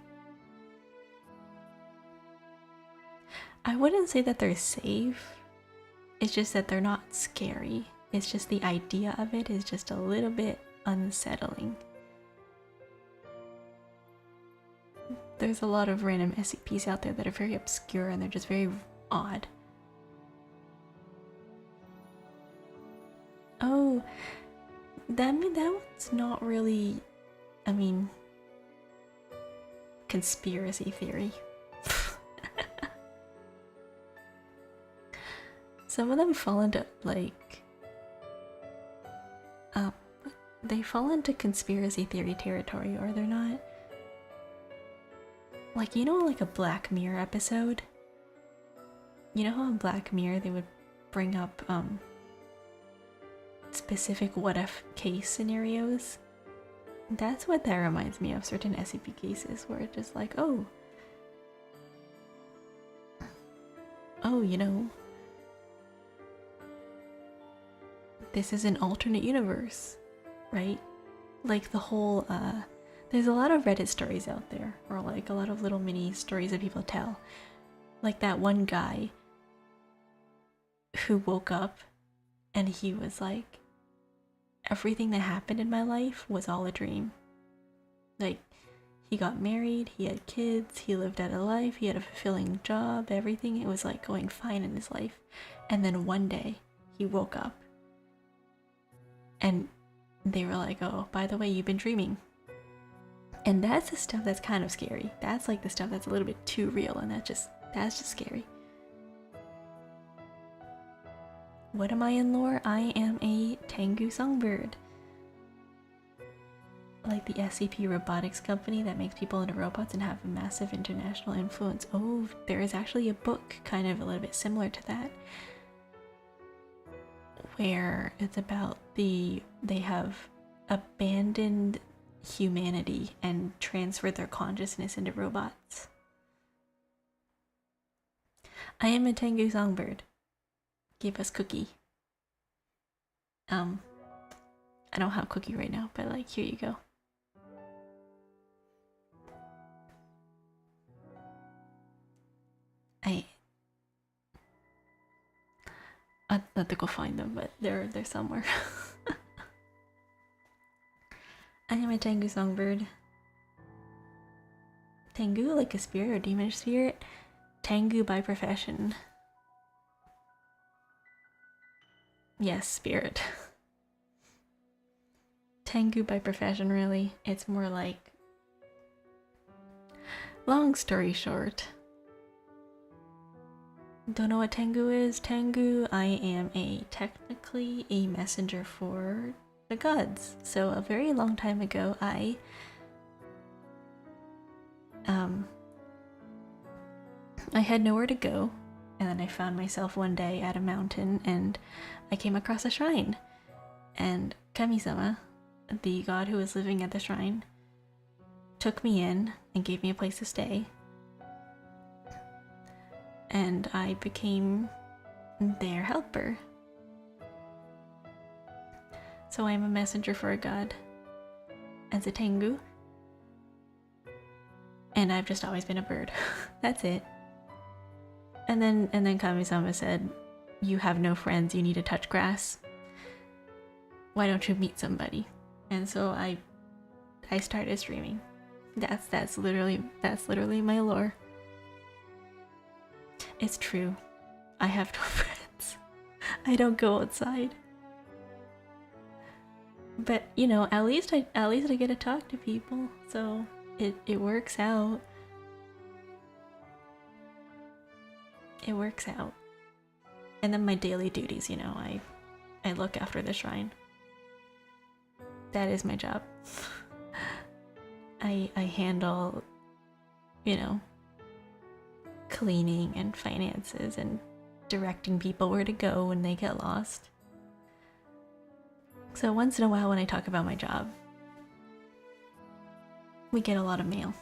I wouldn't say that they're safe. It's just that they're not scary. It's just the idea of it is just a little bit unsettling. There's a lot of random SCPs out there that are very obscure and they're just very odd. Oh, that one's not really, conspiracy theory. Some of them fall into they fall into conspiracy theory territory, or they're not. Like, you know, like a Black Mirror episode? You know how in Black Mirror they would bring up specific what if case scenarios? That's what that reminds me of, certain SCP cases where it's just like, oh, you know, this is an alternate universe, right? Like the whole, there's a lot of Reddit stories out there, or like a lot of little mini stories that people tell. Like that one guy who woke up and he was like, everything that happened in my life was all a dream. Like, he got married, he had kids, he lived out a life, he had a fulfilling job, everything. It was like going fine in his life. And then one day, he woke up. And they were like, oh, by the way, you've been dreaming. And that's the stuff that's kind of scary. That's like the stuff that's a little bit too real, and that's just scary. What am I in lore? I am a Tengu songbird. like the SCP robotics company that makes people into robots and have a massive international influence. Oh, there is actually a book kind of a little bit similar to that, where it's about they have abandoned humanity and transferred their consciousness into robots. I am a Tengu songbird. Give us cookie. I don't have cookie right now, but like, here you go. I'd have to go find them, but they're somewhere. I am a Tengu songbird. Tengu, like a spirit or demonish spirit. Tengu by profession. Yes, spirit. Tengu by profession, really. It's more like... Long story short. Don't know what Tengu is? Tengu, I am technically a messenger for the gods. So a very long time ago, I had nowhere to go, and then I found myself one day at a mountain, and I came across a shrine. And Kami-sama, the god who was living at the shrine, took me in and gave me a place to stay. And I became their helper. So I'm a messenger for a god as a Tengu. And I've just always been a bird. That's it. And then Kami-sama said, "You have no friends, you need to touch grass. Why don't you meet somebody?" And so I started streaming. That's literally my lore. It's true. I have no friends. I don't go outside. But you know, at least I get to talk to people, so it works out. It works out. And then my daily duties, you know, I look after the shrine. That is my job. I handle, you know, cleaning and finances and directing people where to go when they get lost. So once in a while when I talk about my job, we get a lot of mail.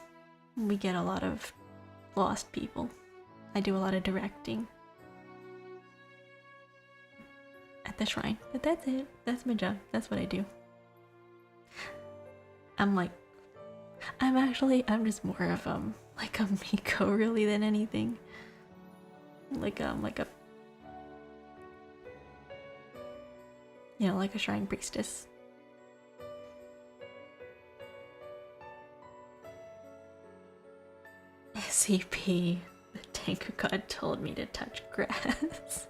We get a lot of lost people. I do a lot of directing at the shrine. But that's it. That's my job. That's what I do. I'm just more of like a Miko really than anything. Like a you know, like a shrine priestess. SCP, the Tengu god told me to touch grass.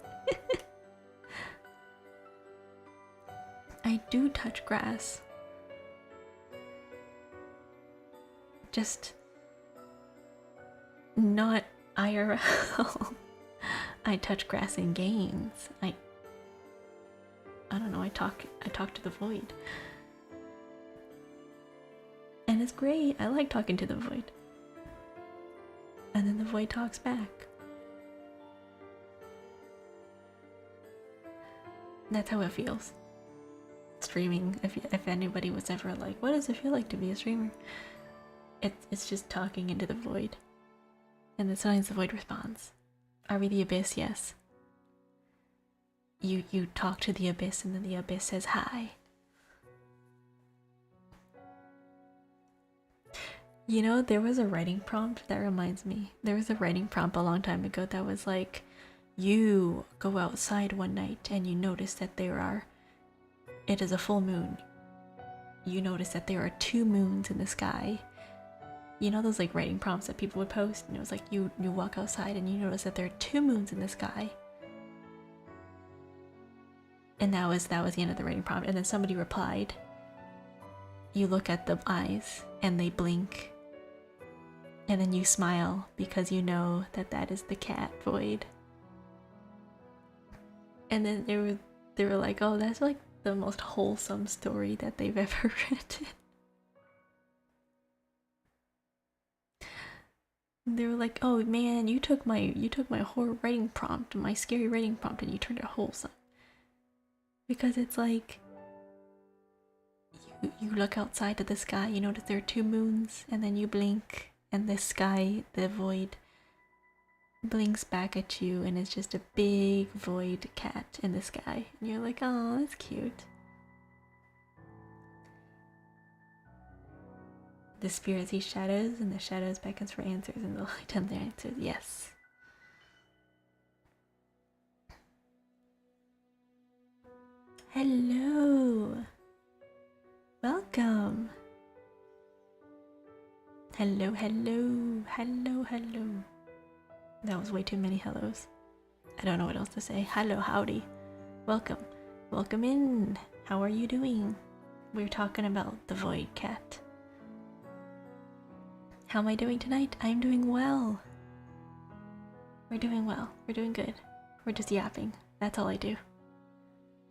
I do touch grass. Just not IRL. I touch grass in games. I don't know, I talk to the void. And it's great. I like talking to the void. And then the void talks back. That's how it feels. Streaming, if anybody was ever like, what does it feel like to be a streamer? It's just talking into the void. And then sometimes the void responds. Are we the abyss? Yes. You talk to the abyss and then the abyss says hi. You know, there was a writing prompt that reminds me. There was a writing prompt a long time ago that was like, you go outside one night and you notice that it is a full moon. You notice that there are 2 moons in the sky. You know those like writing prompts that people would post? And it was like, you walk outside and you notice that there are 2 moons in the sky. And that was the end of the writing prompt. And then somebody replied, you look at the eyes and they blink. And then you smile because you know that is the cat void. And then they were like, oh, that's like the most wholesome story that they've ever written. They were like, "Oh man, you took my horror writing prompt, my scary writing prompt, and you turned it wholesome." Because it's like you look outside at the sky, you notice there are two moons, and then you blink, and the sky, the void, blinks back at you, and it's just a big void cat in the sky, and you're like, "Oh, that's cute." The spirit sees shadows, and the shadows beckons for answers, and the light and the answers. Yes. Hello. Welcome. Hello, hello, hello, hello. That was way too many hellos. I don't know what else to say. Hello, howdy. Welcome. Welcome in. How are you doing? We're talking about the void cat. How am I doing tonight? I'm doing well. We're doing well. We're doing good. We're just yapping. That's all I do.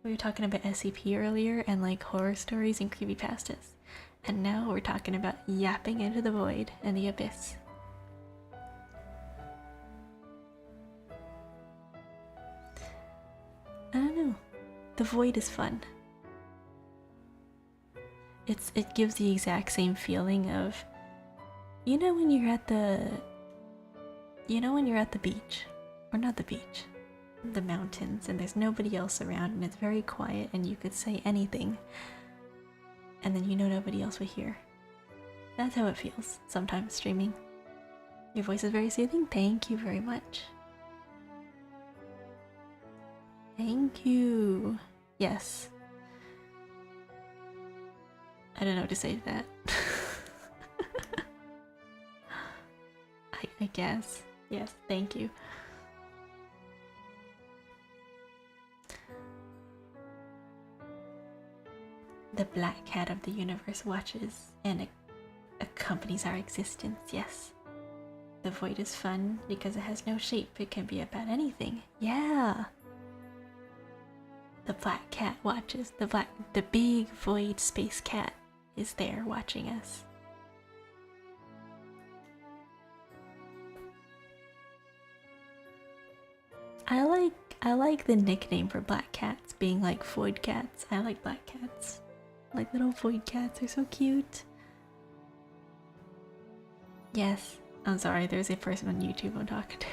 We were talking about SCP earlier and like horror stories and creepypastas. And now we're talking about yapping into the void and the abyss. I don't know. The void is fun. It gives the exact same feeling of, you know when you're at the beach, or not the beach, the mountains, and there's nobody else around and it's very quiet and you could say anything and then you know nobody else will hear. That's how it feels sometimes streaming. Your voice is very soothing. Thank you very much. Thank you. Yes. I don't know what to say to that. I guess. Yes, thank you. The black cat of the universe watches and accompanies our existence, yes. The void is fun because it has no shape. It can be about anything. Yeah. The black cat watches. The big void space cat is there watching us. I like the nickname for black cats being like void cats. I like black cats. Like little void cats are so cute. Yes. I'm sorry, there's a person on YouTube I'm talking to.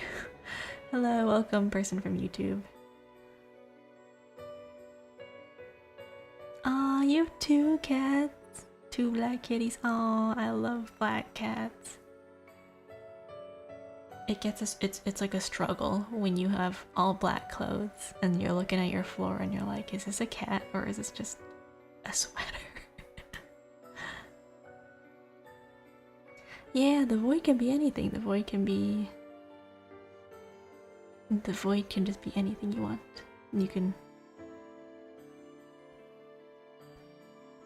Hello, welcome person from YouTube. Aw, you have two cats. Two black kitties. Aw, I love black cats. It's like a struggle when you have all black clothes and you're looking at your floor and you're like, is this a cat or is this just a sweater? Yeah, the void can be anything. The void can just be anything you want.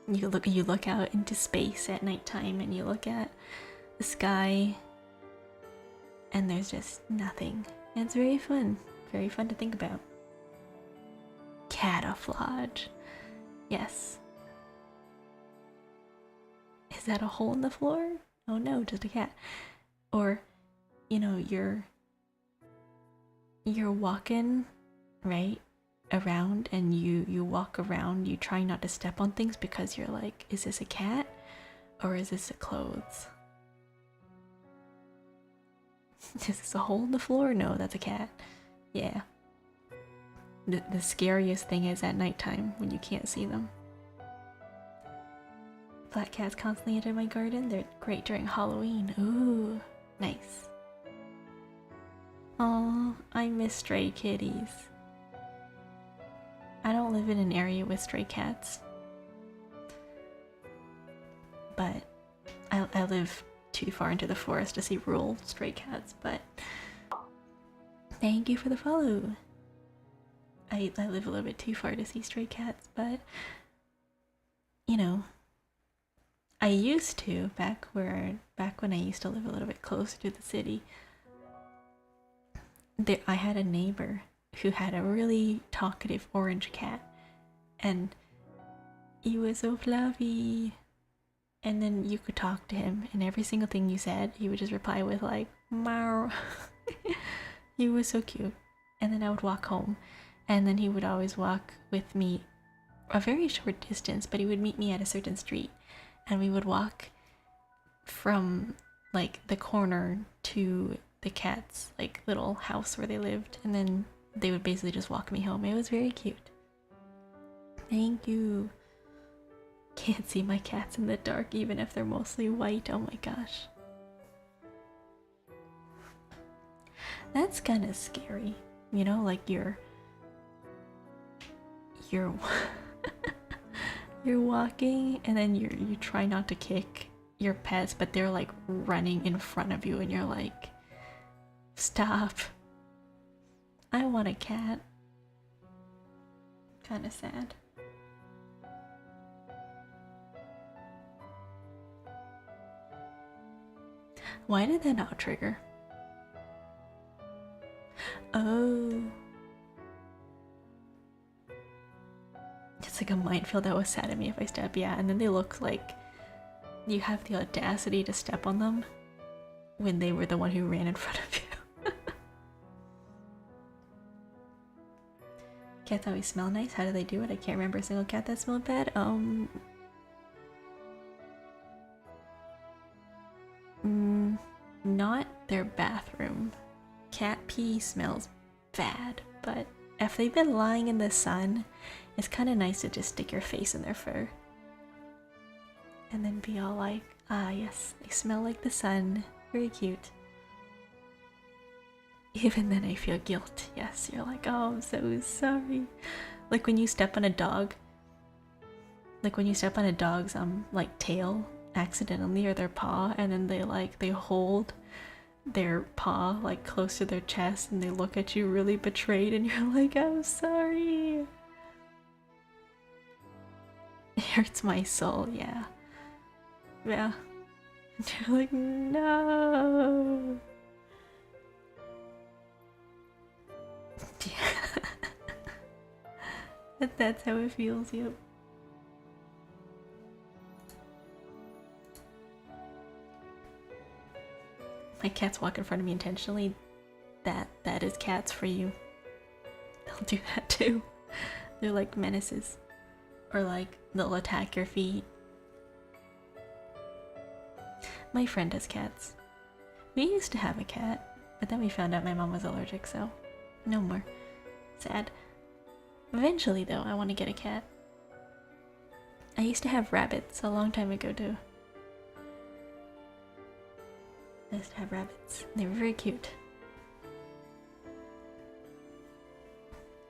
You look out into space at nighttime and you look at the sky and there's just nothing. And it's very fun to think about. Camouflage. Yes. Is that a hole in the floor? Oh no, just a cat. Or, you know, you're walking, right, around and you walk around, you try not to step on things because you're like, is this a cat or is this a clothes? Is this a hole in the floor? No, that's a cat. Yeah. The scariest thing is at nighttime when you can't see them. Black cats constantly enter my garden. They're great during Halloween. Ooh, nice. Aw, I miss stray kitties. I don't live in an area with stray cats. But I live too far into the forest to see rural stray cats, but thank you for the follow. I live a little bit too far to see stray cats, but you know, I used to back when I used to live a little bit closer to the city. I had a neighbor who had a really talkative orange cat, and he was so fluffy. and then you could talk to him, and every single thing you said, he would just reply with like, meow. He was so cute. And then I would walk home, and then he would always walk with me a very short distance, but he would meet me at a certain street, and we would walk from like the corner to the cat's like little house where they lived, and then they would basically just walk me home. It was very cute. Thank you. Can't see my cats in the dark even if they're mostly white. Oh my gosh. That's kind of scary. You know, like you're you're walking, and then you try not to kick your pets, but they're like running in front of you, and you're like, stop. I want a cat. Kind of sad. Why did that not trigger? Oh. It's like a minefield that was sad at me if I step, yeah, and then they look like you have the audacity to step on them when they were the one who ran in front of you. Cats always smell nice. How do they do it? I can't remember a single cat that smelled bad. Not their bathroom. Cat pee smells bad, but if they've been lying in the sun, it's kind of nice to just stick your face in their fur and then be all like, ah yes, they smell like the sun. Very cute. Even then I feel guilt. Yes, you're like, oh, I'm so sorry. Like when you step on a dog, like when you step on a dog's like tail accidentally, or their paw, and then they hold their paw like close to their chest, and they look at you really betrayed, and you're like, I'm sorry. It hurts my soul. Yeah. And you're like, no. That's how it feels. Yep. My cats walk in front of me intentionally. That is cats for you. They'll do that too. They're like menaces. Or like they'll attack your feet. My friend has cats. We used to have a cat, but then we found out my mom was allergic, so no more. Sad. Eventually though, I want to get a cat. I used to have rabbits a long time ago too. I used to have rabbits. They were very cute.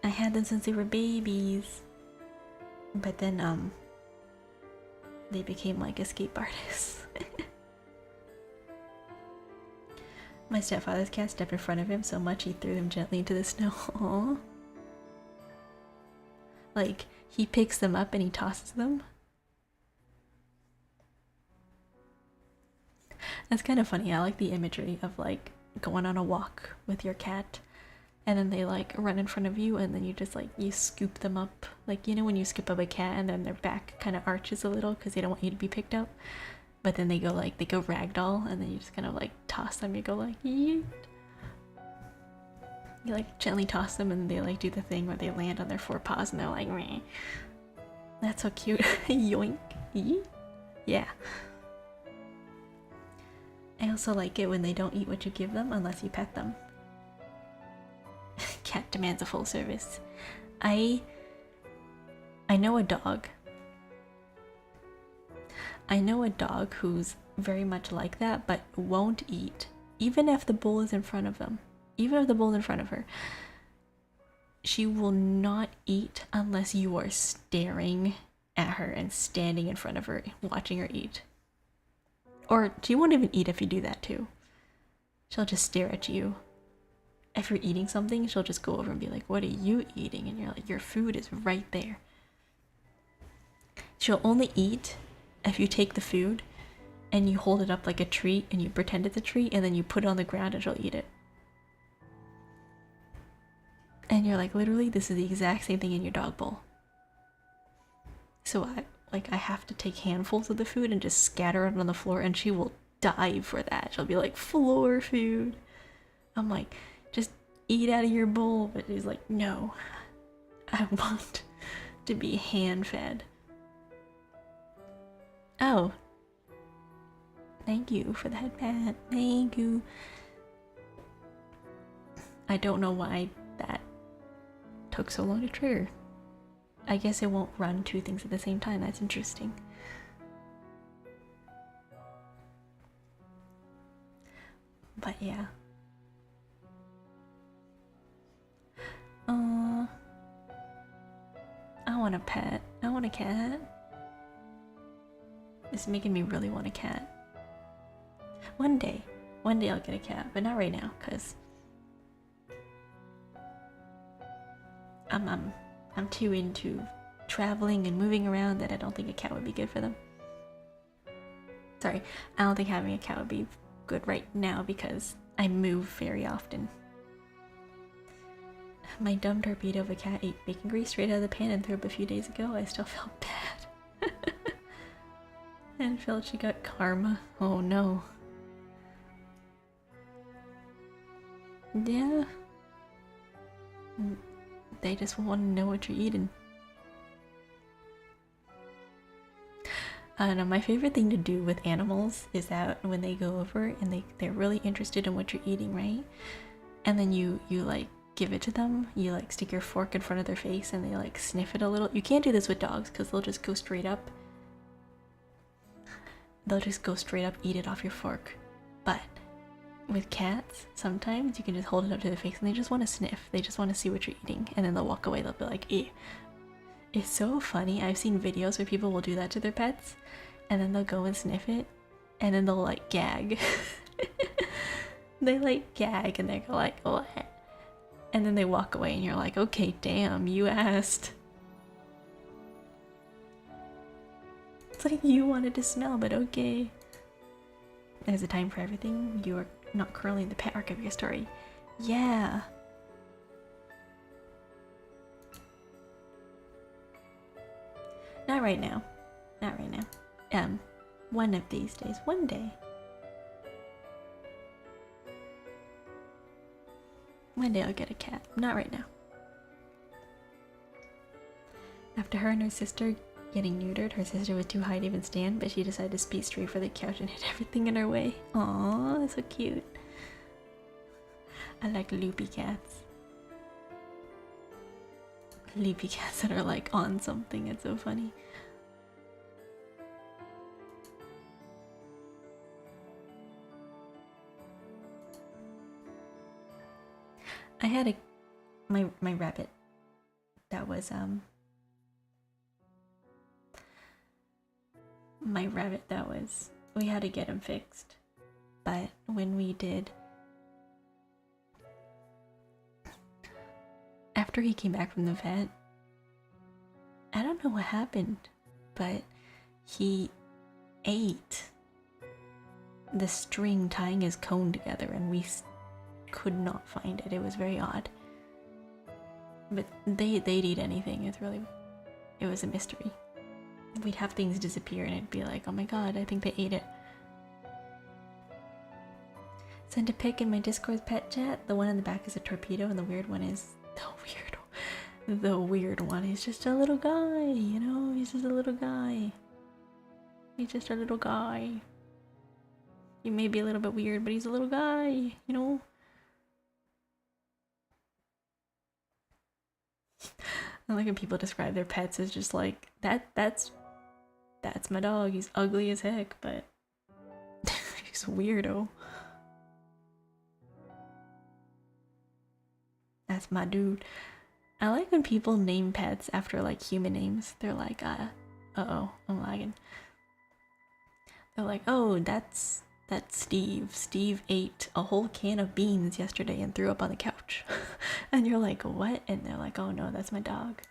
I had them since they were babies. But then, they became like escape artists. My stepfather's cat stepped in front of him so much he threw them gently into the snow. Aww. Like, he picks them up and he tosses them. That's kind of funny. I like the imagery of like going on a walk with your cat, and then they like run in front of you, and then you just like you scoop them up, like, you know, when you scoop up a cat and then their back kind of arches a little because they don't want you to be picked up, but then they go ragdoll, and then you just kind of like toss them. You go like yeet. You like gently toss them, and they like do the thing where they land on their forepaws and they're like, meh. That's so cute. Yoink. Yeet. Yeah. I also like it when they don't eat what you give them unless you pet them. Cat demands a full service. I know a dog. I know a dog who's very much like that, but won't eat, even if the bowl is in front of them. Even if the bowl is in front of her. She will not eat unless you are staring at her and standing in front of her, watching her eat. Or she won't even eat if you do that too. She'll just stare at you. If you're eating something, she'll just go over and be like, what are you eating? And you're like, your food is right there. She'll only eat if you take the food and you hold it up like a treat and you pretend it's a treat, and then you put it on the ground and she'll eat it. And you're like, literally, this is the exact same thing in your dog bowl. So like I have to take handfuls of the food and just scatter it on the floor, and she will die for that. She'll be like, floor food. I'm like, just eat out of your bowl, but she's like, no, I want to be hand fed. Oh, thank you for the head pat. Thank you. I don't know why that took so long to trigger. I guess it won't run two things at the same time. That's interesting. But yeah. I want a pet. I want a cat. It's making me really want a cat. One day I'll get a cat, but not right now, cause I'm too into traveling and moving around that I don't think a cat would be good for them. Sorry, I don't think having a cat would be good right now because I move very often. My dumb torpedo of a cat ate bacon grease straight out of the pan and threw up a few days ago. I still felt bad. And felt she got karma. Oh no. Yeah. They just want to know what you're eating. I don't know, my favorite thing to do with animals is that when they go over and they're really interested in what you're eating, right? And then you like give it to them, you like stick your fork in front of their face and they like sniff it a little. You can't do this with dogs because they'll just go straight up. They'll just go straight up, eat it off your fork. But with cats, sometimes you can just hold it up to their face and they just want to sniff. They just want to see what you're eating and then they'll walk away. They'll be like, eh. It's so funny. I've seen videos where people will do that to their pets and then they'll go and sniff it and then they'll like gag. They like gag and they're like, what? And then they walk away and you're like, okay, damn, you asked. It's like you wanted to smell, but okay. There's a time for everything. You are not currently in the pet arc of your story. Yeah. Not right now. Not right now. One of these days. One day. One day I'll get a cat. Not right now. After her and her sister getting neutered, her sister was too high to even stand, but she decided to speed straight for the couch and hit everything in her way. Aww, that's so cute. I like loopy cats. Loopy cats that are like on something. It's so funny. I had my rabbit that was we had to get him fixed, but when we did, after he came back from the vet, I don't know what happened, but he ate the string tying his cone together and we could not find it. It was very odd. But they'd eat anything. It was a mystery. We'd have things disappear and it'd be like, oh my god, I think they ate it. Send a pic in my Discord pet chat. The one in the back is a torpedo and the weird one is the weird one is just a little guy, you know? He's just a little guy. He's just a little guy. He may be a little bit weird, but he's a little guy, you know? I like when people describe their pets as just like, that's my dog. He's ugly as heck, but he's a weirdo. That's my dude. I like when people name pets after like human names. They're like, uh-oh, I'm lagging. They're like, oh, that's Steve. Steve ate a whole can of beans yesterday and threw up on the couch. And you're like, what? And they're like, oh no, that's my dog.